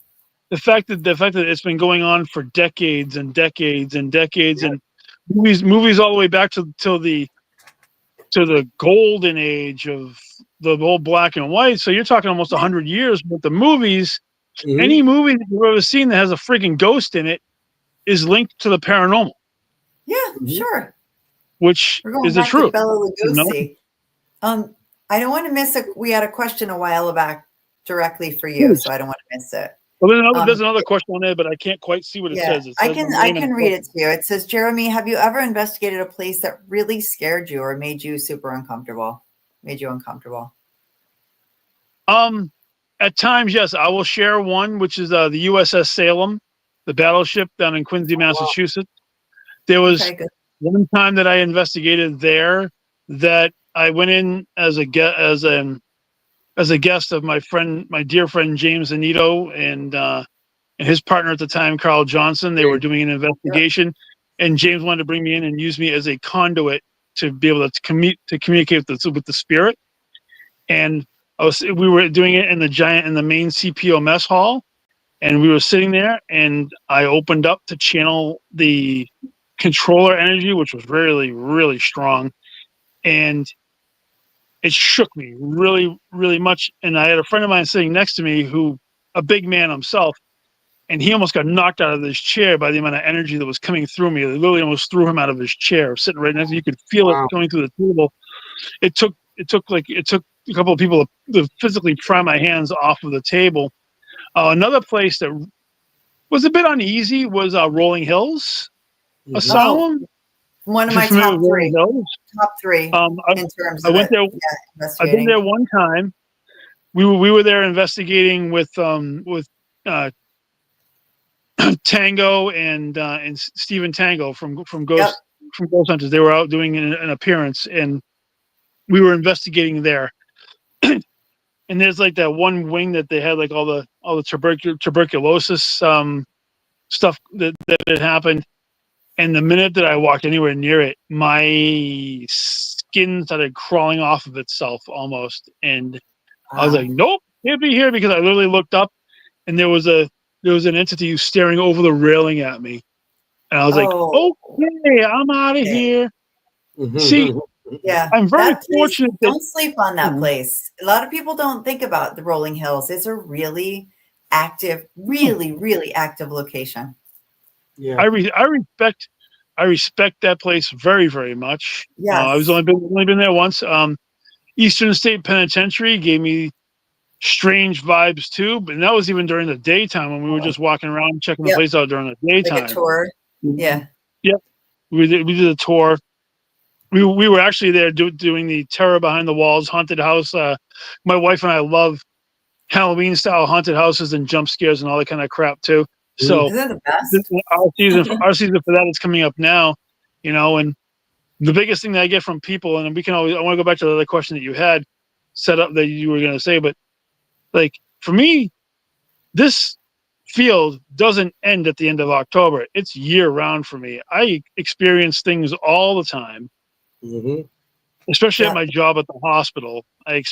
[SPEAKER 3] the fact that it's been going on for decades and decades and decades, and movies all the way back to the golden age of the old black and white. So you're talking almost 100 years. But the movies, any movie that you've ever seen that has a freaking ghost in it is linked to the paranormal.
[SPEAKER 2] Yeah, sure.
[SPEAKER 3] Which is the truth.
[SPEAKER 2] Bela Lugosi. I don't want to miss we had a question a while back directly for you, so I don't want to miss it.
[SPEAKER 3] Well, there's another question on there, but I can't quite see what it says. It says
[SPEAKER 2] I can read it to you. It says, Jeremy, have you ever investigated a place that really scared you or made you super uncomfortable?
[SPEAKER 3] At times, yes. I will share one, which is the USS Salem, the battleship down in Quincy, Massachusetts. There was one time that I investigated there that I went in as a guest of my dear friend James Anito and his partner at the time, Carl Johnson. They were doing an investigation, and James wanted to bring me in and use me as a conduit to be able to communicate with the spirit. And we were doing it in the main CPO mess hall, and we were sitting there, and I opened up to channel the controller energy, which was really, really strong, and it shook me really, really much. And I had a friend of mine sitting next to me a big man himself, and he almost got knocked out of his chair by the amount of energy that was coming through me. It literally almost threw him out of his chair, sitting right next to me. You could feel it going through the table. It took a couple of people to physically pry my hands off of the table. Another place that was a bit uneasy was Rolling Hills Asylum.
[SPEAKER 2] One of my top three. Top three in terms of
[SPEAKER 3] there. I've been there one time. We were there investigating with Tango and Stephen Tango from Ghost Hunters. They were out doing an appearance, and we were investigating there. And there's like that one wing that they had like all the tuberculosis stuff that had happened. And the minute that I walked anywhere near it, my skin started crawling off of itself almost. And I was like, nope, can't be here, because I literally looked up and there was an entity staring over the railing at me. And I was like, okay, I'm out of here. See, I'm very fortunate.
[SPEAKER 2] Don't sleep on that place. A lot of people don't think about the Rolling Hills. It's a really active, really active location.
[SPEAKER 1] Yeah,
[SPEAKER 3] I respect that place very, very much.
[SPEAKER 2] Yeah,
[SPEAKER 3] I was only been there once. Eastern State Penitentiary gave me strange vibes too, but that was even during the daytime when we were just walking around checking the place out during the daytime.
[SPEAKER 2] Like a tour. Yeah.
[SPEAKER 3] Yep. We did a tour. We were actually there doing the Terror Behind the Walls haunted house. My wife and I love Halloween style haunted houses and jump scares and all that kind of crap too. So
[SPEAKER 2] isn't that the best?
[SPEAKER 3] Our season for that is coming up now, and the biggest thing that I get from people, and I want to go back to the other question that you had set up that you were going to say, but like for me, this field doesn't end at the end of October. It's year round for me. I experience things all the time. especially at my job at the hospital. I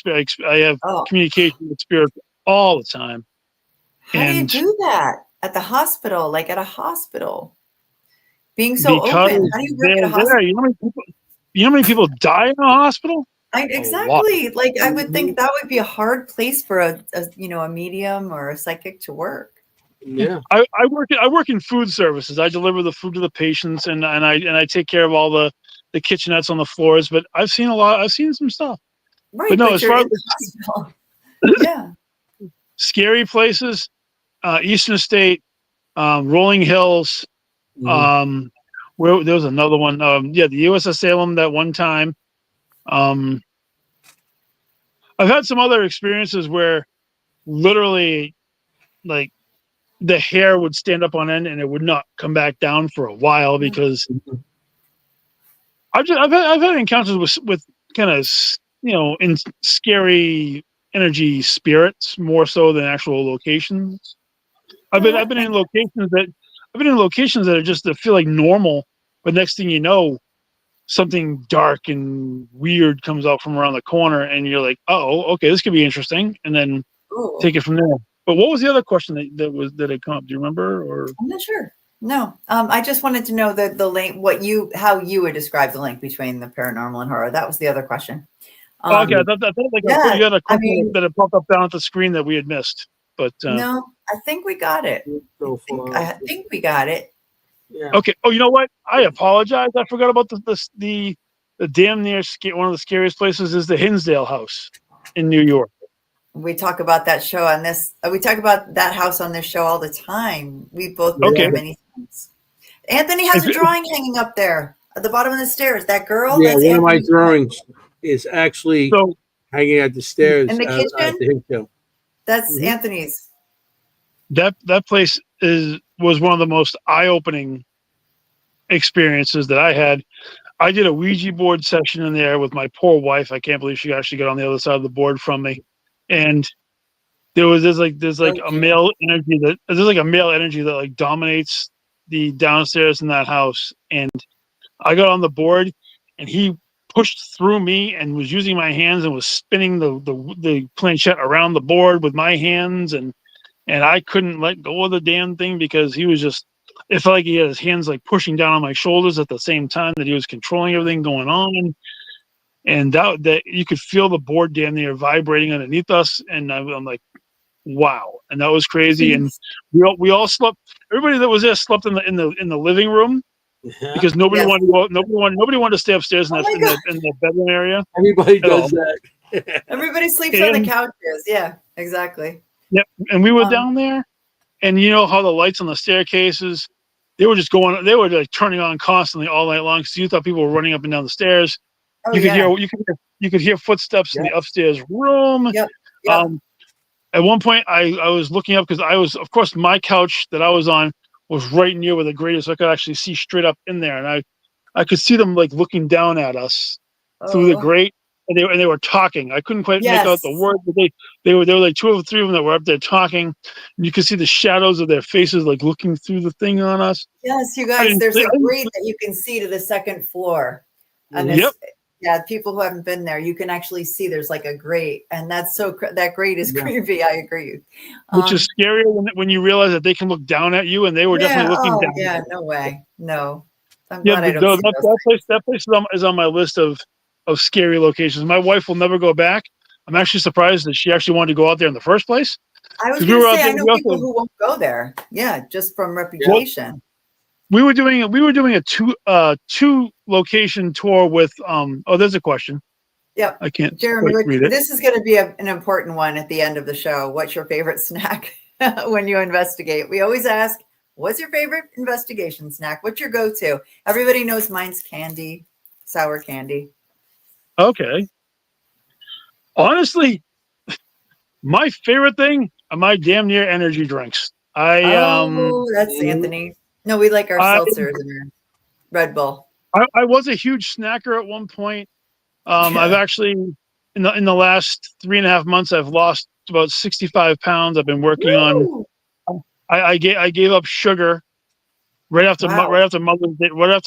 [SPEAKER 3] have communication with spirits all the time.
[SPEAKER 2] How do you do that at the hospital? Like at a hospital, being so open. How do you work at a hospital?
[SPEAKER 3] You know how many people die in a hospital?
[SPEAKER 2] Exactly. Like I would think that would be a hard place for a medium or a psychic to work.
[SPEAKER 1] Yeah.
[SPEAKER 3] I work in food services. I deliver the food to the patients, and I take care of all the kitchenettes on the floors. But I've seen some stuff.
[SPEAKER 2] Right.
[SPEAKER 3] But no,
[SPEAKER 2] but
[SPEAKER 3] as
[SPEAKER 2] you're
[SPEAKER 3] far
[SPEAKER 2] in the hospital. Yeah.
[SPEAKER 3] Scary places, Eastern State, Rolling Hills. Where there was another one. The USS Salem that one time. I've had some other experiences where literally, like, the hair would stand up on end and it would not come back down for a while because I've had encounters with kind of in scary energy spirits more so than actual locations. I've been in locations that are just that feel like normal, but next thing you know, something dark and weird comes out from around the corner, and you're like, "Oh, okay, this could be interesting," and then take it from there. But what was the other question that had come up? Do you remember? Or
[SPEAKER 2] I'm not sure. No, I just wanted to know the link, how you would describe the link between the paranormal and horror. That was the other question.
[SPEAKER 3] Okay, I thought you had a question that had popped up down at the screen that we had missed. But
[SPEAKER 2] no, I think we got it. I think we got it.
[SPEAKER 1] Yeah.
[SPEAKER 3] Okay. Oh, you know what? I apologize. I forgot about the damn near one of the scariest places is the Hinsdale House in New York.
[SPEAKER 2] We talk about that show on this. We talk about that house on this show all the time. We both been there many times. Anthony has a drawing hanging up there at the bottom of the stairs. That girl.
[SPEAKER 1] Yeah, one of my drawings is actually hanging at the stairs
[SPEAKER 2] in the kitchen.
[SPEAKER 1] At the Hinsdale.
[SPEAKER 2] That's Anthony's.
[SPEAKER 3] That place was one of the most eye-opening experiences that I had. I did a Ouija board session in there with my poor wife. I can't believe she actually got on the other side of the board from me. And there's like a male energy that like dominates the downstairs in that house. And I got on the board, and he pushed through me and was using my hands and was spinning the planchette around the board with my hands, and I couldn't let go of the damn thing because he was just. It felt like he had his hands like pushing down on my shoulders at the same time that he was controlling everything going on. And that you could feel the board damn near vibrating underneath us, and I'm like, wow! And that was crazy. And we all slept. Everybody that was there slept in the living room because nobody wanted to go. Nobody wanted to stay upstairs in the bedroom area.
[SPEAKER 1] Everybody does that.
[SPEAKER 2] Everybody sleeps on the couches. Yeah, exactly.
[SPEAKER 3] Yep. And we were down there, and you know how the lights on the staircases, they were like turning on constantly all night long. So you thought people were running up and down the stairs. You could hear footsteps in the upstairs room.
[SPEAKER 2] Yep.
[SPEAKER 3] At one point, I was looking up because I was, of course, my couch that I was on was right near where the grate is, so I could actually see straight up in there, and I could see them like looking down at us through the grate, and they were talking. I couldn't quite make out the word, but they were like two or three of them that were up there talking, and you could see the shadows of their faces like looking through the thing on us.
[SPEAKER 2] Yes, you guys, there's a grate that you can see to the second floor. And yeah, people who haven't been there, you can actually see there's like a grate, and that's that grate is creepy. I agree.
[SPEAKER 3] Which is scarier when you realize that they can look down at you, and they were definitely looking down.
[SPEAKER 2] Yeah, no way, no. I'm
[SPEAKER 3] glad I don't see that place is on my list of scary locations. My wife will never go back. I'm actually surprised that she actually wanted to go out there in the first place.
[SPEAKER 2] I was going to say, I know people who won't go there. Yeah, just from reputation.
[SPEAKER 3] Well, we were doing a two location tour with there's a question.
[SPEAKER 2] Yep.
[SPEAKER 3] I can't.
[SPEAKER 2] Jeremy,
[SPEAKER 3] read it.
[SPEAKER 2] This is going to be an important one at the end of the show. What's your favorite snack when you investigate? We always ask, what's your favorite investigation snack? What's your go-to? Everybody knows mine's candy, sour candy.
[SPEAKER 3] Okay. Honestly, my favorite thing are my damn near energy drinks.
[SPEAKER 2] That's Anthony. No, we like our seltzers and our Red Bull.
[SPEAKER 3] I was a huge snacker at one point. I've actually in the last 3.5 months I've lost about 65 pounds. I've been working on. I gave up sugar right after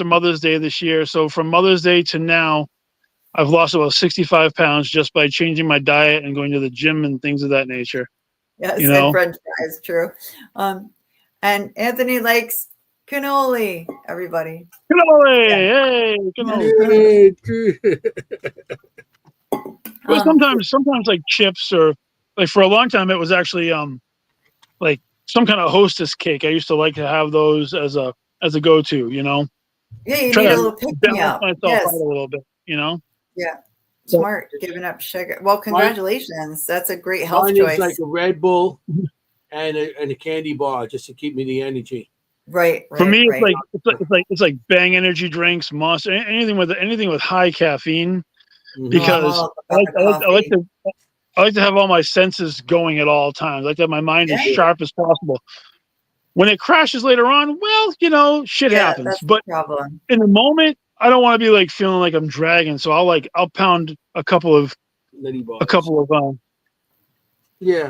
[SPEAKER 3] Mother's Day this year. So from Mother's Day to now, I've lost about 65 pounds just by changing my diet and going to the gym and things of that nature.
[SPEAKER 2] Yes, and French fries, true. And Anthony likes cannoli, everybody.
[SPEAKER 3] Cannoli! Hey, cannoli. But sometimes like chips, or like for a long time it was actually like some kind of Hostess cake. I used to like to have those as a go-to,
[SPEAKER 2] Yeah, you
[SPEAKER 3] try
[SPEAKER 2] need a
[SPEAKER 3] to
[SPEAKER 2] little pick me
[SPEAKER 3] balance
[SPEAKER 2] up.
[SPEAKER 3] myself
[SPEAKER 2] Yes.
[SPEAKER 3] out a little bit,
[SPEAKER 2] Yeah. Smart, giving up sugar. Well, congratulations. That's a great health
[SPEAKER 1] mine
[SPEAKER 2] choice.
[SPEAKER 1] is like a Red Bull and a candy bar just to keep me the energy.
[SPEAKER 2] Right.
[SPEAKER 3] For me, it's like Bang energy drinks, Monster, anything with high caffeine, because I like to have all my senses going at all times. I like to have my mind as sharp as possible. When it crashes later on, well, shit happens.
[SPEAKER 2] That's
[SPEAKER 3] But
[SPEAKER 2] the problem.
[SPEAKER 3] in the moment, I don't want to be like feeling like I'm dragging. So I'll pound a couple of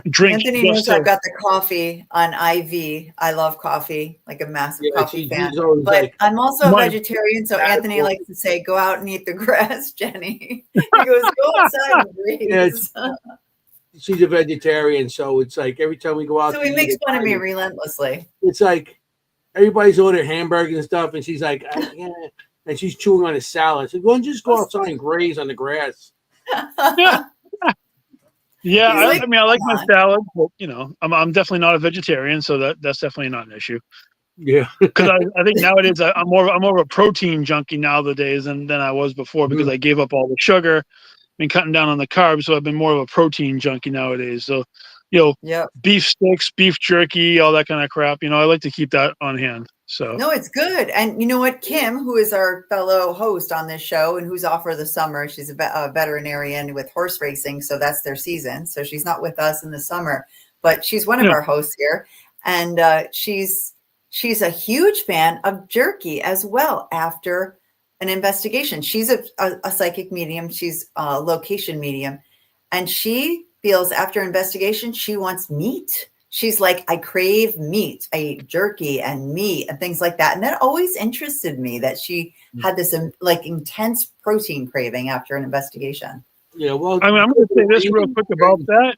[SPEAKER 3] drinks.
[SPEAKER 2] Anthony knows I've got the coffee on IV. I love coffee, like a massive coffee fan. But I'm also a vegetarian, so Anthony likes to say, "Go out and eat the grass, Jenny." He goes, "Go outside and breathe."
[SPEAKER 1] She's a vegetarian, so it's like every time we go out,
[SPEAKER 2] so he makes fun of me relentlessly.
[SPEAKER 1] It's like everybody's ordering hamburgers and stuff, and she's like, I can't. And she's chewing on a salad. So why don't you just go outside and graze on the grass?
[SPEAKER 3] Yeah, I mean, I like my salad, but I'm definitely not a vegetarian, so that's definitely not an issue.
[SPEAKER 1] Yeah,
[SPEAKER 3] because I think nowadays I'm more of a protein junkie nowadays than I was before, because I gave up all the sugar, been cutting down on the carbs, so I've been more of a protein junkie nowadays. So, beef sticks, beef jerky, all that kind of crap. I like to keep that on hand. So
[SPEAKER 2] no, it's good. And you know what, Kimm, who is our fellow host on this show and who's off for the summer, she's a veterinarian with horse racing, so that's their season. So she's not with us in the summer, but she's one of our hosts here, and she's a huge fan of jerky as well. After an investigation, she's a psychic medium. She's a location medium, and she feels after investigation she wants meat. She's like, I crave meat. I eat jerky and meat and things like that. And that always interested me, that she had this like intense protein craving after an investigation.
[SPEAKER 1] Yeah, well,
[SPEAKER 3] I mean, I'm going to say this real quick about that,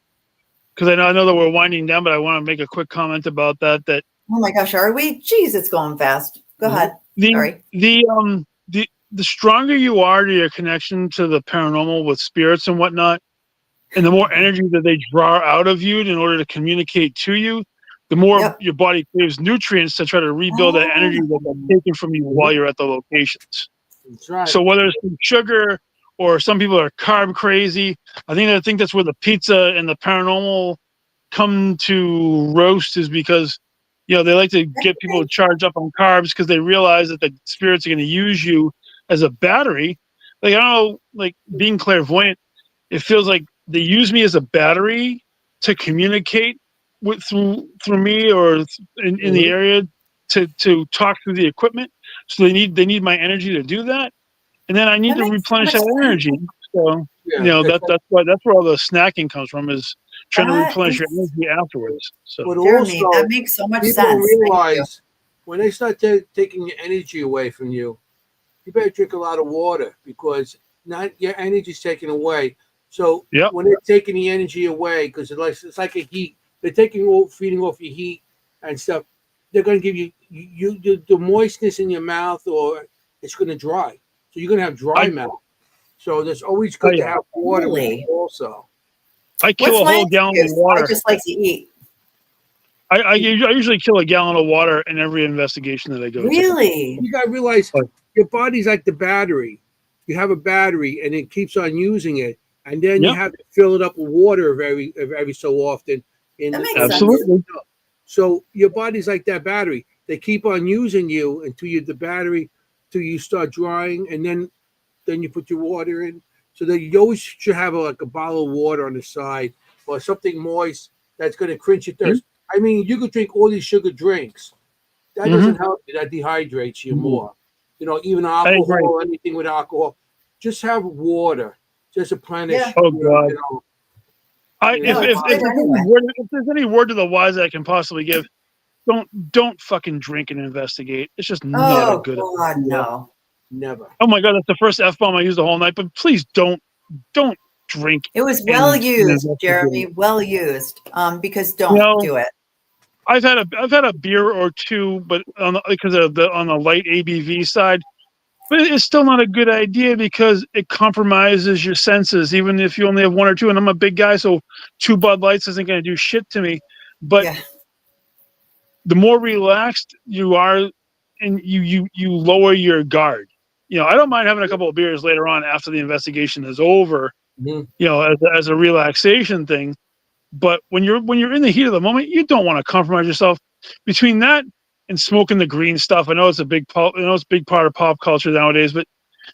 [SPEAKER 3] because I know that we're winding down, but I want to make a quick comment about that.
[SPEAKER 2] Oh my gosh, are we? Jeez, it's going fast. Go ahead. Sorry.
[SPEAKER 3] The stronger you are to your connection to the paranormal with spirits and whatnot, and the more energy that they draw out of you in order to communicate to you, the more your body craves nutrients to try to rebuild that energy that they're taking from you while you're at the locations.
[SPEAKER 1] That's right.
[SPEAKER 3] So whether it's sugar, or some people are carb crazy, I think that's where the pizza and the paranormal come to roast, is because they like to get people to charge up on carbs, because they realize that the spirits are going to use you as a battery. Like, I don't know, like being clairvoyant, it feels like they use me as a battery to communicate through me, or in the area to talk through the equipment. So they need my energy to do that, and then I need to replenish that energy. So that's where all the snacking comes from, is trying to replenish your energy afterwards. So
[SPEAKER 1] but also,
[SPEAKER 2] that makes so much sense.
[SPEAKER 1] People realize when they start taking your energy away from you, you better drink a lot of water, because not your energy's taken away. So when they're taking the energy away, because it's like a heat, they're feeding off your heat and stuff. They're going to give you the moistness in your mouth, or it's going to dry. So you're going to have dry mouth. So that's always good to have water also.
[SPEAKER 3] I kill a whole gallon of water.
[SPEAKER 2] I just like to eat.
[SPEAKER 3] I usually kill a gallon of water in every investigation that I go to.
[SPEAKER 2] Really?
[SPEAKER 1] You got to realize your body's like the battery. You have a battery, and it keeps on using it. And then you have to fill it up with water every so often.
[SPEAKER 2] That makes
[SPEAKER 3] Absolutely.
[SPEAKER 2] sense.
[SPEAKER 1] So your body's like that battery. They keep on using you until you start drying, and then you put your water in. So that you always should have a bottle of water on the side, or something moist that's going to quench your thirst. I mean, you could drink all these sugar drinks. That doesn't help you. That dehydrates you more. Even alcohol or anything with alcohol. Just have water. Just replenish.
[SPEAKER 2] Yeah.
[SPEAKER 3] Oh God! If there's any word to the wise that I can possibly give, don't fucking drink and investigate. It's just not a good idea.
[SPEAKER 2] No.
[SPEAKER 1] Never.
[SPEAKER 3] Oh my God, that's the first F-bomb I used the whole night. But please don't drink.
[SPEAKER 2] It was well used, Jeremy. Well used. Because don't do it.
[SPEAKER 3] I've had a beer or two, but because of on the light ABV side. But it's still not a good idea because it compromises your senses, even if you only have one or two. And I'm a big guy, so 2 Bud Lights isn't going to do shit to me. But the more relaxed you are, and you lower your guard. I don't mind having a couple of beers later on after the investigation is over. As a relaxation thing. But when you're in the heat of the moment, you don't want to compromise yourself. Between that and smoking the green stuff, I know it's a big part of pop culture nowadays. But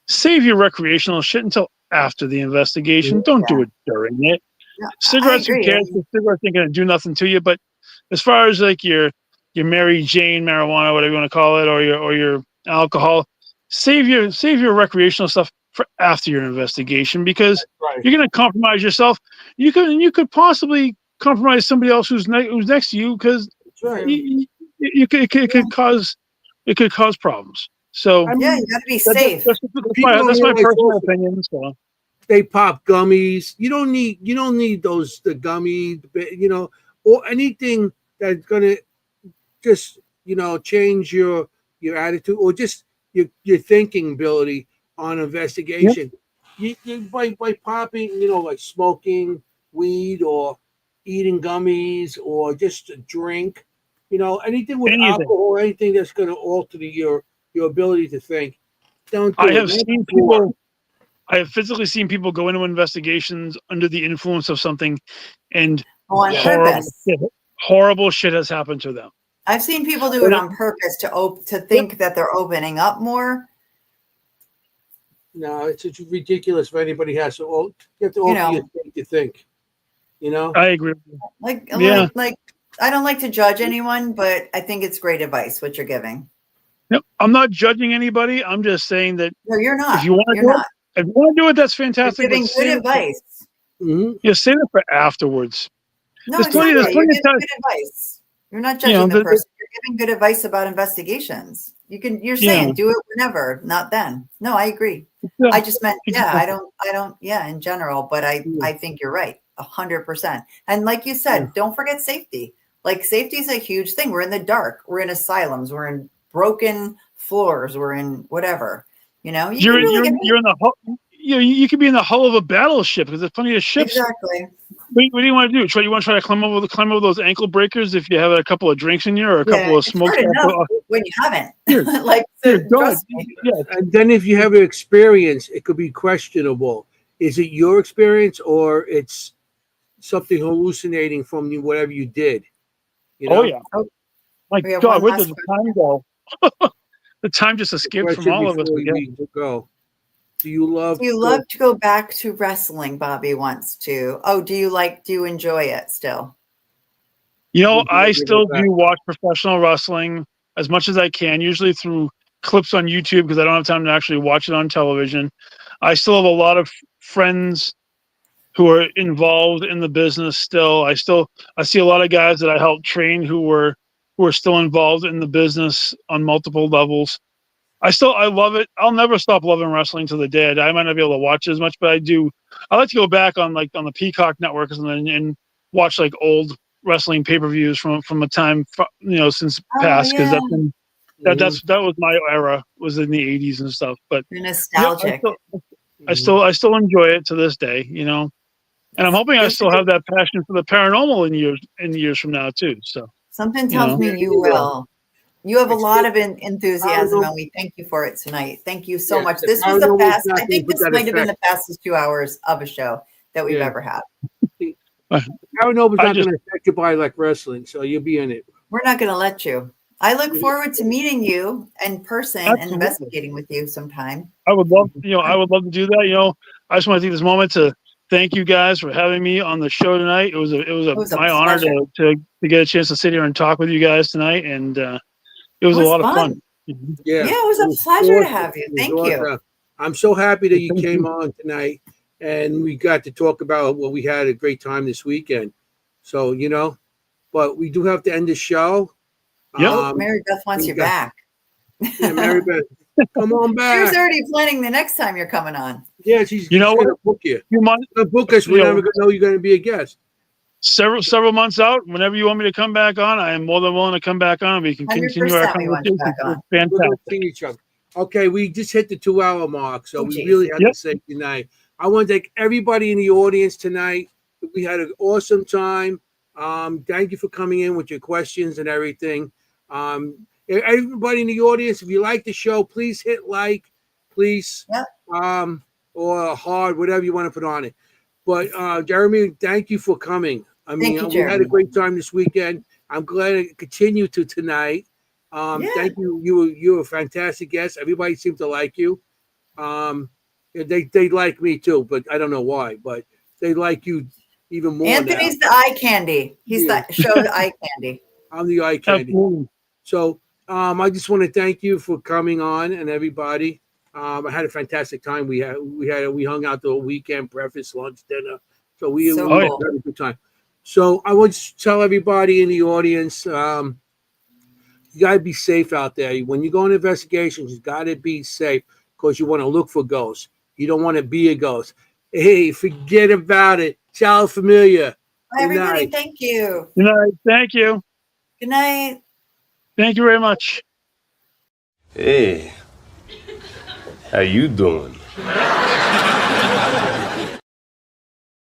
[SPEAKER 3] save your recreational shit until after the investigation. Don't do it during it. Cigarettes, who cares? Cigarettes ain't gonna do nothing to you. But as far as like your Mary Jane marijuana, whatever you want to call it, or your alcohol, save your recreational stuff for after your investigation because you're going to compromise yourself. You could possibly compromise somebody else who's next to you because it could cause problems. So
[SPEAKER 2] you got to be safe.
[SPEAKER 3] That's my personal opinion. So.
[SPEAKER 1] They pop gummies. You don't need those the gummy, or anything that's gonna just change your attitude or just your thinking ability on investigation. You by popping, like smoking weed or eating gummies or just a drink, anything with alcohol, anything that's going to alter your ability to think. Don't do it.
[SPEAKER 3] I have physically seen people go into investigations under the influence of something, and horrible shit has happened to them.
[SPEAKER 2] I've seen people do it on purpose to think that they're opening up more.
[SPEAKER 1] No, it's ridiculous if anybody has to. You have to open your think to think.
[SPEAKER 3] I agree.
[SPEAKER 2] Like I don't like to judge anyone, but I think it's great advice what you're giving.
[SPEAKER 3] No, I'm not judging anybody. I'm just saying that.
[SPEAKER 2] No, you're not.
[SPEAKER 3] If you want to do it, that's fantastic.
[SPEAKER 2] You're giving good advice.
[SPEAKER 3] Save it for afterwards.
[SPEAKER 2] No, you're giving good advice. You're not judging the person. You're giving good advice about investigations. You're saying do it whenever, not then. No, I agree. Yeah, I just meant, I don't, in general, but I think you're right. 100%. And like you said, don't forget safety. Like safety is a huge thing. We're in the dark. We're in asylums. We're in broken floors. We're in whatever, you're in
[SPEAKER 3] the you could be in the hull of a battleship because there's plenty of ships.
[SPEAKER 2] Exactly.
[SPEAKER 3] What do you want to do? You want to try to climb over those ankle breakers if you have a couple of drinks in you or a couple of smokes?
[SPEAKER 2] When you haven't,
[SPEAKER 1] trust me. Yeah. And then if you have an experience, it could be questionable. Is it your experience or it's something hallucinating from you, whatever you did?
[SPEAKER 3] Oh yeah. My God, where does the time go? The time just escaped from all of us.
[SPEAKER 1] Do you love
[SPEAKER 2] to go back to wrestling? Bobby wants to. Oh, do you enjoy it still?
[SPEAKER 3] I still do watch professional wrestling as much as I can, usually through clips on YouTube because I don't have time to actually watch it on television. I still have a lot of friends who are involved in the business still. I see a lot of guys that I helped train who are still involved in the business on multiple levels. I love it. I'll never stop loving wrestling to the day I die. I might not be able to watch it as much, but I do. I like to go back on the Peacock network and watch like old wrestling pay-per-views from a time since past because that was my era, was in the 80s and stuff. But
[SPEAKER 2] you're nostalgic.
[SPEAKER 3] I still enjoy it to this day, and I'm hoping I still have that passion for the paranormal in years from now too. So
[SPEAKER 2] something tells me you will. You have a lot of enthusiasm, and we thank you for it tonight. Thank you so much. This was the fast. I think this might have been the fastest 2 hours of a show that we've ever had.
[SPEAKER 1] Paranormal is not going to affect you by like wrestling, so you'll be in it.
[SPEAKER 2] We're not going to let you. I look forward to meeting you in person and investigating with you sometime.
[SPEAKER 3] I would love, I would love to do that. I just want to take this moment to thank you guys for having me on the show tonight. It was my honor to get a chance to sit here and talk with you guys tonight, and it was a lot of fun.
[SPEAKER 2] Yeah, it was a pleasure to have you. Thank you.
[SPEAKER 1] I'm so happy that you came on tonight, and we got to talk about we had a great time this weekend. So but we do have to end the show.
[SPEAKER 2] Yep. Mary Beth wants you back.
[SPEAKER 1] Yeah, Mary Beth, Come on back.
[SPEAKER 2] She was already planning the next time you're coming on.
[SPEAKER 1] Yeah, she's going to book you. She's going to book us. We're never going to know you're going to be a guest.
[SPEAKER 3] Several months out, whenever you want me to come back on, I am more than willing to come back on. We can continue our conversation.
[SPEAKER 1] Fantastic. We're going to see each other. Okay, we just hit the 2-hour mark, so we really have to say goodnight. I want to thank everybody in the audience tonight. We had an awesome time. Thank you for coming in with your questions and everything. Everybody in the audience, if you like the show, please hit like, please, or hard, whatever you want to put on it. But Jeremy, thank you for coming. I mean, we had a great time this weekend. I'm glad it continued to tonight. Thank you. You were a fantastic guest. Everybody seemed to like you. They like me too, but I don't know why. But they like you even more.
[SPEAKER 2] Anthony's the eye candy. He's the show's eye candy.
[SPEAKER 1] I'm the eye candy. So I just want to thank you for coming on, and everybody. I had a fantastic time. We hung out the whole weekend, breakfast, lunch, dinner. So we had a good time. So I want to tell everybody in the audience, you got to be safe out there. When you go on investigations, you got to be safe because you want to look for ghosts. You don't want to be a ghost. Hey, forget about it. Ciao, familia.
[SPEAKER 2] Bye, everybody. Thank you.
[SPEAKER 3] Good night. Thank you.
[SPEAKER 2] Good night.
[SPEAKER 3] Thank you very much.
[SPEAKER 4] Hey, how you doing?